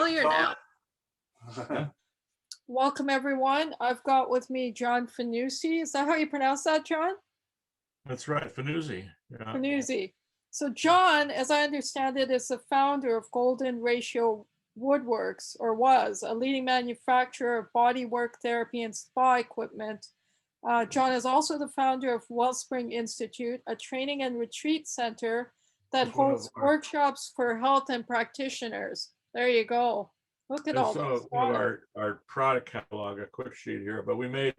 familiar now. Welcome, everyone. I've got with me John Fanuzzi. Is that how you pronounce that, John? That's right, Fanuzzi. Yeah. Fanuzzi. So John, as I understand it, is the founder of Golden Ratio Woodworks, or was a leading manufacturer of bodywork therapy and spa equipment. John is also the founder of Wellspring Institute, a training and retreat center that holds workshops for health and practitioners. There you go. Look at all this. One of our product catalog, a quick sheet here, but we made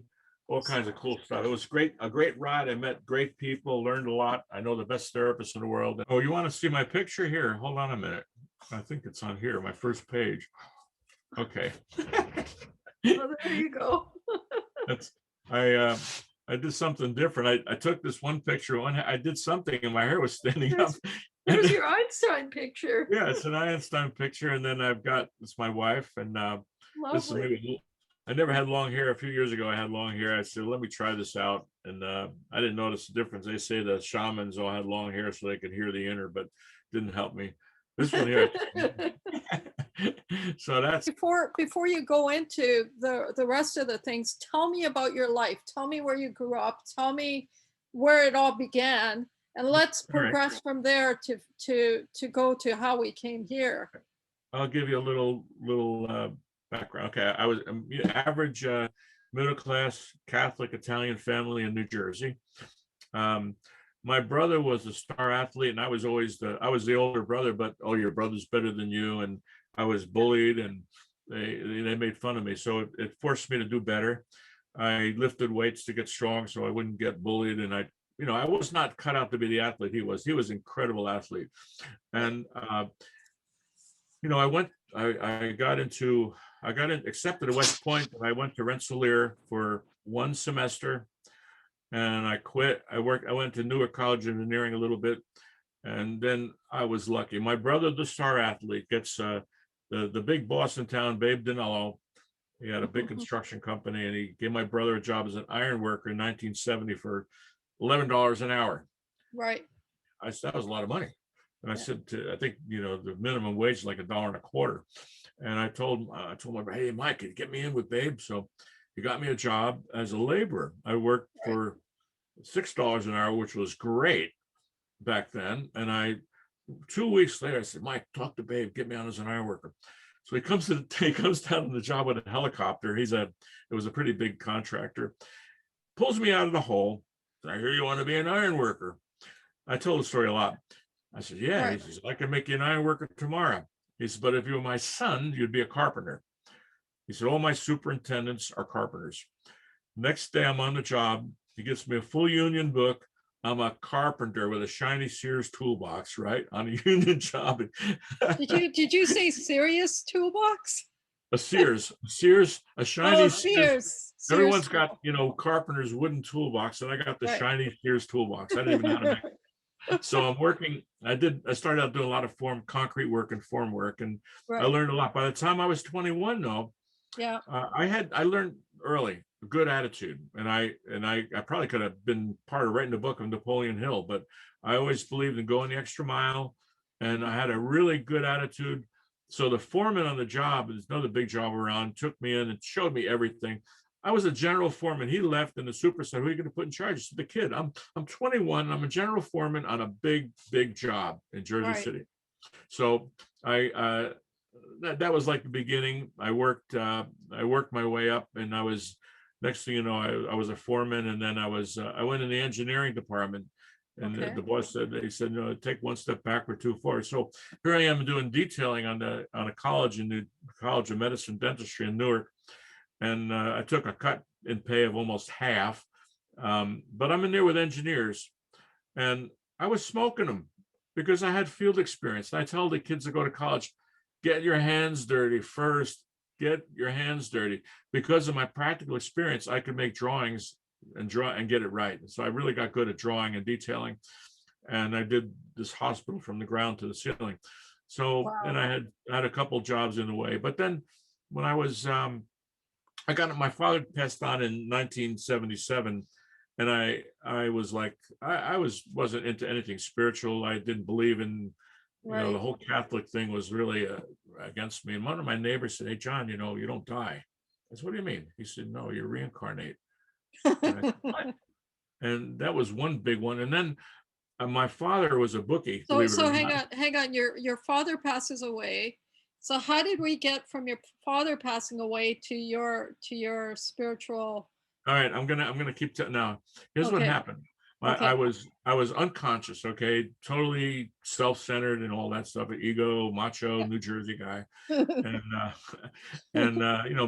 all kinds of cool stuff. It was a great ride. I met great people, learned a lot. I know the best therapists in the world. Oh, you want to see my picture here? Hold on a minute. I think it's on here, my first page. Okay. Oh, there you go. I did something different. I took this one picture. I did something, and my hair was standing up. There's your Einstein picture. Yeah, it's an Einstein picture, and then it's my wife, and this is maybe. I never had long hair. A few years ago, I had long hair. I said, let me try this out. And I didn't notice the difference. They say the shamans all had long hair so they could hear the inner, but didn't help me. This one here. So that's before you go into the rest of the things, tell me about your life. Tell me where you grew up. Tell me where it all began. And let's progress from there to go to how we came here. I'll give you a little background. Okay, I was average middle class Catholic Italian family in New Jersey. My brother was a star athlete, and I was the older brother. But your brother's better than you, and I was bullied, and they made fun of me. So it forced me to do better. I lifted weights to get strong, so I wouldn't get bullied, and I was not cut out to be the athlete he was. He was an incredible athlete, and I got accepted at West Point, and I went to Rensselaer for 1 semester, and I quit. I went to Newark College of Engineering a little bit, and then I was lucky. My brother, the star athlete, gets the big boss in town, Babe Dinello. He had a big construction company, and he gave my brother a job as an iron worker in 1970 for $11 an hour. Right. I said, that was a lot of money. And I said, I think, the minimum wage is like $1.25. And I told my brother, hey, Mike, can you get me in with Babe? So he got me a job as a laborer. I worked for $6 an hour, which was great back then. And 2 weeks later, I said, Mike, talk to Babe, get me on as an iron worker. So he comes down on the job with a helicopter. It was a pretty big contractor. Pulls me out of the hole. I hear you want to be an iron worker. I told the story a lot. I said, yeah. Right. He says, I can make you an iron worker tomorrow. He said, but if you were my son, you'd be a carpenter. He said, all my superintendents are carpenters. Next day, I'm on the job. He gives me a full union book. I'm a carpenter with a shiny Sears toolbox, right? On a union job. Did you say serious toolbox? A Sears, a shiny Sears. Everyone's got, carpenter's wooden toolbox, and I got the shiny Sears toolbox. I didn't even know how to make it. So I'm working. I started out doing a lot of concrete work and form work, and I learned a lot. By the time I was 21, though, I learned early a good attitude, and I probably could have been part of writing the book of Napoleon Hill, but I always believed in going the extra mile, and I had a really good attitude. So the foreman on the job, there's another big job around, took me in and showed me everything. I was a general foreman. He left, and the super said, who are you going to put in charge? I said, the kid. I'm 21. I'm a general foreman on a big job in Jersey City. So that was like the beginning. I worked my way up, and I was, next thing you know, I was a foreman, and then I went in the engineering department. And the boss said, no, take one step backward, 2 forward. So here I am doing detailing on a college in the College of Medicine Dentistry in Newark. And I took a cut in pay of almost half. But I'm in there with engineers, and I was smoking them because I had field experience. And I tell the kids that go to college, get your hands dirty first, get your hands dirty. Because of my practical experience, I could make drawings and get it right. And so I really got good at drawing and detailing. And I did this hospital from the ground to the ceiling. So, and I had a couple jobs in the way. But then when I was, my father passed on in 1977. And I was like, I wasn't into anything spiritual. I didn't believe in The whole Catholic thing was really against me. And one of my neighbors said, "Hey, John, you don't die." I said, "What do you mean?" He said, "No, you reincarnate." And I said, "What?" And that was one big one. And then my father was a bookie, believe it So or not. hang on. Your father passes away. So how did we get from your father passing away to your spiritual? All right, I'm gonna keep now. Here's what Okay. happened. I Okay. was unconscious, okay, totally self-centered and all that stuff, ego, macho, New Jersey guy, and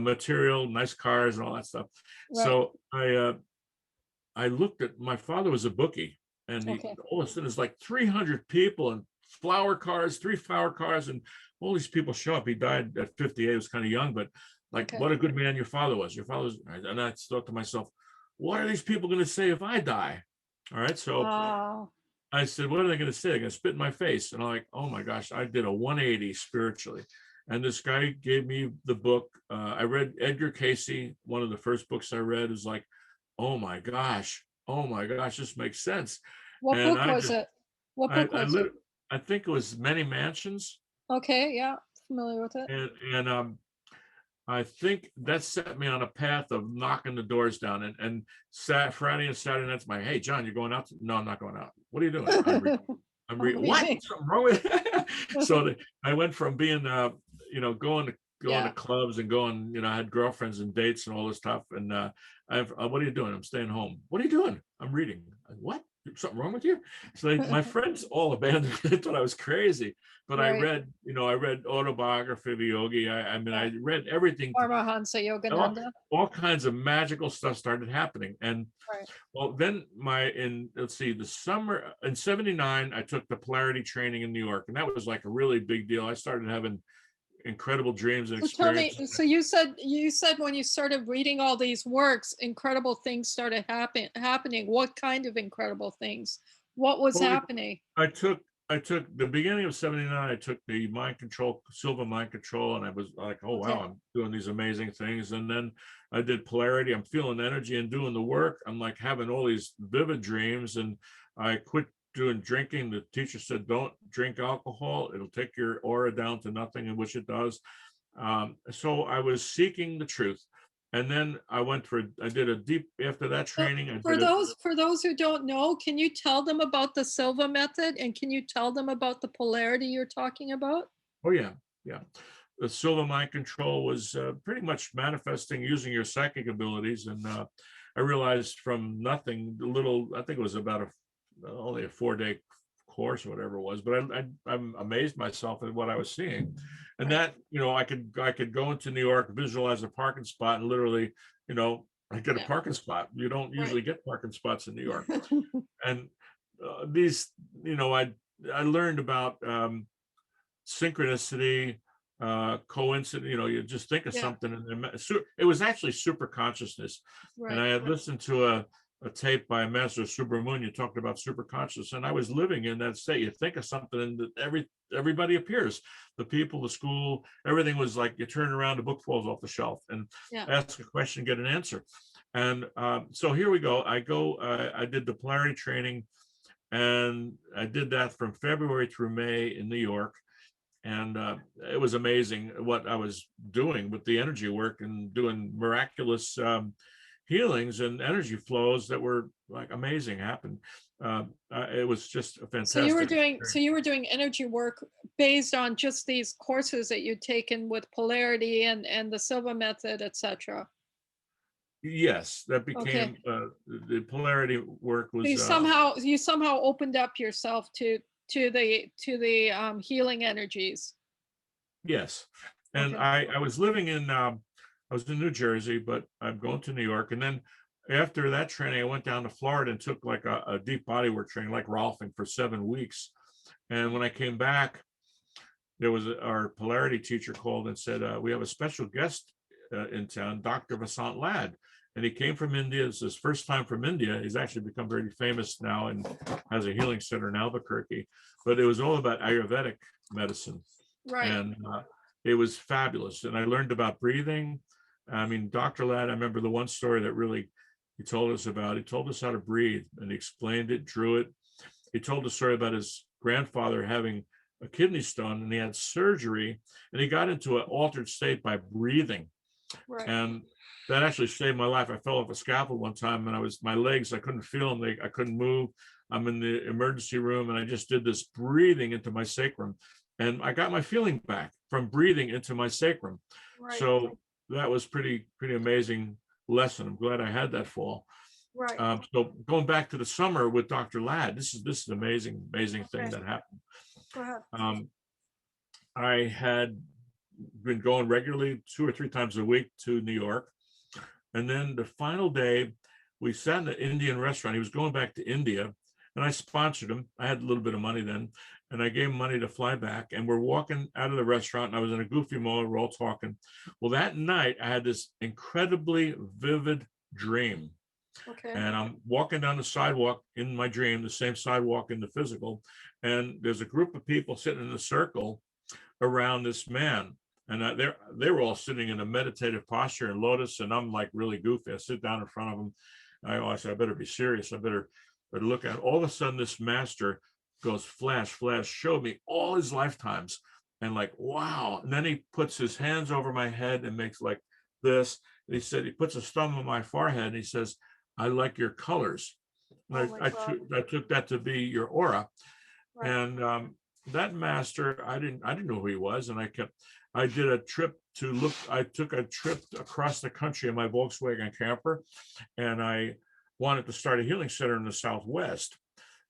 material, nice cars and all that stuff. Right. So I looked at my father was a bookie, and Okay. all of a sudden it's like 300 people and three flower cars, and all these people show up. He died at 58. He was kind of young, but like, Okay. what a good man your father was. Your father was, and I thought to myself, what are these people going to say if I die? All right, so Wow. I said, what are they going to say? They're going to spit in my face. And I'm like, oh my gosh, I did a 180 spiritually. And this guy gave me the book. I read Edgar Cayce. One of the first books I read is like, oh my gosh, this makes sense. What And book was it? What book I was it? I think it was Many Mansions. Okay. Yeah. Familiar with it. And I think that set me on a path of knocking the doors down. And Friday and Saturday nights, hey, John, you're going out? No, I'm not going out. What are you doing? I'm What? reading. Something wrong with it? So I went from being, going to Yeah. clubs and going, I had girlfriends and dates and all this stuff. And what are you doing? I'm staying home. What are you doing? I'm reading. What? Something wrong with you? So my friends all abandoned me. They thought I was crazy. But I Right. read autobiography of a yogi. Yeah. I read everything. Paramahansa All, Yogananda. all kinds of magical stuff started happening. And Right. well, then let's see, the summer in 79, I took the polarity training in New York. And that was like a really big deal. I started having incredible dreams and So tell me, experiences. so you said when you started reading all these works, incredible things started happening. What kind of incredible things? What was Well, happening? I took the beginning of 79, I took the mind control, silver mind control, and I was like, oh wow, Okay. I'm doing these amazing things. And then I did polarity, I'm feeling energy and doing the work. I'm like having all these vivid dreams, and I quit doing drinking. The teacher said, don't drink alcohol, it'll take your aura down to nothing, and which it does. So I was seeking the truth. And then I did a deep, after that So training, I for did it. those who don't know, can you tell them about the Silva method, and can you tell them about the polarity you're talking about? Oh yeah, yeah. The silver mind control was pretty much manifesting using your psychic abilities, and I realized from nothing, I think it was about only a 4-day course or whatever it was, but I'm amazed myself at what I was seeing, and Right. that I could go into New York, visualize a parking spot, and literally, I get a Yeah. parking spot. You don't Right. usually get parking spots in New York, and these, I learned about synchronicity, coincidence. You just think of Yeah. something, and it was actually super consciousness. And Right. I had listened to a tape by a master Subramanian talked about super conscious, and I was living in that state. You think of something, and everybody appears. The people, the school, everything was like you turn around, the book falls off the shelf, and Yeah. ask a question, get an answer. And so here we go. I did the polarity training, and I did that from February through May in New York. And it was amazing what I was doing with the energy work and doing miraculous healings and energy flows that were like amazing happened. It was just a So you were fantastic doing experience. energy work based on just these courses that you'd taken with polarity and the Silva method, etc. Yes, that Okay. became the polarity work So was you somehow opened up yourself to the healing energies. yes. And Okay. I was living in I was in New Jersey, but I'm going to New York. And then after that training, I went down to Florida and took like a deep body work training, like Rolfing, for 7 weeks. And when I came back, there was our polarity teacher called and said, we have a special guest in town, Dr. Vasant Lad. And he came from India. It's his first time from India. He's actually become very famous now and has a healing center in Albuquerque. But it was all about Ayurvedic medicine. Right. And it was fabulous. And I learned about breathing. I mean, Dr. Ladd, I remember the one story that really he told us about. He told us how to breathe, and he explained it, drew it. He told a story about his grandfather having a kidney stone, and he had surgery, and he got into an altered state by breathing. Right. And that actually saved my life. I fell off a scaffold one time, and my legs, I couldn't feel them. I couldn't move. I'm in the emergency room, and I just did this breathing into my sacrum, and I got my feeling back from breathing into my sacrum. Right. So that was pretty amazing lesson. I'm glad I had that fall. Right. So going back to the summer with Dr. Ladd, this is amazing thing that happened. Go ahead. I had been going regularly 2 or 3 times a week to New York. And then the final day, we sat in an Indian restaurant. He was going back to India, and I sponsored him. I had a little bit of money then, and I gave him money to fly back. And we're walking out of the restaurant, and I was in a goofy mode. We're all talking. Well, that night, I had this incredibly vivid dream. Okay. And I'm walking down the sidewalk in my dream, the same sidewalk in the physical, and there's a group of people sitting in a circle around this man. And they were all sitting in a meditative posture in lotus, and I'm like really goofy. I sit down in front of them. I said, I better be serious. I better look at it. All of a sudden, this master goes flash, showed me all his lifetimes, and like, wow. And then he puts his hands over my head and makes like this. And he said, he puts his thumb on my forehead, and he says, I like your colors. And I took that to be your aura. Right. And that master, I didn't know who he was, and I did a trip I took a trip across the country in my Volkswagen camper, and I wanted to start a healing center in the Southwest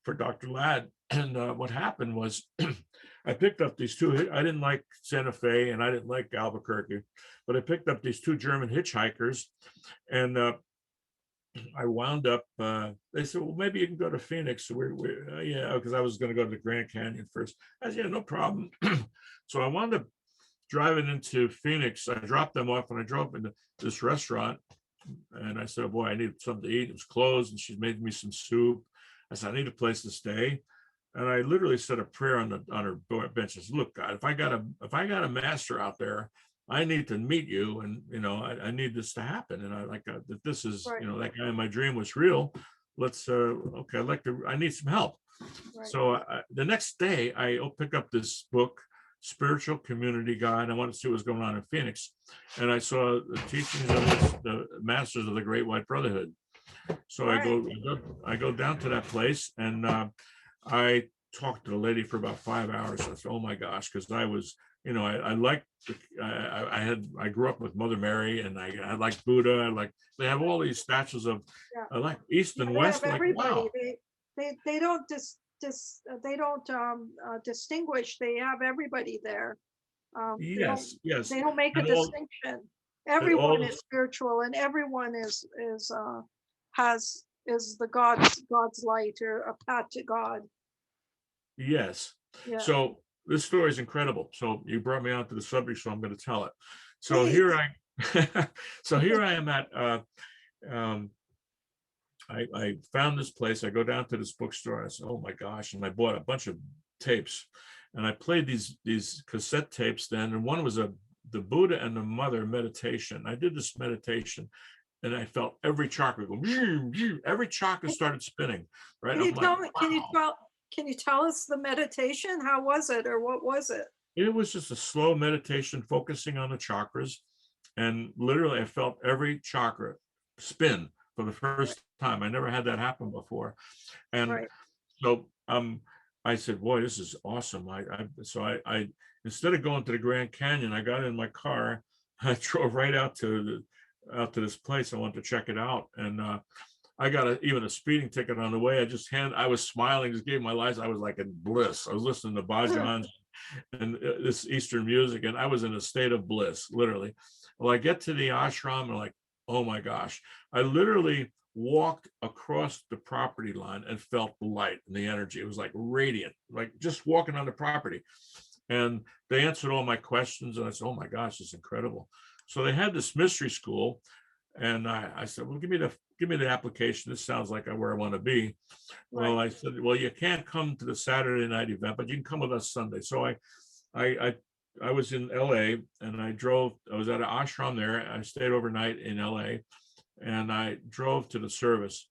for Dr. Ladd. And what happened was I picked up these two, I didn't like Santa Fe and I didn't like Albuquerque, but I picked up these 2 German hitchhikers, and I wound up, they said, well, maybe you can go to Phoenix. Yeah, because I was going to go to the Grand Canyon first. I said, yeah, no problem. So I wound up driving into Phoenix. I dropped them off, and I drove into this restaurant, and I said, boy, I need something to eat. It was closed, and she made me some soup. I said, I need a place to stay. And I literally said a prayer on her bench. I said, look, God, if I got a master out there, I need to meet you, and I need this to happen, and I like that this is right. That guy in my dream was real. Let's okay, I need some help. Right. So the next day I pick up this book, Spiritual Community Guide. I wanted to see what was going on in Phoenix, and I saw the teachings of the Masters of the Great White Brotherhood. So right. I go down to that place, and I talked to the lady for about 5 hours. I said, oh my gosh, because I was, I liked, I grew up with Mother Mary, and I like Buddha. They have all these statues of, I like East and West. Like, everybody. Wow. They don't distinguish. They have everybody there. Yes. They don't make a distinction. Everyone is spiritual, and everyone is the God's light, or a path to God. Yes. Yeah. So this story is incredible. So you brought me onto the subject, so I'm going to tell it. So Please. Here I am at, I found this place. I go down to this bookstore. I said, oh my gosh. And I bought a bunch of tapes, and I played these cassette tapes then. And one was the Buddha and the Mother meditation. I did this meditation, and I felt every chakra go, every chakra started spinning. Right. Can you tell us the meditation? How was it, or what was it? It was just a slow meditation focusing on the chakras. And literally I felt every chakra spin for the first time. I never had that happen before. And so I said, boy, this is awesome. So I instead of going to the Grand Canyon, I got in my car. I drove right out to this place. I wanted to check it out. And I got even a speeding ticket on the way. I was smiling, just gave my license. I was like in bliss. I was listening to bhajans and this Eastern music, and I was in a state of bliss, literally. Well, I get to the ashram, and like, oh my gosh. I literally walked across the property line and felt the light and the energy. It was like radiant, like just walking on the property. And they answered all my questions, and I said, oh my gosh, it's incredible. So they had this mystery school, and I said, well, give me the application. This sounds like where I want to be. Right. Well, I said, well, you can't come to the Saturday night event, but you can come with us Sunday. So I was in LA, and I was at an ashram there. I stayed overnight in LA, and I drove to the service,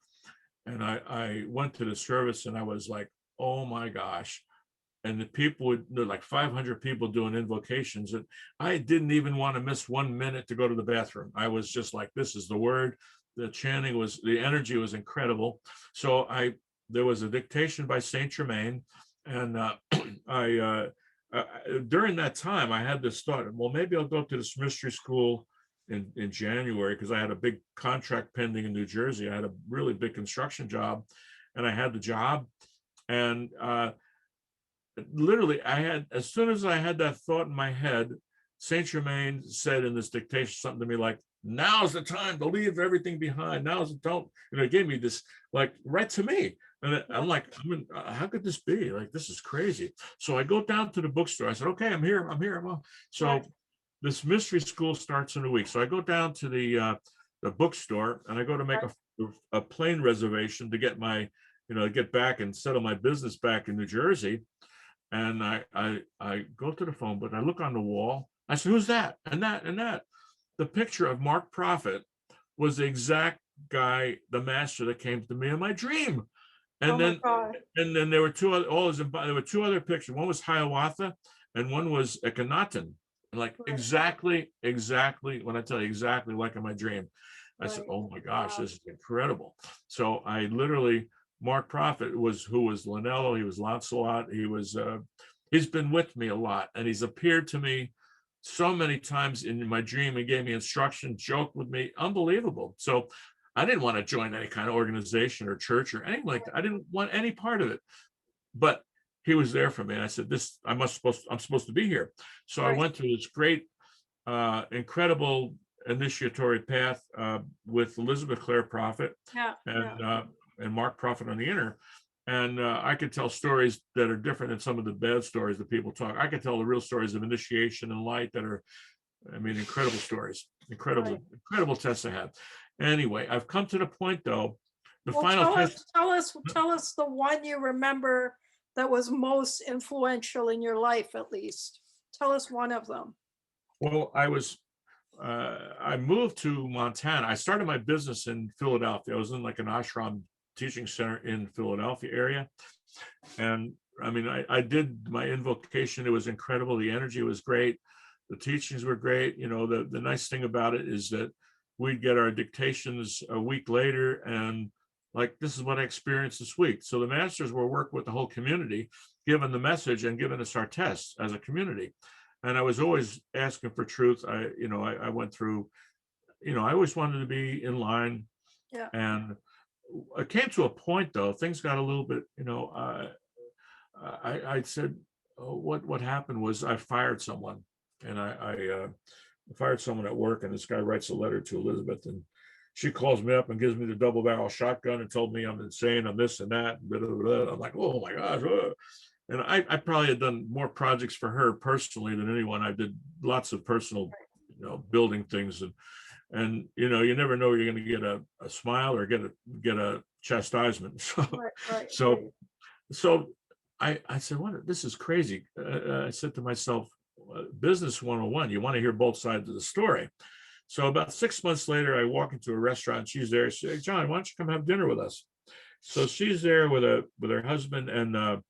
and I went to the service, and I was like, oh my gosh. and the people would, there were like 500 people doing invocations, and I didn't even want to miss 1 minute to go to the bathroom. I was just like, this is the word. The chanting was, the energy was incredible. So there was a dictation by Saint Germain, and I during that time I had this thought, well, maybe I'll go to this mystery school in January, because I had a big contract pending in New Jersey. I had a really big construction job, and I had the job, and literally I had, as soon as I had that thought in my head, Saint Germain said in this dictation something to me like, now's the time to leave everything behind. Now's the don't, it gave me this, like, right to me. And I'm like, how could this be? Like, this is crazy. So I go down to the bookstore. I said, okay, I'm here. So this mystery school starts in a week. So I go down to the bookstore, and I go to make a plane reservation to get my, get back and settle my business back in New Jersey. And I go to the phone, but I look on the wall. I said, who's that? And that, and that. The picture of Mark Prophet was the exact guy, the master that came to me in my dream. And then there were two other pictures. One was Hiawatha, and one was Akhenaten. Like exactly when I tell you, exactly like in my dream. I said, oh my gosh, this is incredible. So I literally, Mark Prophet who was Lanello, he was Lancelot, he's been with me a lot, and he's appeared to me so many times in my dream. He gave me instruction, joked with me, unbelievable. So I didn't want to join any kind of organization or church or anything like that. I didn't want any part of it, but he was there for me. And I said, I'm supposed to be here. So I went through this great, incredible initiatory path with Elizabeth Clare Prophet and Mark Prophet on the inner. And I could tell stories that are different than some of the bad stories that people talk. I could tell the real stories of initiation and light that are, incredible stories, incredible tests I had. Anyway, I've come to the point though, final test. Tell us the one you remember that was most influential in your life, at least. Tell us one of them. Well, I moved to Montana. I started my business in Philadelphia. I was in like an ashram teaching center in Philadelphia area. And I did my invocation. It was incredible. The energy was great. The teachings were great. The nice thing about it is that we'd get our dictations a week later, and like, this is what I experienced this week. So the masters were working with the whole community, giving the message and giving us our tests as a community. And I was always asking for truth. I went through, I always wanted to be in line. Yeah. And it came to a point though, things got a little bit, I said, what happened was I fired someone, and I fired someone at work, and this guy writes a letter to Elizabeth, and she calls me up and gives me the double barrel shotgun and told me I'm insane, I'm this and that. Blah, blah, blah. I'm like, oh my gosh. And I probably had done more projects for her personally than anyone. I did lots of personal, building things, and you never know you're going to get a smile or get a chastisement. So I said, this is crazy. I said to myself, business 101, you want to hear both sides of the story. So about 6 months later, I walk into a restaurant. She's there. She said, John, why don't you come have dinner with us? So she's there with her husband and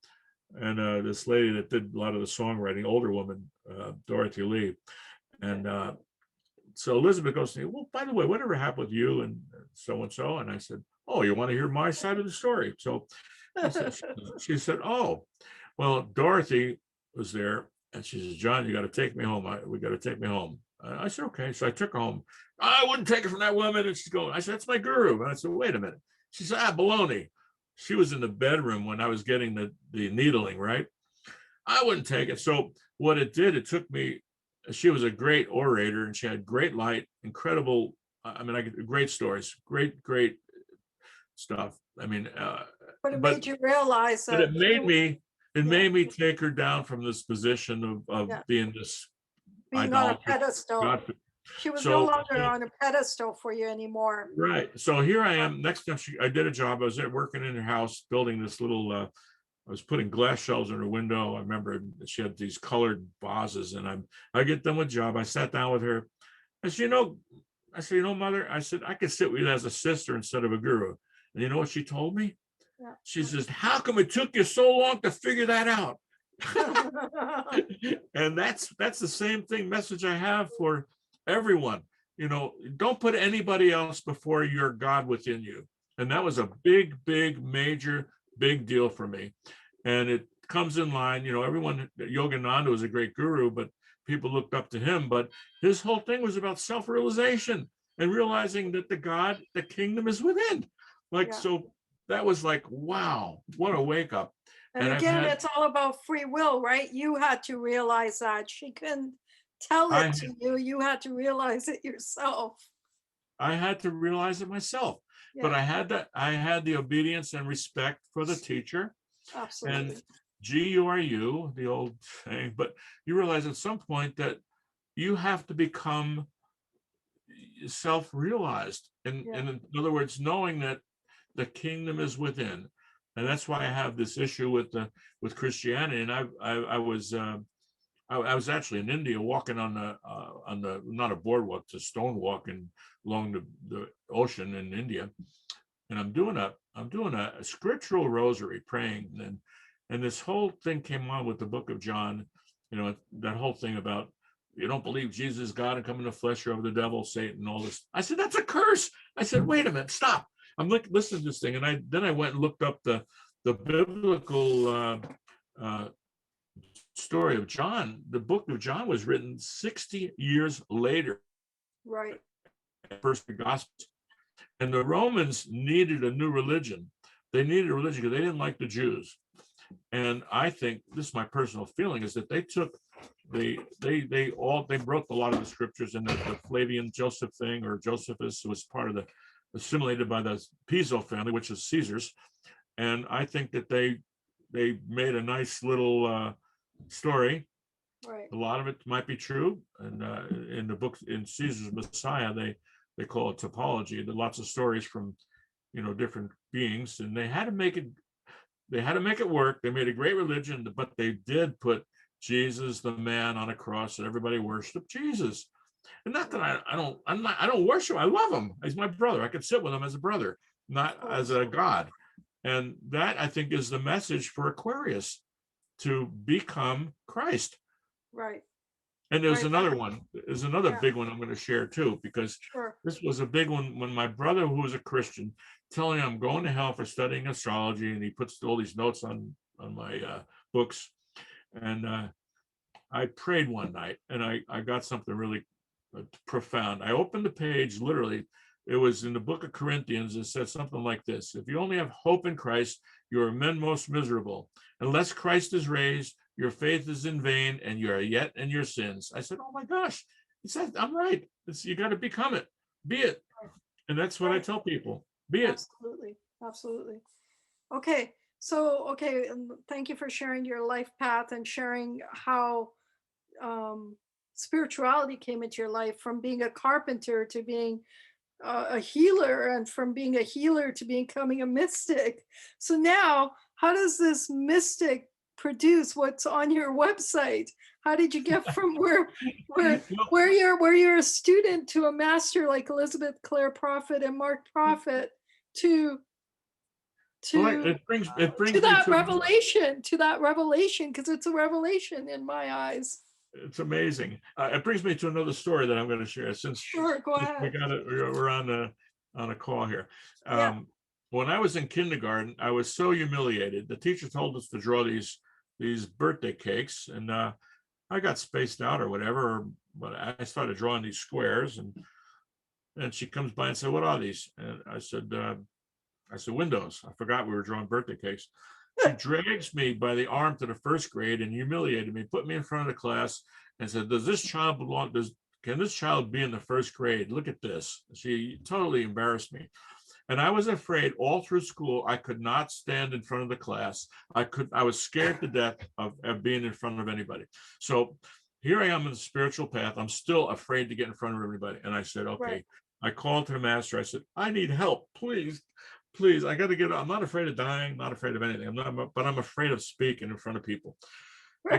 this lady that did a lot of the songwriting, older woman, Dorothy Lee. And so Elizabeth goes to me, well, by the way, whatever happened with you and so? And I said, oh, you want to hear my side of the story? So she said, oh, well, Dorothy was there. And she says, John, you got to take me home. We got to take me home. I said, okay. So I took her home. I wouldn't take it from that woman. And she's going, I said, that's my guru. And I said, wait a minute. She said, baloney. She was in the bedroom when I was getting the needling, right? I wouldn't take it. So what it did, it took me, she was a great orator, and she had great light, incredible. Great stories, great stuff. But it made you realize that. But it made me, made me take her down from this position of being this. Being on a pedestal. She was no longer on a pedestal for you anymore. Right. So here I am. Next time I did a job. I was there working in her house, building this little, I was putting glass shelves in her window. I remember she had these colored vases, and I get done with the job. I sat down with her. I said, mother, I said, I could sit with you as a sister instead of a guru. And you know what she told me? Yeah. She says, how come it took you so long to figure that out? And that's the same message I have for everyone. You know, don't put anybody else before your God within you. And that was a big, major, big deal for me. And it comes in line, you know, everyone, Yogananda was a great guru, but people looked up to him. But his whole thing was about self-realization and realizing that the kingdom is within. Like, so that was like, wow, what a wake up. And again, it's all about free will, right? You had to realize that. She couldn't tell it to you. You had to realize it yourself. I had to realize it myself. But I had the obedience and respect for the teacher. Absolutely. And GURU, the old saying, but you realize at some point that you have to become self-realized. And in other words, knowing that the kingdom is within. And that's why I have this issue with Christianity. And I was actually in India walking on the not a boardwalk, it's a stone walk along the ocean in India. And I'm doing a scriptural rosary, praying, and this whole thing came on with the book of John, you know, that whole thing about you don't believe Jesus is God and come in the flesh, you're of the devil, Satan, all this. I said, that's a curse. I said, wait a minute, stop. I'm listening to this thing, and I went and looked up the biblical story of John. The book of John was written 60 years later. Right. First the Gospels. And the Romans needed a new religion. They needed a religion because they didn't like the Jews. And I think, this is my personal feeling, is that they wrote a lot of the scriptures, and the Flavian Joseph thing, or Josephus, was part of the assimilated by the Piso family, which is Caesar's. And I think that they made a nice little story. Right. A lot of it might be true. And in the book, in Caesar's Messiah, they call it typology. There are lots of stories from, you know, different beings, and they had to make it work. They made a great religion, but they did put Jesus, the man, on a cross, and everybody worshiped Jesus. And not that I don't worship. I love him. He's my brother. I could sit with him as a brother, not as a God. And that, I think, is the message for Aquarius, to become Christ. Right. And there's another one. There's another big one I'm going to share too, because this was a big one when my brother, who was a Christian, telling him I'm going to hell for studying astrology, and he puts all these notes on my books. And I prayed one night, and I got something really profound. I opened the page, literally. It was in the book of Corinthians. It said something like this: if you only have hope in Christ, you are men most miserable. Unless Christ is raised, your faith is in vain, and you are yet in your sins. I said, oh my gosh. He said, I'm right. You got to become it. Be it. And that's what I tell people. Be it. Absolutely. Absolutely. Okay. So, thank you for sharing your life path and sharing how spirituality came into your life, from being a carpenter to being a healer, and from being a healer to becoming a mystic. So now, how does this mystic produce what's on your website? How did you get from where you're a student to a master like Elizabeth Clare Prophet and Mark Prophet to it brings that revelation, because it's a revelation in my eyes. It's amazing. It brings me to another story that I'm going to share. Since go ahead. We're on a call here. When I was in kindergarten, I was so humiliated. The teacher told us to draw these birthday cakes, and I got spaced out or whatever. But I started drawing these squares, and she comes by and said, "What are these?" And I said, "Windows." I forgot we were drawing birthday cakes. She drags me by the arm to the first grade and humiliated me, put me in front of the class, and said, "Does this child belong? Can this child be in the first grade? Look at this." She totally embarrassed me. And I was afraid all through school. I could not stand in front of the class. I was scared to death of being in front of anybody. So here I am in the spiritual path. I'm still afraid to get in front of everybody. And I said, okay. Right. I called to the master. I said, I need help, please. Please, I got to get. I'm not afraid of dying, not afraid of anything. But I'm afraid of speaking in front of people. Right. I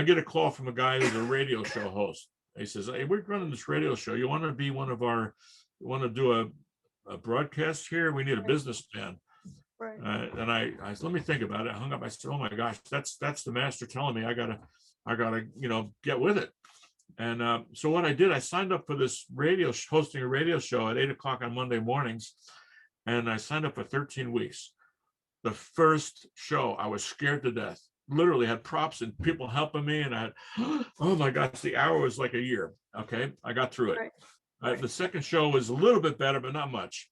get a call from a guy who's a radio show host. He says, "Hey, we're running this radio show. You want to be you want to do a broadcast here? We need a businessman." Right. And I said, let me think about it. I hung up. I said, oh my gosh, that's the master telling me I gotta, get with it. And so what I did, I signed up for this hosting a radio show at 8 o'clock on Monday mornings. And I signed up for 13 weeks. The first show, I was scared to death. Literally had props and people helping me. And I had, oh my gosh, the hour was like a year. Okay. I got through it. Right. The second show was a little bit better, but not much.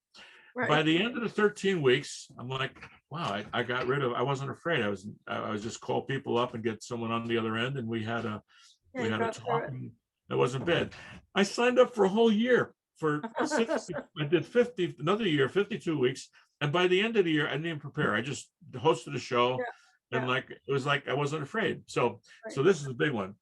Right. By the end of the 13 weeks, I'm like, wow, I wasn't afraid. I was just call people up and get someone on the other end. And we had a talk. And it wasn't bad. I signed up for a whole year for 60. I did 50, another year, 52 weeks. And by the end of the year, I didn't even prepare. I just hosted a show. And like, it was like, I wasn't afraid. So this is a big one.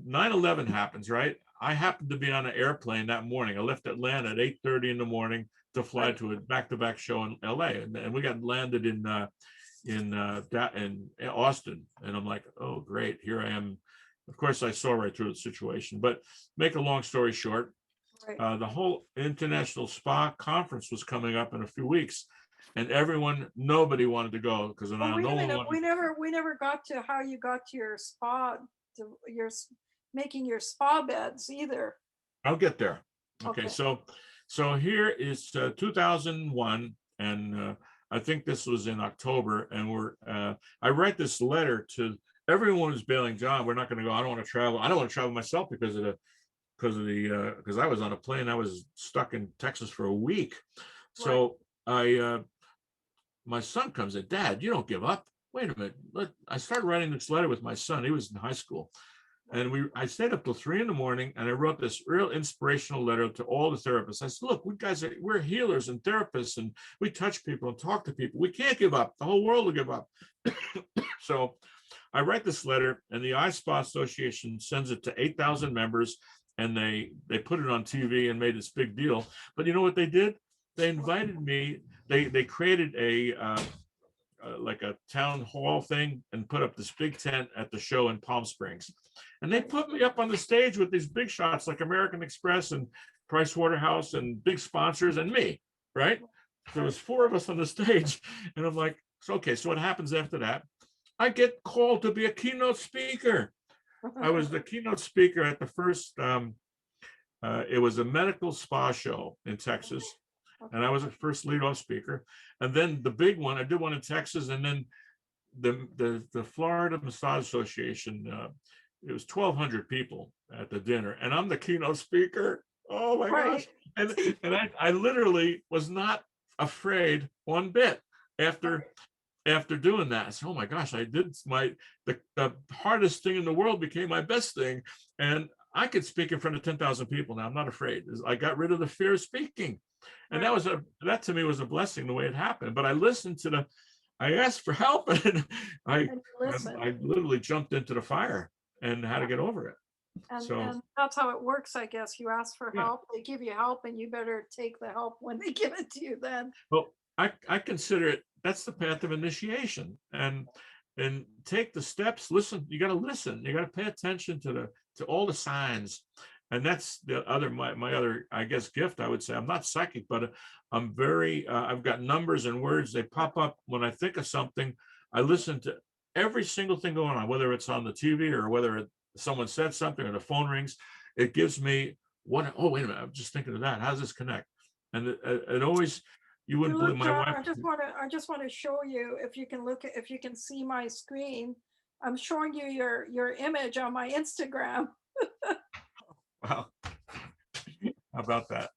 9/11 happens, right? I happened to be on an airplane that morning. I left Atlanta at 8:30 in the morning to fly to a back-to-back show in LA. And we got landed in Austin. And I'm like, oh, great. Here I am. Of course, I saw right through the situation. But make a long story short, the whole International Spa Conference was coming up in a few weeks. And nobody wanted to go because no one. We never got to how you got to your spa, making your spa beds either. I'll get there. Okay. So here is 2001, and I think this was in October, and I write this letter to everyone who's bailing. John, we're not going to go. I don't want to travel. I don't want to travel myself because I was on a plane. I was stuck in Texas for a week. So my son comes in, Dad, you don't give up. Wait a minute. I started writing this letter with my son. He was in high school. And I stayed up till 3 a.m. and I wrote this real inspirational letter to all the therapists. I said, look, we're healers and therapists, and we touch people and talk to people. We can't give up. The whole world will give up. So I write this letter, and the iSpa Association sends it to 8,000 members, and they put it on TV and made this big deal. But you know what they did? They invited me. They created like a town hall thing and put up this big tent at the show in Palm Springs. And they put me up on the stage with these big shots like American Express and Price Waterhouse and big sponsors and me, right? There was 4 of us on the stage. And I'm like, so what happens after that? I get called to be a keynote speaker. I was the keynote speaker at the first, it was a medical spa show in Texas. And I was the first lead-off speaker. And then the big one, I did one in Texas, and then the Florida Massage Association, it was 1,200 people at the dinner, and I'm the keynote speaker. Oh my gosh. And I literally was not afraid one bit after doing that. I said, oh my gosh, I did the hardest thing in the world became my best thing. And I could speak in front of 10,000 people now. I'm not afraid. I got rid of the fear of speaking. And that to me was a blessing the way it happened. But I asked for help, and I literally jumped into the fire and had to get over it. And that's how it works, I guess. You ask for help, they give you help, and you better take the help when they give it to you then. Well, I consider it, that's the path of initiation, and take the steps. Listen, you got to listen. You got to pay attention to all the signs. And that's my other, I guess, gift, I would say. I'm not psychic, but I'm very, I've got numbers and words. They pop up when I think of something. I listen to every single thing going on, whether it's on the TV or whether someone said something or the phone rings. It gives me oh, wait a minute, I'm just thinking of that. How does this connect? And it always, you wouldn't believe my wife. I just want to show you, if you can see my screen. I'm showing you your image on my Instagram. Wow. How about that?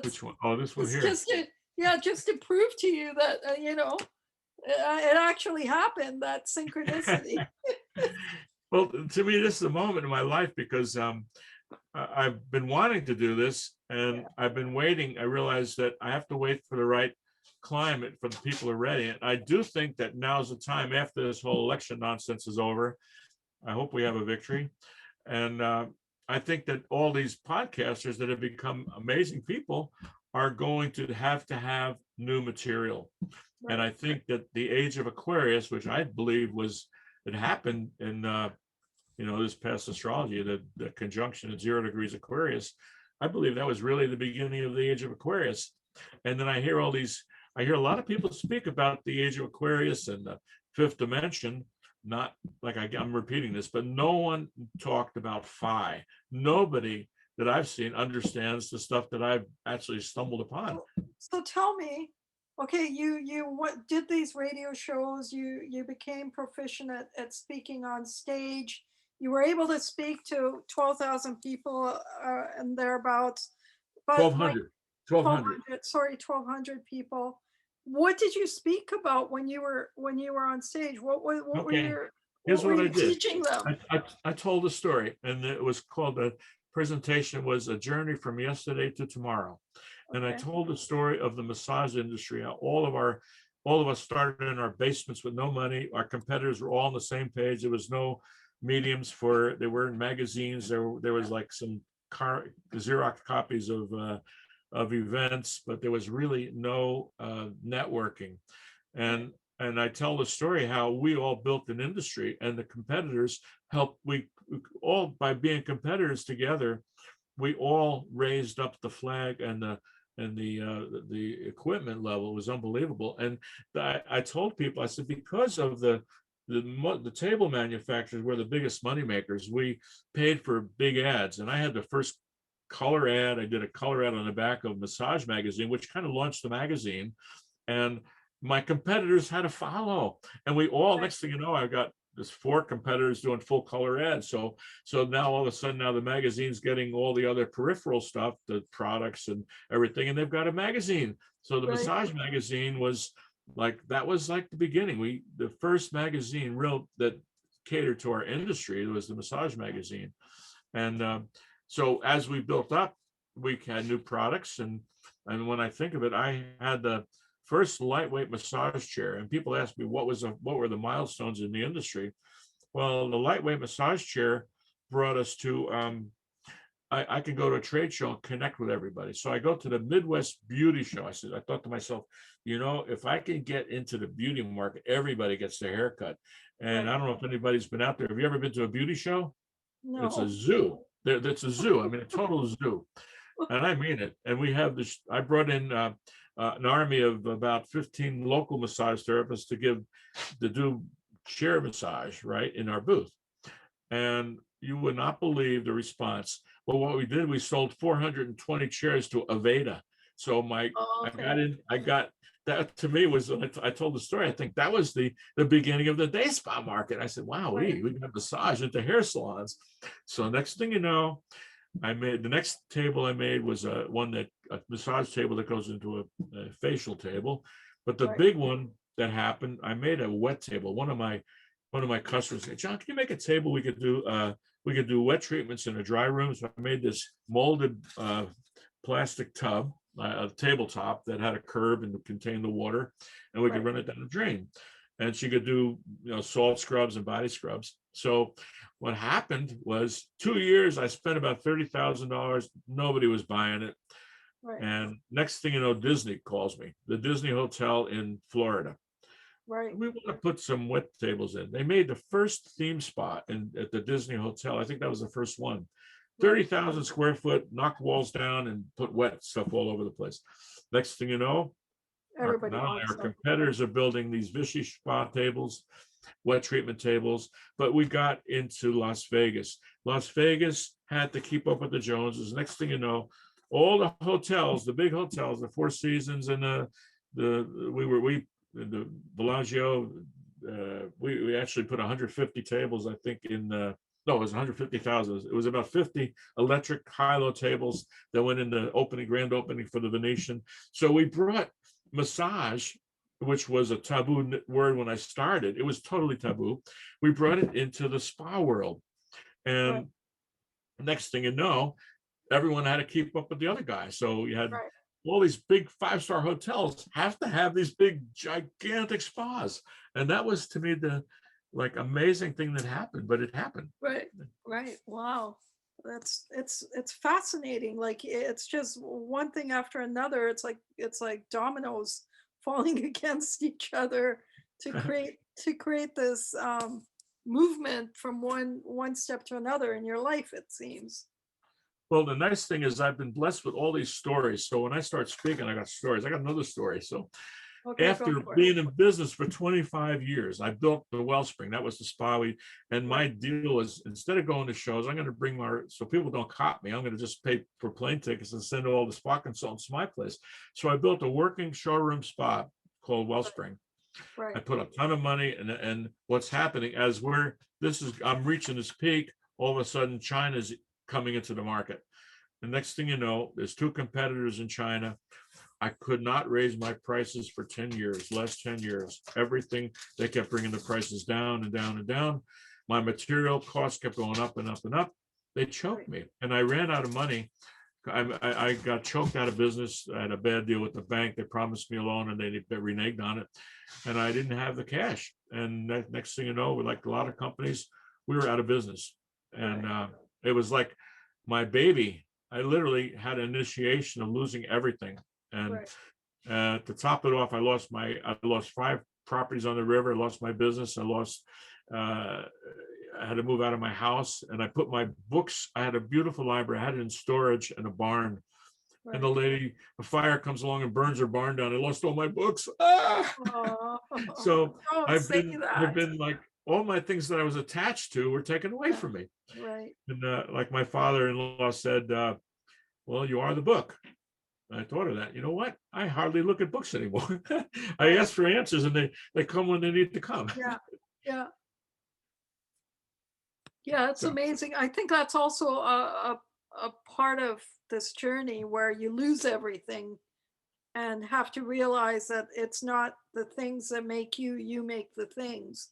Which one? Oh, this one here. Just to prove to you that, it actually happened, that synchronicity. Well, to me, this is a moment in my life because I've been wanting to do this, and I've been waiting. I realized that I have to wait for the right climate for the people who are ready. And I do think that now's the time, after this whole election nonsense is over. I hope we have a victory. And I think that all these podcasters that have become amazing people are going to have new material. Right. And I think that the age of Aquarius, which I believe it happened in, this past astrology, the conjunction at 0 degrees Aquarius, I believe that was really the beginning of the age of Aquarius. And then I I hear a lot of people speak about the age of Aquarius and the fifth dimension, not like I'm repeating this, but no one talked about phi. Nobody that I've seen understands the stuff that I've actually stumbled upon. So tell me, okay, you what did these radio shows, you became proficient at speaking on stage. You were able to speak to 12,000 people and thereabouts, but like 1200. 1200. 1,200, sorry, 1,200 people. What did you speak about when you were on stage? What were Okay. your Here's what I did. teaching them? I told a story, and it was called, the presentation was A Journey from Yesterday to Tomorrow. And I Okay. told the story of the massage industry, how all of us started in our basements with no money. Our competitors were all on the same page. There was no mediums they were in magazines. There was like some Xerox copies of events, but there was really no networking. And I tell the story how we all built an industry, and the competitors helped. We all, by being competitors together, we all raised up the flag, and the equipment level was unbelievable. And I told people, I said, because of the table manufacturers were the biggest money makers, we paid for big ads, and I had the first color ad. I did a color ad on the back of Massage Magazine, which kind of launched the magazine, and my competitors had to follow. And we all, next thing you know, I got there's 4 competitors doing full color ads. So now all of a sudden, now the magazine's getting all the other peripheral stuff, the products and everything, and they've got a magazine. So the Massage Magazine was like, that was like the beginning. The first magazine that catered to our industry was the Massage Magazine. And so as we built up, we had new products. And when I think of it, I had the first lightweight massage chair, and people ask me what were the milestones in the industry. Well, the lightweight massage chair brought us to I can go to a trade show and connect with everybody. So I go to the Midwest Beauty Show. I thought to myself, if I can get into the beauty market, everybody gets their haircut. And I don't know if anybody's been out there. Have you ever been to a beauty show? No. It's a zoo. It's a zoo. I mean, a total zoo. And I mean it. And we have this, I brought in an army of about 15 local massage therapists to do chair massage, right, in our booth. And you would not believe the response. But what we did, we sold 420 chairs to Aveda. So I got that. To me, was, I told the story, I think that was the beginning of the day spa market. I said, wow, we got massage into hair salons. So next thing you know, the next table I made was a massage table that goes into a facial table. But the big one that happened, I made a wet table. One of my customers said, John, can you make a table we could do wet treatments in a dry room? So I made this molded plastic tub, a tabletop that had a curb and contained the water, and we could run it down the drain. And she could do salt scrubs and body scrubs. So what happened was 2 years, I spent about $30,000. Nobody was buying it. And next thing you know, Disney calls me, the Disney Hotel in Florida. We want to put some wet tables in. They made the first theme spot at the Disney Hotel. I think that was the first one. 30,000 square foot, knock walls down and put wet stuff all over the place. Next thing you know, our competitors are building these Vichy spa tables, wet treatment tables, but we got into Las Vegas. Las Vegas had to keep up with the Joneses. Next thing you know, all the hotels, the big hotels, the Four Seasons and the Bellagio, we actually put 150 tables, I think, no, it was 150,000. It was about 50 electric high-low tables that went in the grand opening for the Venetian. So we brought massage, which was a taboo word when I started. It was totally taboo. We brought it into the spa world. And next thing you know, everyone had to keep up with the other guy. So you had all these big 5-star hotels have to have these big, gigantic spas. And that was, to me, the amazing thing that happened, but it happened. Right. Wow. It's fascinating. Like, it's just one thing after another. It's like dominoes falling against each other to create this movement from one step to another in your life, it seems. Well, the nice thing is I've been blessed with all these stories. So when I start speaking, I got stories. I got another story. So Okay, go After for it. being in business for 25 years, I built the Wellspring. That was the spa and my deal was, instead of going to shows, I'm going to bring so people don't cop me, I'm going to just pay for plane tickets and send all the spa consultants to my place. So I built a working showroom spa called Wellspring. Right. I put a ton of money, and what's happening as I'm reaching this peak, all of a sudden China's coming into the market. The next thing you know, there's 2 competitors in China. I could not raise my prices for 10 years, last 10 years. Everything, they kept bringing the prices down and down and down. My material costs kept going up and up and up. They choked me, and I ran out of money. I got choked out of business. I had a bad deal with the bank. They promised me a loan, and they reneged on it, and I didn't have the cash. And next thing you know, like a lot of companies, we were out of business. And it was like my baby. I literally had an initiation of losing everything. And to top it off, I lost 5 properties on the river. I lost my business. I had to move out of my house, and I put my books. I had a beautiful library. I had it in storage in a barn. And a fire comes along and burns her barn down. I lost all my books. So I've been like, all my things that I was attached to were taken away from me. Right. And like my father-in-law said, well, you are the book. I thought of that. You know what? I hardly look at books anymore. I ask for answers, and they come when they need to come. Yeah, it's amazing. I think that's also a part of this journey where you lose everything and have to realize that it's not the things that make you, you make the things.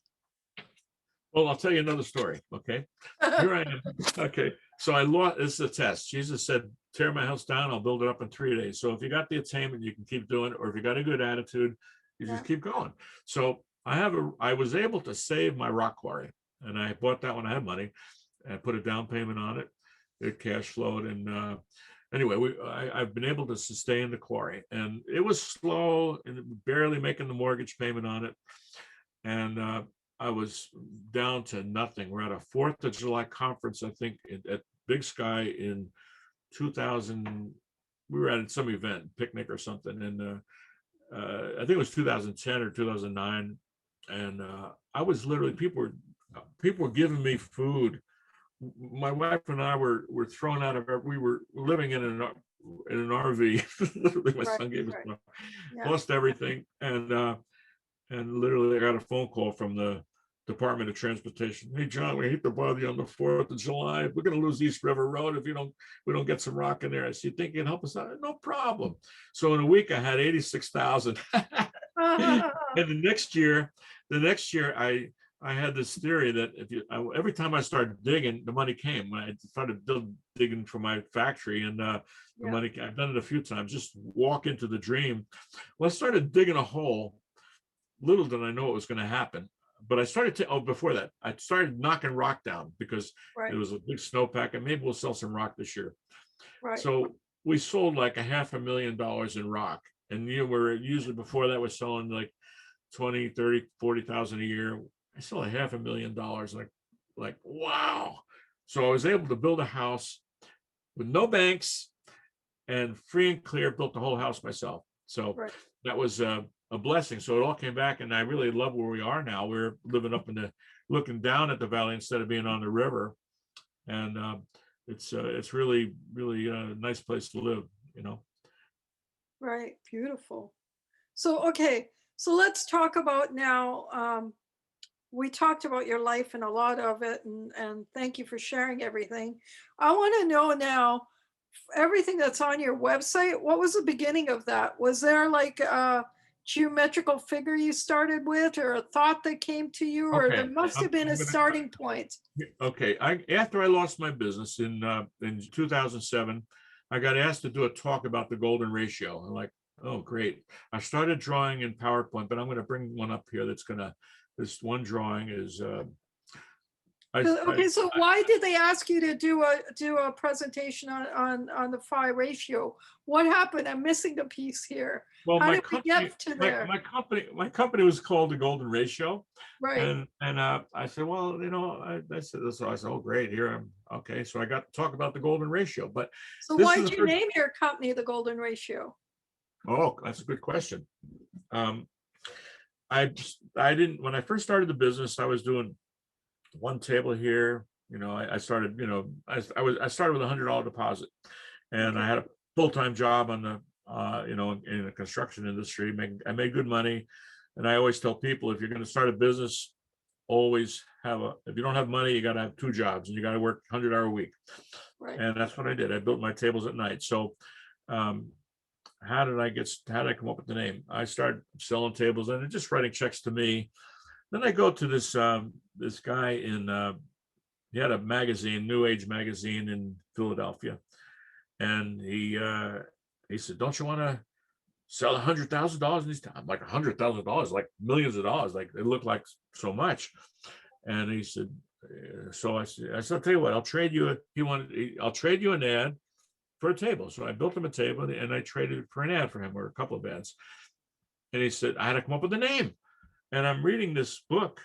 Well, I'll tell you another story. Okay. Here I am. Okay. So I lost, it's a test. Jesus said, tear my house down, I'll build it up in 3 days. So if you got the attainment, you can keep doing it. Or if you got a good attitude, you just keep going. So I was able to save my rock quarry, and I bought that when I had money, and I put a down payment on it. It cash flowed. And anyway, I've been able to sustain the quarry, and it was slow and barely making the mortgage payment on it. And I was down to nothing. We're at a 4th of July conference, I think, at Big Sky in 2000. We were at some event, picnic or something, and I think it was 2010 or 2009. And I was literally, people were giving me food. My wife and I were thrown out of. We were living in an RV. Literally, my son gave us lost everything, and literally I got a phone call from the Department of Transportation. Hey, John, we hate to bother you on the 4th of July. We're going to lose East River Road if we don't get some rock in there. I said, you think you can help us out? No problem. So in a week, I had 86,000. And the next year, I had this theory that every time I started digging, the money came. When I started digging for my factory, and the money, I've done it a few times, just walk into the dream. Well, I started digging a hole. Little did I know it was going to happen. But I started before that, I started knocking rock down because it was a big snowpack, and maybe we'll sell some rock this year. So we sold like $500,000 in rock. And we're usually, before that, we're selling like 20, 30, 40,000 a year. I sold $500,000, like, wow. So I was able to build a house with no banks and free and clear, built the whole house myself. So that was a blessing. So it all came back, and I really love where we are now. We're living up looking down at the valley instead of being on the river. And it's really, really a nice place to live, Right. Beautiful. So, okay. So let's talk about now, we talked about your life and a lot of it, and thank you for sharing everything. I want to know now, everything that's on your website, what was the beginning of that? Was there like a geometrical figure you started with, or a thought that came to you, or there must have been a starting point? Okay. After I lost my business in 2007, I got asked to do a talk about the golden ratio. I'm like, oh, great. I started drawing in PowerPoint, but I'm going to bring one up here this one drawing is okay, so why did they ask you to do a presentation on the phi ratio? What happened? I'm missing the piece here. Well, how did we get to there? My company was called the Golden Ratio, right? And I said, well, I said this. So I said, oh, great, here I'm okay. So I got to talk about the Golden Ratio. But so why did you name your company the Golden Ratio? Oh, that's a good question. Um, I didn't, when I first started the business, I was doing one table here. I started, I started with $100 deposit, and Okay. I had a full-time job on the, in the construction industry. I made good money. And I always tell people, if you're going to start a business, always if you don't have money, you got to have two jobs, and you got to work 100-hour a week. Right. And that's what I did. I built my tables at night. So, how did I come up with the name? I started selling tables and just writing checks to me. Then I go to this guy he had a magazine, New Age magazine in Philadelphia. And he said, don't you want to sell $100,000 in these? I'm like, $100,000, like millions of dollars. Like, it looked like so much. And he said, so I said, I'll tell you what, I'll trade you. I'll trade you an ad for a table. So I built him a table, and I traded for an ad for him, or a couple of ads. And he said, I had to come up with a name. And I'm reading this book.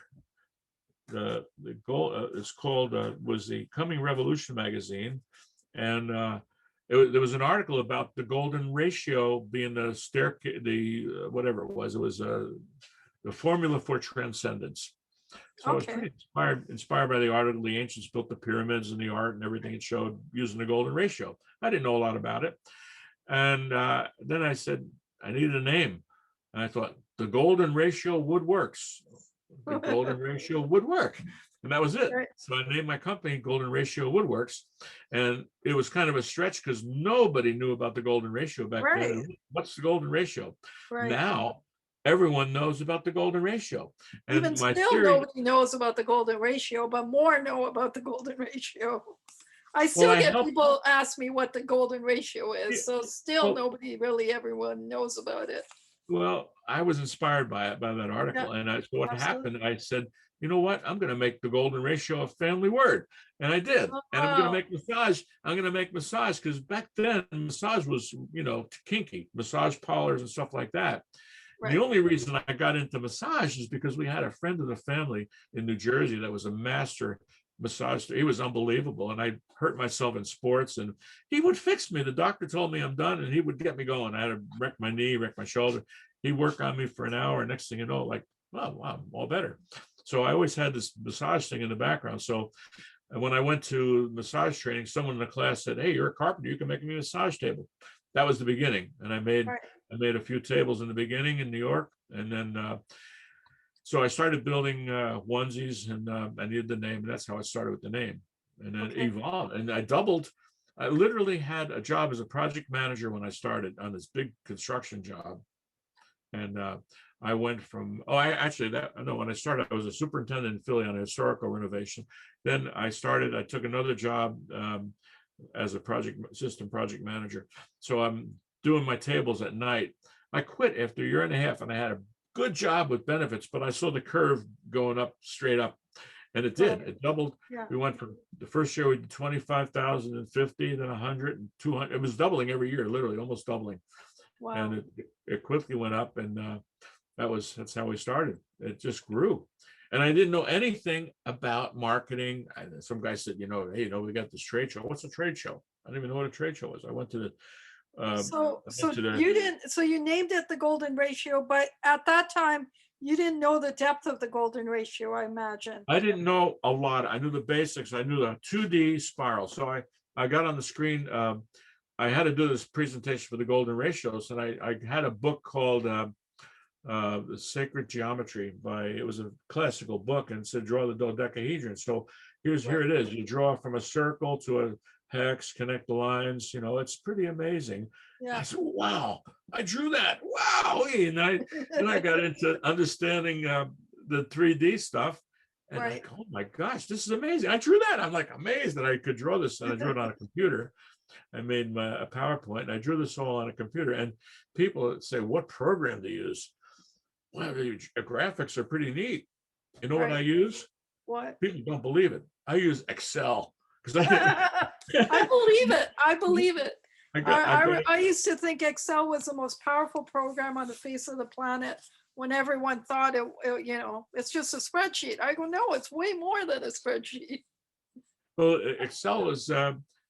The goal it's called was the Coming Revolution magazine, and there was an article about the golden ratio being the staircase, whatever it was. It was the formula for transcendence. So I was Okay. pretty inspired by the article. The ancients built the pyramids and the art and everything it showed using the golden ratio. I didn't know a lot about it. And then I said, I needed a name. And I thought, the golden ratio woodworks. The golden ratio would work. And that was it. Right. So I named my company Golden Ratio Woodworks. And it was kind of a stretch because nobody knew about the golden ratio back Right. then. What's the golden ratio? Right. Now, everyone knows about the golden ratio. And Even my still, theory, nobody knows about the golden ratio, but more know about the golden ratio. I well, still I get helped. people ask me what the golden ratio Yeah, is. So still well, nobody really, everyone knows about it. Well, I was inspired by it, by that Yeah, article. And so what absolutely. happened, I said, you know what? I'm going to make the golden ratio a family word. And I did. And I'm going to Wow. make massage. I'm going to make massage because back then massage was, kinky, massage parlors and stuff like that. And the Right. only reason I got into massage is because we had a friend of the family in New Jersey that was a master massage. He was unbelievable. And I hurt myself in sports, and he would fix me. The doctor told me I'm done, and he would get me going. I had to wreck my knee, wreck my shoulder. He'd work on me for an hour. Next thing you know, like, wow, I'm all better. So I always had this massage thing in the background. So when I went to massage training, someone in the class said, hey, you're a carpenter, you can make me a massage table. That was the beginning. And I made a few tables in the beginning in New York. And then so I started building onesies, and I needed the name. And that's how I started with the name. And then evolved. And I doubled. I literally had a job as a project manager when I started on this big construction job. And I went from, when I started, I was a superintendent in Philly on a historical renovation. Then I took another job as a assistant project manager. So I'm doing my tables at night. I quit after a year and a half, and I had a good job with benefits, but I saw the curve going up straight up. And it did. It doubled. Yeah. We went from the first year we did 25,000 and 50, then 100 and 200. It was doubling every year, literally almost doubling. Wow. And it quickly went up, and that's how we started. It just grew. And I didn't know anything about marketing. Some guy said, hey, we got this trade show. What's a trade show? I didn't even know what a trade show was. I went to the you named it the golden ratio, but at that time you didn't know the depth of the golden ratio, I imagine. I didn't know a lot. I knew the basics. I knew the 2D spiral. So I got on the screen. I had to do this presentation for the golden ratios, and I had a book called The Sacred Geometry it was a classical book, and it said draw the dodecahedron. So here it is. You draw from a circle to a hex, connect the lines. It's pretty amazing. Yeah. I said, wow, I drew that. Wow. And I got into understanding the 3D stuff. And like, oh my gosh, this is amazing. I drew that. I'm like amazed that I could draw this. And I drew it on a computer. I made a PowerPoint, and I drew this all on a computer. And people say, what program to use? Well, the graphics are pretty neat. You know what I use? What? People don't believe it. I use Excel. I believe it. I believe it. I used to think Excel was the most powerful program on the face of the planet, when everyone thought it's just a spreadsheet. I go, no, it's way more than a spreadsheet. Well, Excel is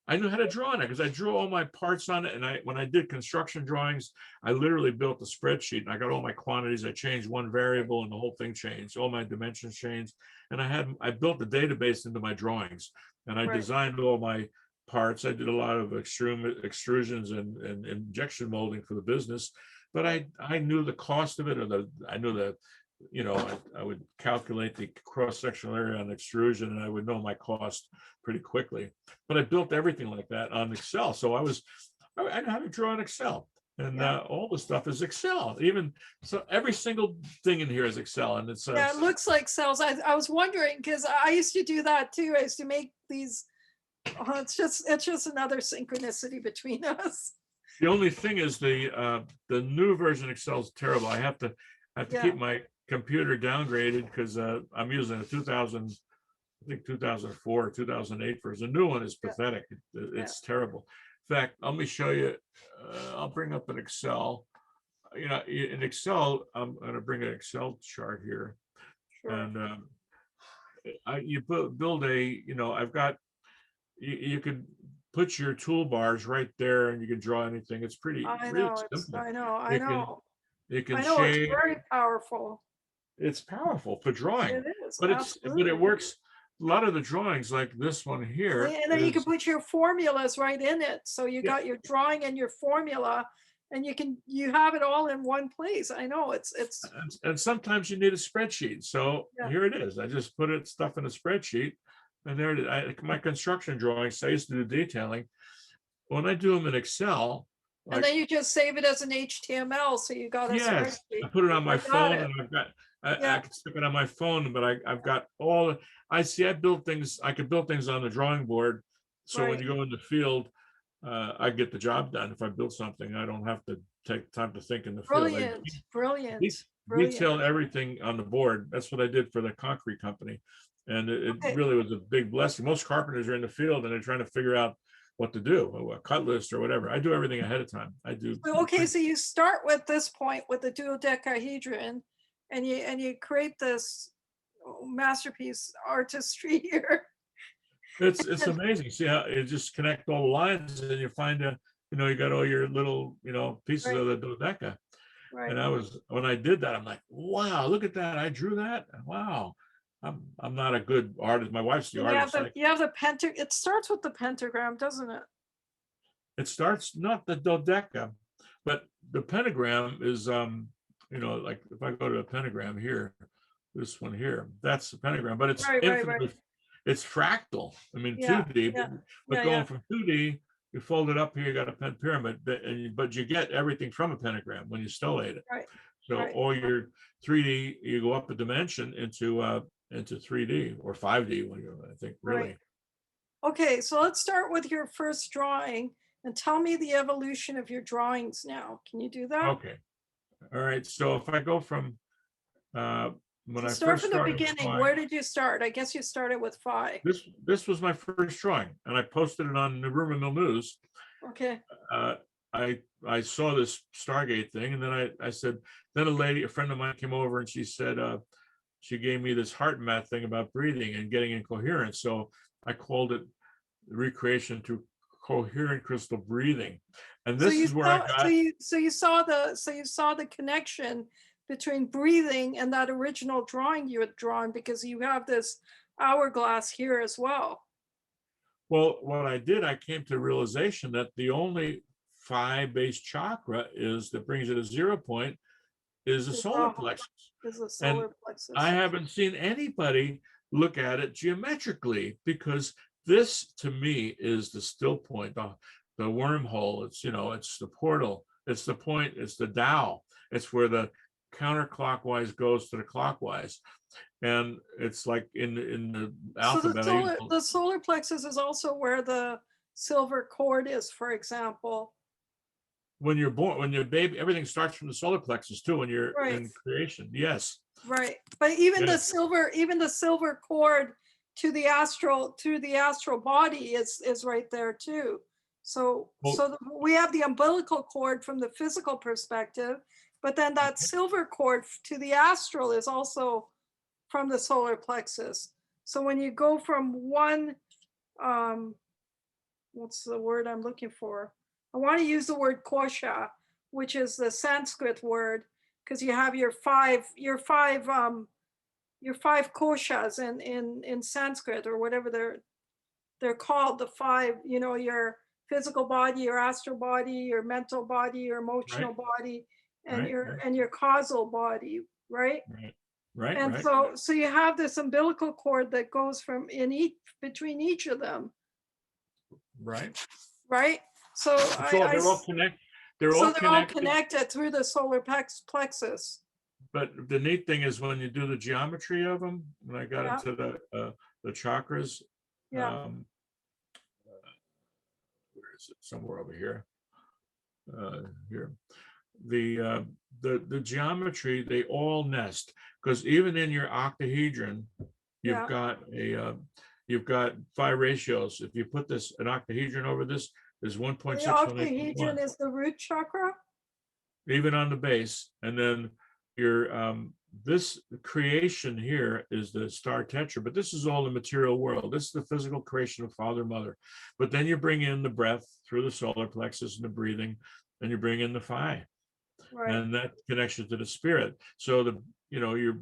I knew how to draw on it because I drew all my parts on it. And when I did construction drawings, I literally built a spreadsheet and I got all my quantities. I changed one variable and the whole thing changed. All my dimensions changed. And I built a database into my drawings and I Right. designed all my parts. I did a lot of extrusions and injection molding for the business, but I knew the cost of it, or I knew the, I would calculate the cross-sectional area on extrusion and I would know my cost pretty quickly. But I built everything like that on Excel. So I know how to draw in Excel. And all the stuff is Excel. Even so, every single thing in here is Excel, and it's it looks like cells. I was wondering because I used to do that too. I used to make these. Oh, it's just another synchronicity between us. The only thing is the new version of Excel is terrible. I have to keep my computer downgraded because I'm using a 2004 or 2008 version. The new one is pathetic. It's terrible. In fact, let me show you. I'll bring up an Excel. In Excel, I'm going to bring an Excel chart here, and you build a. I've got. You could put your toolbars right there, and you can draw anything. It's pretty. I really know. simple. I know. You can I know shade. it's very powerful. It's powerful for drawing. It is, but absolutely. it works. A lot of the drawings, like this one here, and then you can put your formulas right in it. So you got your drawing and your formula, and you have it all in one place. I know it's and sometimes you need a spreadsheet. So here it is. I just put stuff in a spreadsheet, and there it is. My construction drawings, I used to do detailing. When I do them in Excel, and then you just save it as an HTML. So you got a spreadsheet. I put it on my phone, and I can stick it on my phone, but I've got all. I built things. I could build things on the drawing board. So when you go in the field, I get the job done. If I build something, I don't have to take time to think in the field. Brilliant. Detail everything on the board. That's what I did for the concrete company. And it really was a big blessing. Most carpenters are in the field and they're trying to figure out what to do, a cut list or whatever. I do everything ahead of time. I do. Okay, so you start with this point with the dodecahedron, and you create this masterpiece artistry here. It's amazing. See how you just connect all the lines, and you find you got all your little pieces of the dodeca. Right. And when I did that, I'm like, wow, look at that! I drew that. Wow. I'm not a good artist. My wife's the artist. You have the pentagram. It starts with the pentagram, doesn't it? It starts not the dodeca, but the pentagram is like if I go to a pentagram here, this one here, that's the pentagram, but it's it's fractal. I mean 2D, but going from 2D, you fold it up here, you got a pyramid, but you get everything from a pentagram when you stellate it. Right. So all your 3D, you go up a dimension into 3D or 5D when I think really. Right. Okay, so let's start with your first drawing and tell me the evolution of your drawings now. Can you do that? Okay. All right. So if I go from when I start first from the started beginning, drawing, where did you start? I guess you started with phi. This was my first drawing, and I posted it on the Rumor Mill News. Okay. I saw this Stargate thing, and then I said, then a friend of mine came over and she said, she gave me this heart math thing about breathing and getting in coherence. So I called it recreation through coherent crystal breathing. And this is where I got. So you saw the connection between breathing and that original drawing you had drawn, because you have this hourglass here as well. Well, what I did, I came to the realization that the only phi based chakra that brings it a 0 point is the solar plexus. I haven't seen anybody look at it geometrically, because this to me is the still point, the wormhole. It's it's the portal, it's the point, it's the Tao. It's where the counterclockwise goes to the clockwise, and it's like in the alphabet. So the solar plexus is also where the silver cord is, for example. When you're born, when you're a baby, everything starts from the solar plexus too. When you're in creation, yes. Right, but even the silver cord to the astral body is right there too. So we have the umbilical cord from the physical perspective, but then that silver cord to the astral is also from the solar plexus. So when you go from one what's the word I'm looking for? I want to use the word kosha, which is the Sanskrit word, because you have your five koshas in Sanskrit, or whatever they're called, the five, your physical body, your astral body, your mental body, your emotional body, and your causal body, right? And so you have this umbilical cord that goes from between each of them. Right. So they're all connected. They're all connected through the solar plexus. But the neat thing is when you do the geometry of them, when I got into the chakras, where is it? Somewhere over here. Here. The geometry, they all nest, because even in your octahedron, you've got 5 ratios. If you put an octahedron over this, there's 1.6. The octahedron is the root chakra, even on the base, and then your this creation here is the star tetra, but this is all the material world. This is the physical creation of Father, Mother. But then you bring in the breath through the solar plexus and the breathing, and you bring in the phi, and that connection to the spirit. So your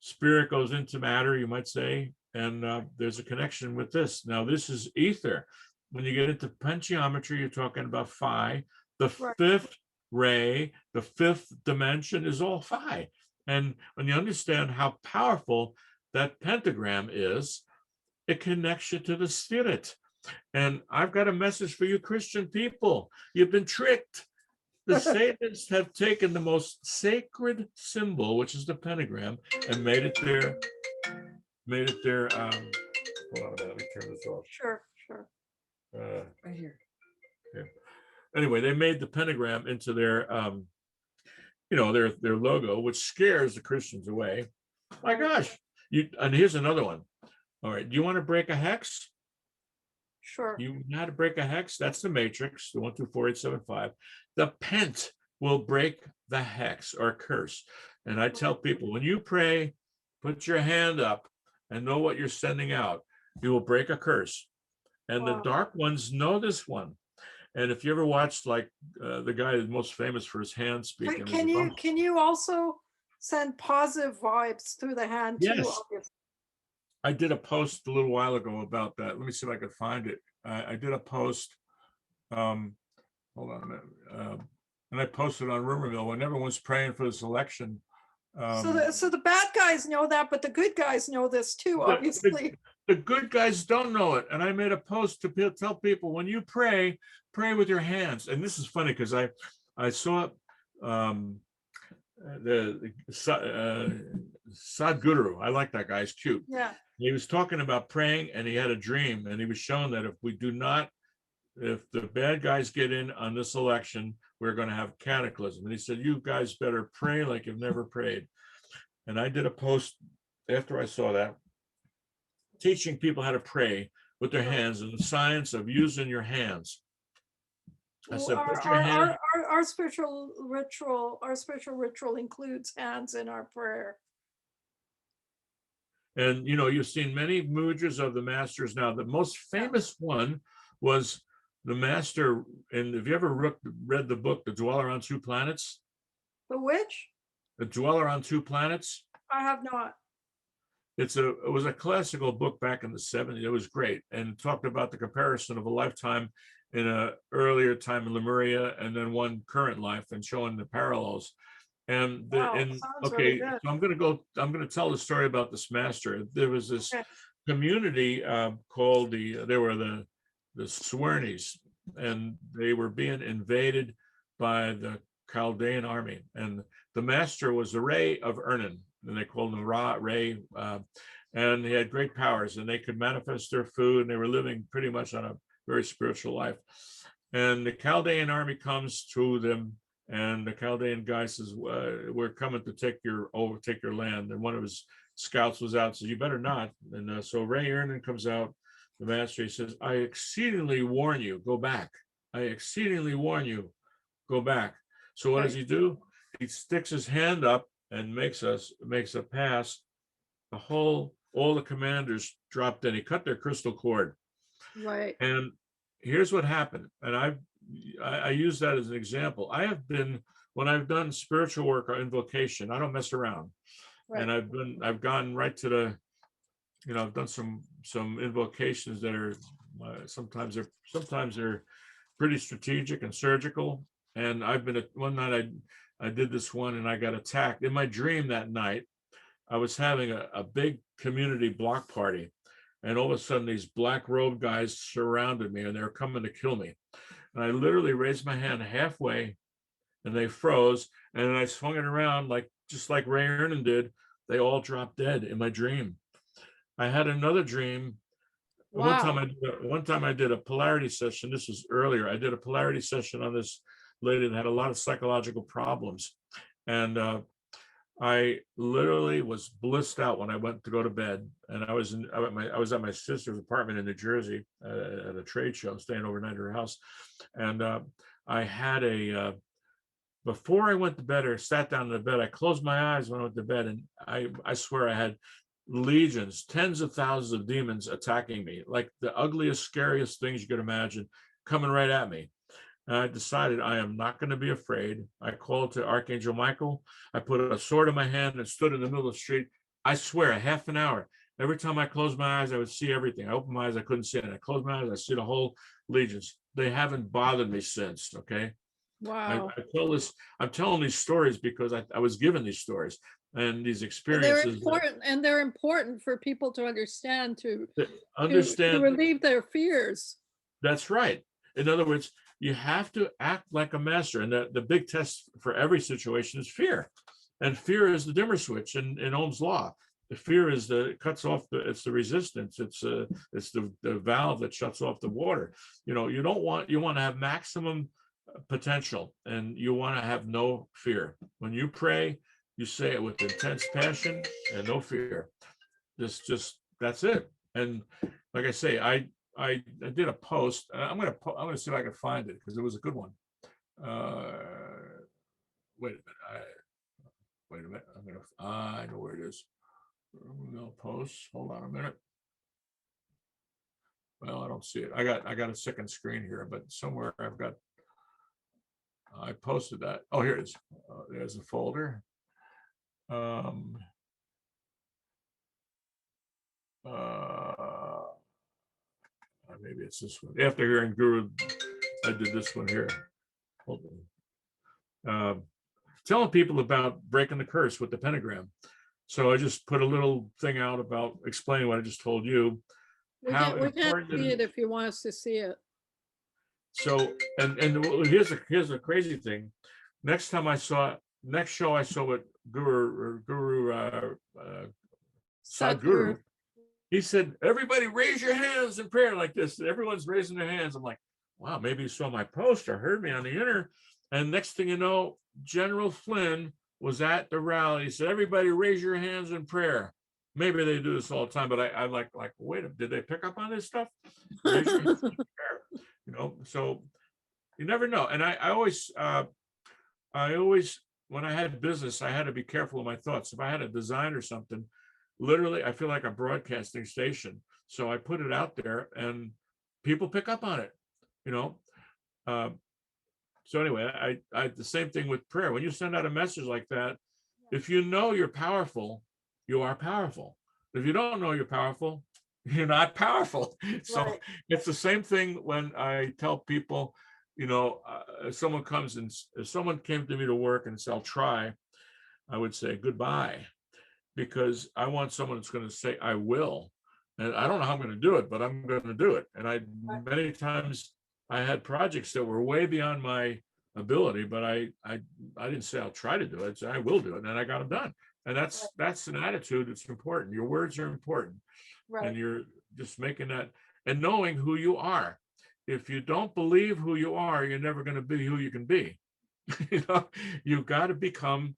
spirit goes into matter, you might say, and there's a connection with this. Now this is ether. When you get into pentgeometry, you're talking about phi. The fifth ray, the fifth dimension is all phi. And when you understand how powerful that pentagram is, it connects you to the spirit. And I've got a message for you, Christian people. You've been tricked. The Satanists have taken the most sacred symbol, which is the pentagram, and made it their hold on, let me turn this off. Sure. Right here. Okay. Anyway, they made the pentagram into their their logo, which scares the Christians away. My gosh. And here's another one. All right, do you want to break a hex? Sure. You know how to break a hex? That's the matrix, the 124,875. The pent will break the hex or curse. And I tell people, when you pray, put your hand up and know what you're sending out. You will break a curse. And the dark ones know this one. And if you ever watched, like the guy who's most famous for his hand speaking, can you also send positive vibes through the hand too? Yes. I did a post a little while ago about that. Let me see if I could find it. I did a post. Hold on a minute. And I posted on Rumor Mill when everyone's praying for this election. So the bad guys know that, but the good guys know this too, obviously. The good guys don't know it. And I made a post to tell people, when you pray with your hands. And this is funny because I saw the Sadhguru. I like that guy. He's cute. Yeah. He was talking about praying, and he had a dream, and he was shown that if the bad guys get in on this election, we're going to have cataclysm. And he said, you guys better pray like you've never prayed. And I did a post after I saw that, teaching people how to pray with their hands and the science of using your hands. I said, put your hand. Our spiritual ritual includes hands in our prayer. And you've seen many mudras of the masters. Now, the most famous one was the master. And have you ever read the book, The Dweller on Two Planets? The which? The Dweller on Two Planets? I have not. It was a classical book back in the 70s. It was great, and talked about the comparison of a lifetime in an earlier time in Lemuria and then one current life, and showing the parallels. And really good. So I'm going to tell the story about this master. There was this community called they were the Swernes, and they were being invaded by the Chaldean army. And the master was the Ray of Ernan, and they called him Ra, Ray, and he had great powers, and they could manifest their food, and they were living pretty much on a very spiritual life. And the Chaldean army comes to them, and the Chaldean guy says, we're coming to overtake your land. And one of his scouts was out, said, you better not. And so Ray Ernan comes out, the master, he says, I exceedingly warn you, go back. I exceedingly warn you, go back. So what does he do? He sticks his hand up and makes a pass. All the commanders dropped in. He cut their crystal cord. Right. And here's what happened. And I use that as an example. I have been, when I've done spiritual work or invocation, I don't mess around. Right. And I've gone right to the, I've done some invocations that are sometimes they're pretty strategic and surgical. And I've been one night I did this one and I got attacked in my dream that night. I was having a big community block party, and all of a sudden these black robe guys surrounded me and they were coming to kill me. And I literally raised my hand halfway and they froze. And then I swung it around just like Ray Ernan did. They all dropped dead in my dream. I had another dream. Wow. One time I did a polarity session. This was earlier. I did a polarity session on this lady that had a lot of psychological problems. And I literally was blissed out when I went to go to bed. And I was at my sister's apartment in New Jersey at a trade show, staying overnight at her house. And I had before I went to bed or sat down in the bed, I closed my eyes when I went to bed, and I swear I had legions, tens of thousands of demons attacking me, like the ugliest, scariest things you could imagine, coming right at me. And I decided I am not going to be afraid. I called to Archangel Michael. I put a sword in my hand and stood in the middle of the street. I swear, a half an hour. Every time I closed my eyes, I would see everything. I opened my eyes, I couldn't see it. I closed my eyes, I see the whole legions. They haven't bothered me since. Okay. Wow. I'm telling these stories because I was given these stories and these experiences. They're important for people to understand, to understand, to relieve their fears. That's right. In other words, you have to act like a master. And the big test for every situation is fear. And fear is the dimmer switch in Ohm's law. The fear is it's the resistance. It's the valve that shuts off the water. You want to have maximum potential, and you want to have no fear. When you pray, you say it with intense passion and no fear. That's it. And like I say, I did a post. I'm gonna see if I can find it because it was a good one. Wait a minute. I know where it is. No posts. Hold on a minute. Well, I don't see it. I got a second screen here, but somewhere I posted that. Oh, here it is. There's a folder. Maybe it's this one. After hearing Guru, I did this one here. Hold on. Telling people about breaking the curse with the pentagram. So I just put a little thing out about explaining what I just told you. We can't see it if you want us to see it. So, and here's a crazy thing. Next show I saw with Guru Sadhguru, he said, everybody raise your hands in prayer like this. Everyone's raising their hands. I'm like, wow, maybe you saw my post or heard me on the internet. And next thing you know, General Flynn was at the rally. He said, everybody raise your hands in prayer. Maybe they do this all the time, but I like, wait a minute, did they pick up on this stuff? So you never know. And I always, when I had business, I had to be careful of my thoughts. If I had a design or something, literally, I feel like a broadcasting station. So I put it out there and people pick up on it, So anyway, I the same thing with prayer. When you send out a message like that, if you know you're powerful, you are powerful. If you don't know you're powerful, you're not powerful. So right. It's the same thing when I tell people, if someone came to me to work and said, I'll try, I would say goodbye, because I want someone that's going to say, I will. And I don't know how I'm going to do it, but I'm going to do it. And many times I had projects that were way beyond my ability, but I didn't say I'll try to do it. I said I will do it, and I got them done. And that's an attitude that's important. Your words are important, right. And you're just making that and knowing who you are. If you don't believe who you are, you're never going to be who you can be. You've got to become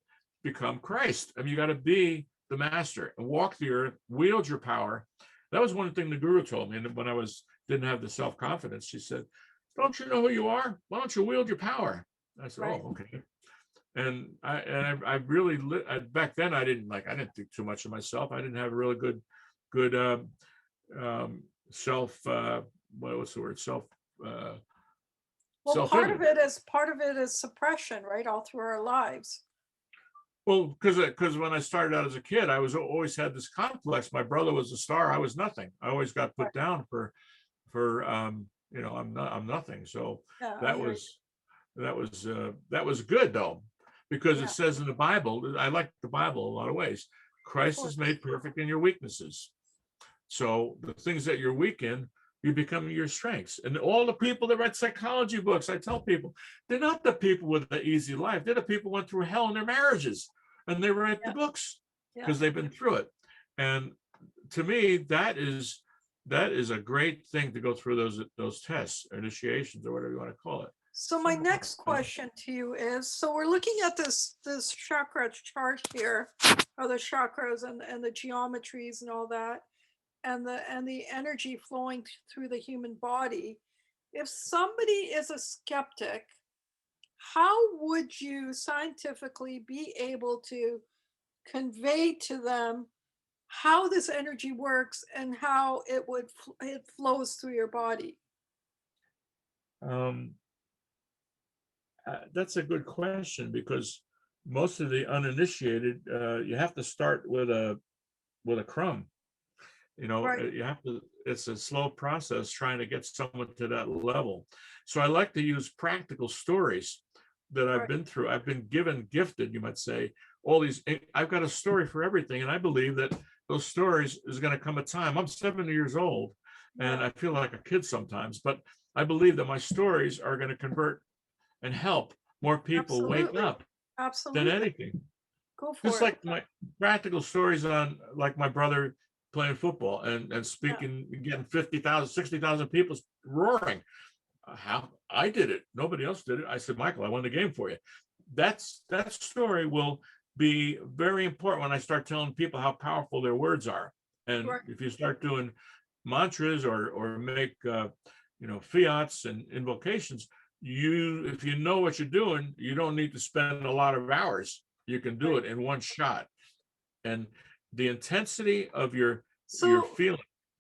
Christ. I mean, you got to be the master and walk the earth, wield your power. That was one thing the Guru told me. And when I didn't have the self-confidence, she said, don't you know who you are? Why don't you wield your power? I said, right. Oh, okay. And I really back then I didn't think too much of myself. I didn't have a really good self what's the word? Well, self-image. part of it is suppression, right? All through our lives. Well, because when I started out as a kid, I was always had this complex. My brother was a star. I was nothing. I always got put down for I'm nothing. So Yeah, I that hear you. was that was good though, because it Yeah, says in the Bible, I like the Bible a lot of ways. of Christ is course. made perfect in your weaknesses. So the things that you're weak in, you become your strengths. And all the people that write psychology books, I tell people, they're not the people with the easy life. They're the people who went through hell in their marriages, and they write the Yeah, books yeah. because they've been through it. And to me, that is a great thing to go through those tests, initiations, or whatever you want to call it. So my next question to you is, so we're looking at this chakra chart here, or the chakras and the geometries and all that, and the energy flowing through the human body. If somebody is a skeptic, how would you scientifically be able to convey to them how this energy works and how it flows through your body? Um, that's a good question, because most of the uninitiated, you have to start with a crumb. Right, You have to. It's a slow process trying to get someone to that level. So I like to use practical stories that I've right. been through. I've been gifted, you might say, all these. I've got a story for everything, and I believe that those stories is going to come a time. I'm 70 years old, and Yeah, I feel like a kid sometimes, but I believe that my stories are going to convert and help more people wake absolutely. up than Absolutely. anything. Go for Just it. like my practical stories on, like my brother playing football and Yeah. speaking, getting 50,000, 60,000 people roaring. How I did it. Nobody else did it. I said, Michael, I won the game for you. That story will be very important when I start telling people how powerful their words are. And Right. if you start doing mantras or make fiats and invocations, if you know what you're doing, you don't need to spend a lot of hours. You can do Right. it in one shot. And the intensity of your So, feeling,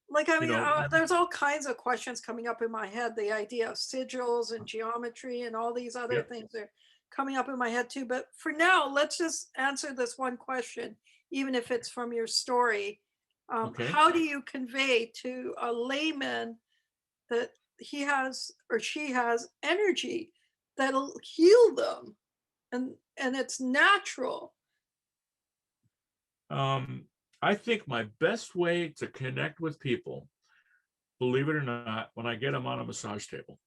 like, I you mean, know, there's all kinds of questions coming up in my head. The idea of sigils and geometry and all these other yeah, things are coming up in my head too. But for now, let's just answer this one question, even if it's from your story. okay. How do you convey to a layman that he has or she has energy that'll heal them, and it's natural? Um, I think my best way to connect with people, believe it or not, when I get them on a massage table,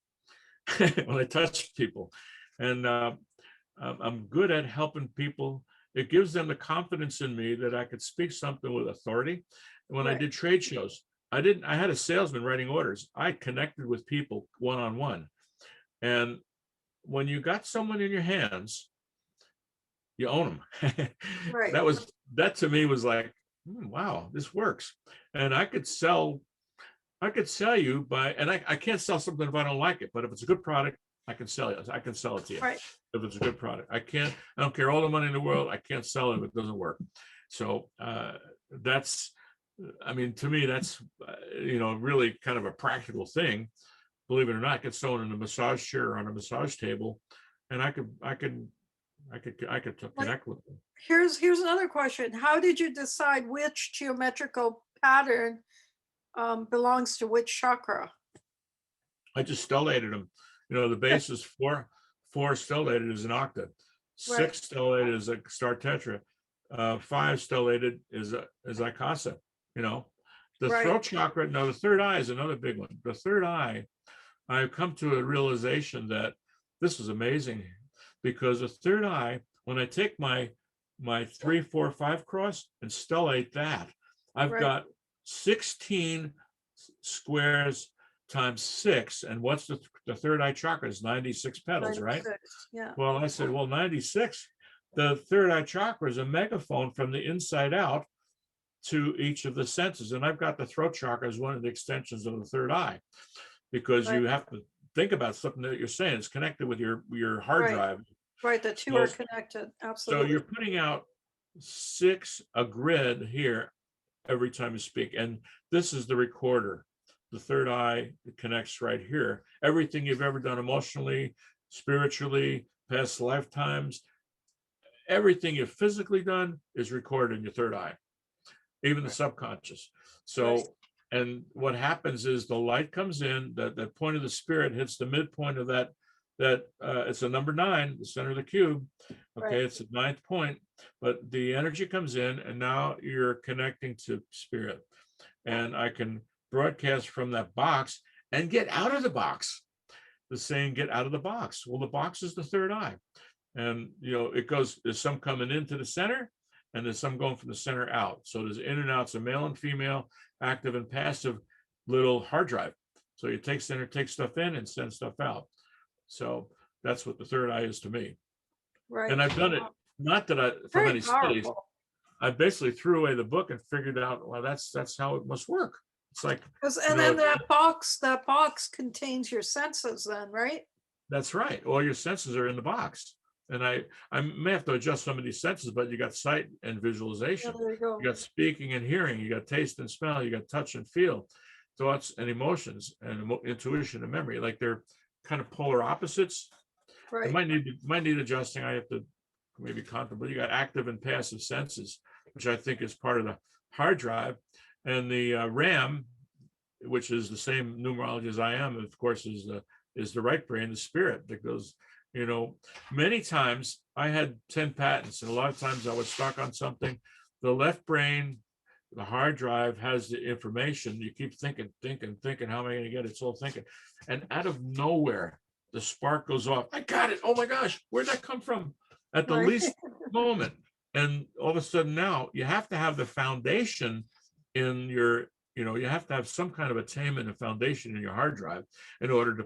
when I touch people, and I'm good at helping people. It gives them the confidence in me that I could speak something with authority. And when I Right. did trade shows, I had a salesman writing orders. I connected with people one on one. And when you got someone in your hands, you own them. Right. That to me was like, wow, this works. And I could sell you and I can't sell something if I don't like it, but if it's a good product, I can sell it. I can sell it to you Right. if it's a good product. I don't care all the money in the world. I can't sell it if it doesn't work. So that's, I mean, to me, that's, really kind of a practical thing. Believe it or not, get someone in a massage chair or on a massage table, and I could Like, connect with them. here's another question. How did you decide which geometrical pattern belongs to which chakra? I just stellated them. The base is four stellated is an octave, Right. six stellated is a star tetra, five stellated is Ikasa. You know, the Right. throat chakra. Now the third eye is another big one. The third eye, I've come to a realization that this is amazing, because the third eye, when I take my 3, 4, 5 cross and stellate that, I've Right. got 16 squares times 6. And what's the third eye chakra is 96 petals, right? 96. Yeah. Well, I said, well, 96, the third eye chakra is a megaphone from the inside out to each of the senses. And I've got the throat chakra as one of the extensions of the third eye, because Right. you have to think about something that you're saying. It's connected with your hard Right. drive. Right. The two So, are connected. so Absolutely. you're putting out a grid here every time you speak. And this is the recorder. the third eye connects right here. Everything you've ever done emotionally, spiritually, past lifetimes, everything you've physically done is recorded in your third eye, even the subconscious. So, and what happens is the light comes in, that point of the spirit hits the midpoint of that, it's a number 9, the center of the cube. Okay, it's the 9th point, but the energy comes in, and now you're connecting to spirit. And I can broadcast from that box and get out of the box. The saying, get out of the box. Well, the box is the third eye. And, it goes, there's some coming into the center, and there's some going from the center out. So there's in and outs of male and female, active and passive little hard drive. So you take center, take stuff in and send stuff out. So that's what the third eye is to me. Right. And I've done it, not that I, from any studies, I basically threw away the book and figured out, well, that's how it must work. It's like, and then that box contains your senses then, right? That's right. All your senses are in the box. And I may have to adjust some of these senses, but you got sight and visualization. Yeah, there you go. You got speaking and hearing, you got taste and smell, you got touch and feel, thoughts and emotions, and intuition and memory. Like they're kind of polar opposites. Right. It might need adjusting. I have to maybe contemplate. You got active and passive senses, which I think is part of the hard drive. And the RAM, which is the same numerology as I am, of course, is the right brain, the spirit that goes, many times I had 10 patents, and a lot of times I was stuck on something. The left brain, the hard drive, has the information. You keep thinking, how am I going to get it? It's all thinking. And out of nowhere, the spark goes off. I got it. Oh my gosh, where'd that come from? At the least moment. And all of a sudden now you have to have the foundation in your, you have to have some kind of attainment and foundation in your hard drive in order to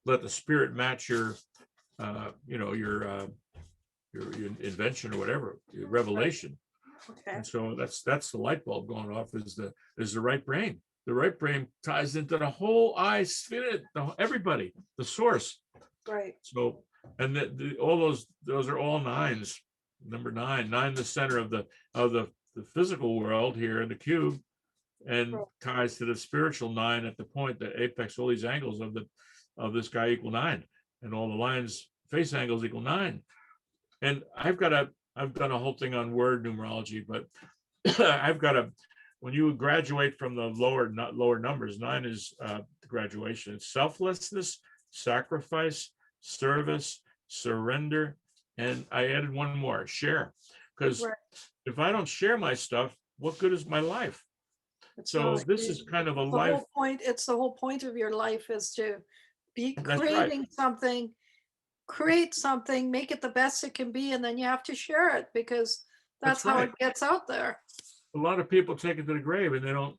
let the spirit match your invention or whatever, your revelation. Okay. And so that's the light bulb going off, is the right brain. The right brain ties into the whole eye spirit, everybody, the source. Right. So, and all those are all 9s. Number 9, the center of the physical world here in the cube, and ties to the spiritual 9 at the point, the apex. All these angles of this guy equal 9, and all the lines, face angles, equal 9. And I've done a whole thing on word numerology, but when you graduate from the lower numbers, 9 is the graduation. It's selflessness, sacrifice, service, surrender, and I added one more, share. Because if I don't share my stuff, what good is my life? So this is kind of a life. It's the whole point of your life, is to be That's creating right. something, create something, make it the best it can be, and then you have to share it, because that's how right. it gets out there. A lot of people take it to the grave, and they don't.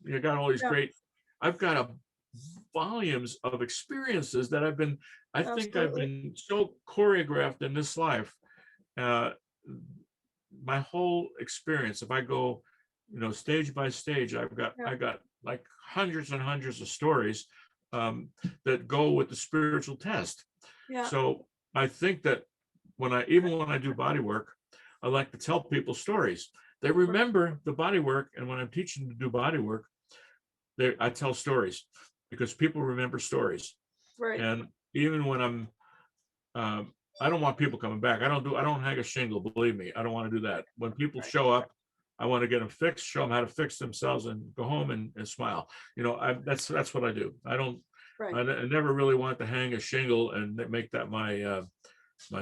You got all these great. I've got volumes of experiences that I've been. I think I've been so choreographed in this life. My whole experience, if I go, stage by stage, I got like hundreds and hundreds of stories that go with the spiritual test. Yeah. So I think that when I do body work, I like to tell people stories. They remember the body work, and when I'm teaching to do body work, I tell stories, because people remember stories. Right. And even when I don't want people coming back. I don't hang a shingle, believe me. I don't want to do that. When people show up, I want to get them fixed, show them how to fix themselves, and go home and smile. That's what I do. I don't. I never really want to hang a shingle and make that my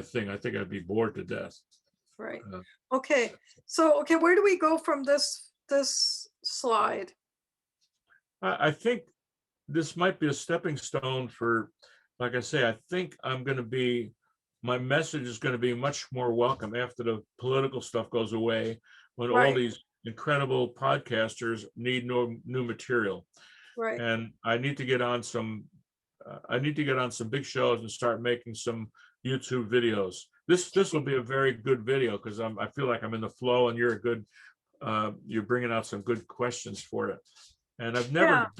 thing. I think I'd be bored to death. Right. Okay. So where do we go from this slide? I think this might be a stepping stone for, like I say, I think my message is going to be much more welcome after the political stuff goes away, when all these incredible podcasters need new material. Right. And I need to get on some big shows and start making some YouTube videos. This will be a very good video, because I feel like I'm in the flow, and you're you're bringing out some good questions for it. And I've never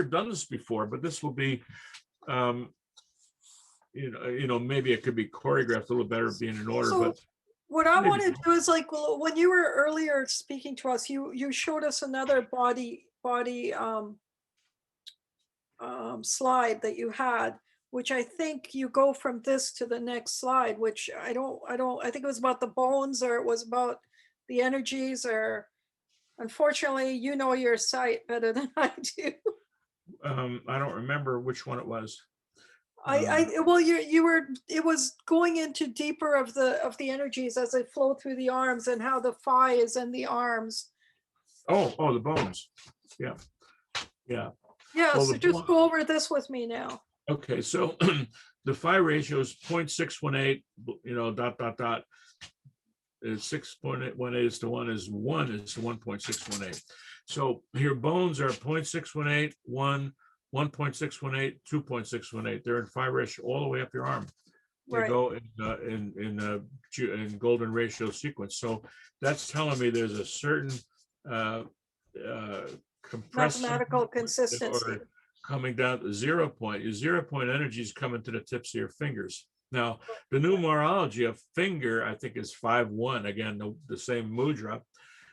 done this before, but this will be, maybe it could be choreographed a little better, being in order. But what I want to do is, like, when you were earlier speaking to us, you showed us another body slide that you had, which I think you go from this to the next slide, which I think it was about the bones, or it was about the energies, or unfortunately, you know your site better than I do. I don't remember which one it was. Well, it was going into deeper of the energies as they flow through the arms, and how the phi is in the arms. Oh, the bones. Yeah. Yeah, Well, so just go over this with me now. Okay, so the phi ratio is 0.618, is 6.18 is to 1 is 1.618. So your bones are 0.618, 1, 1.618, 2.618. They're in phi ratio all the way up your arm. They Right. go in golden ratio sequence. So that's telling me there's a certain compressing Mathematical consistency. or coming down to 0 point. Your 0 point energy is coming to the tips of your fingers. Now, the numerology of finger, I think, is 5-1. Again, the same mudra.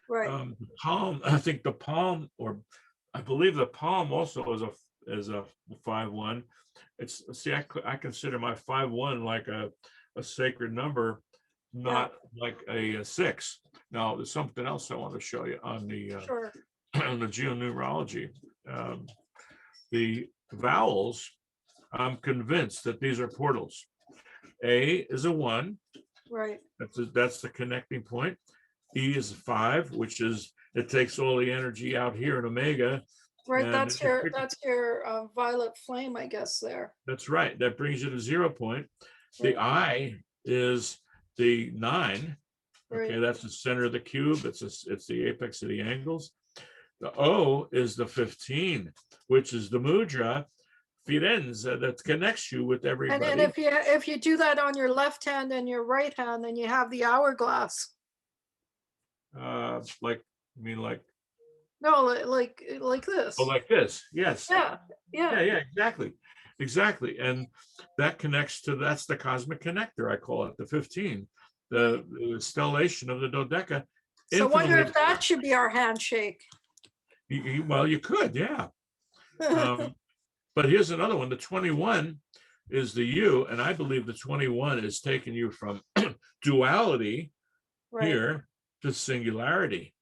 Right. The palm, I think the palm, or I believe the palm also is a 5-1. It's, see, I consider my 5-1 like a sacred number, not like a 6. Now, there's something else I want to show you on the Sure. on the geonumerology. The vowels, I'm convinced that these are portals. A is a 1. Right. That's the connecting point. E is a 5, which is, it takes all the energy out here in Omega. Right, that's your violet flame, I guess, there. That's right. That brings you to 0 point. The I is the 9. Okay, Right. that's the center of the cube. It's the apex of the angles. The O is the 15, which is the mudra Firenze that connects you with everybody. And if you do that on your left hand and your right hand, then you have the hourglass. Like, I mean, like, no, like this. Oh, like this. Yes. Yeah. Exactly. And that connects to, that's the cosmic connector, I call it, the 15, the stellation of the dodeca. So I wonder if that should be our handshake. Well, you could, yeah. But here's another one. The 21 is the U, and I believe the 21 is taking you from duality here to singularity.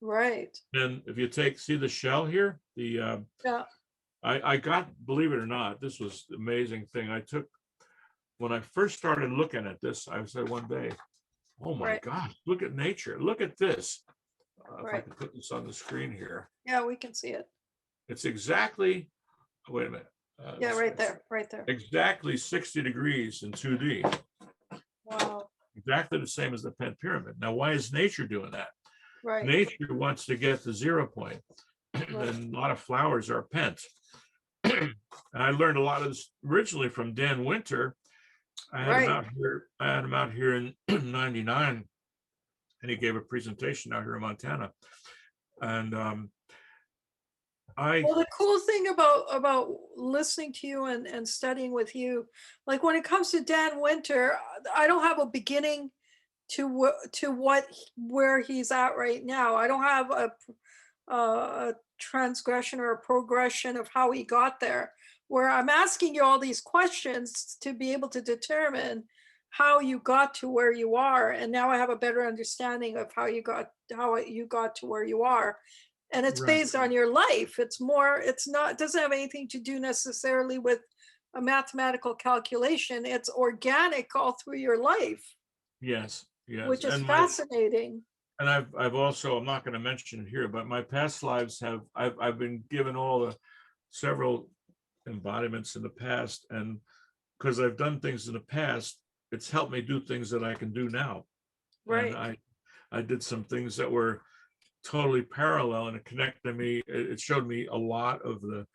Right. And if you see the shell here, the I got, believe it or not, this was the amazing thing. I took, when I first started looking at this, I said one day, oh my gosh, look at nature. Look at this. If I can put this on the screen here. Yeah, we can see it. It's exactly, wait a minute. Yeah, right there. Exactly 60 degrees in 2D. Wow. Exactly the same as the Pent Pyramid. Now, why is nature doing that? Right. Nature wants to get the 0 point. And a lot of flowers are pent. And I learned a lot of this originally from Dan Winter. I had him out here in 99, and he gave a presentation out here in Montana. And well, the cool thing about listening to you and studying with you, like when it comes to Dan Winter, I don't have a beginning to where he's at right now. I don't have a transgression or a progression of how he got there, where I'm asking you all these questions to be able to determine how you got to where you are. And now I have a better understanding of how you got to where you are. And it's based on your life. It doesn't have anything to do necessarily with a mathematical calculation. It's organic all through your life. Yes. Which is fascinating. And I've also, I'm not going to mention it here, but my past lives I've been given several embodiments in the past, and because I've done things in the past, it's helped me do things that I can do now. Right. And I did some things that were totally parallel, and it connected me. It showed me a lot of the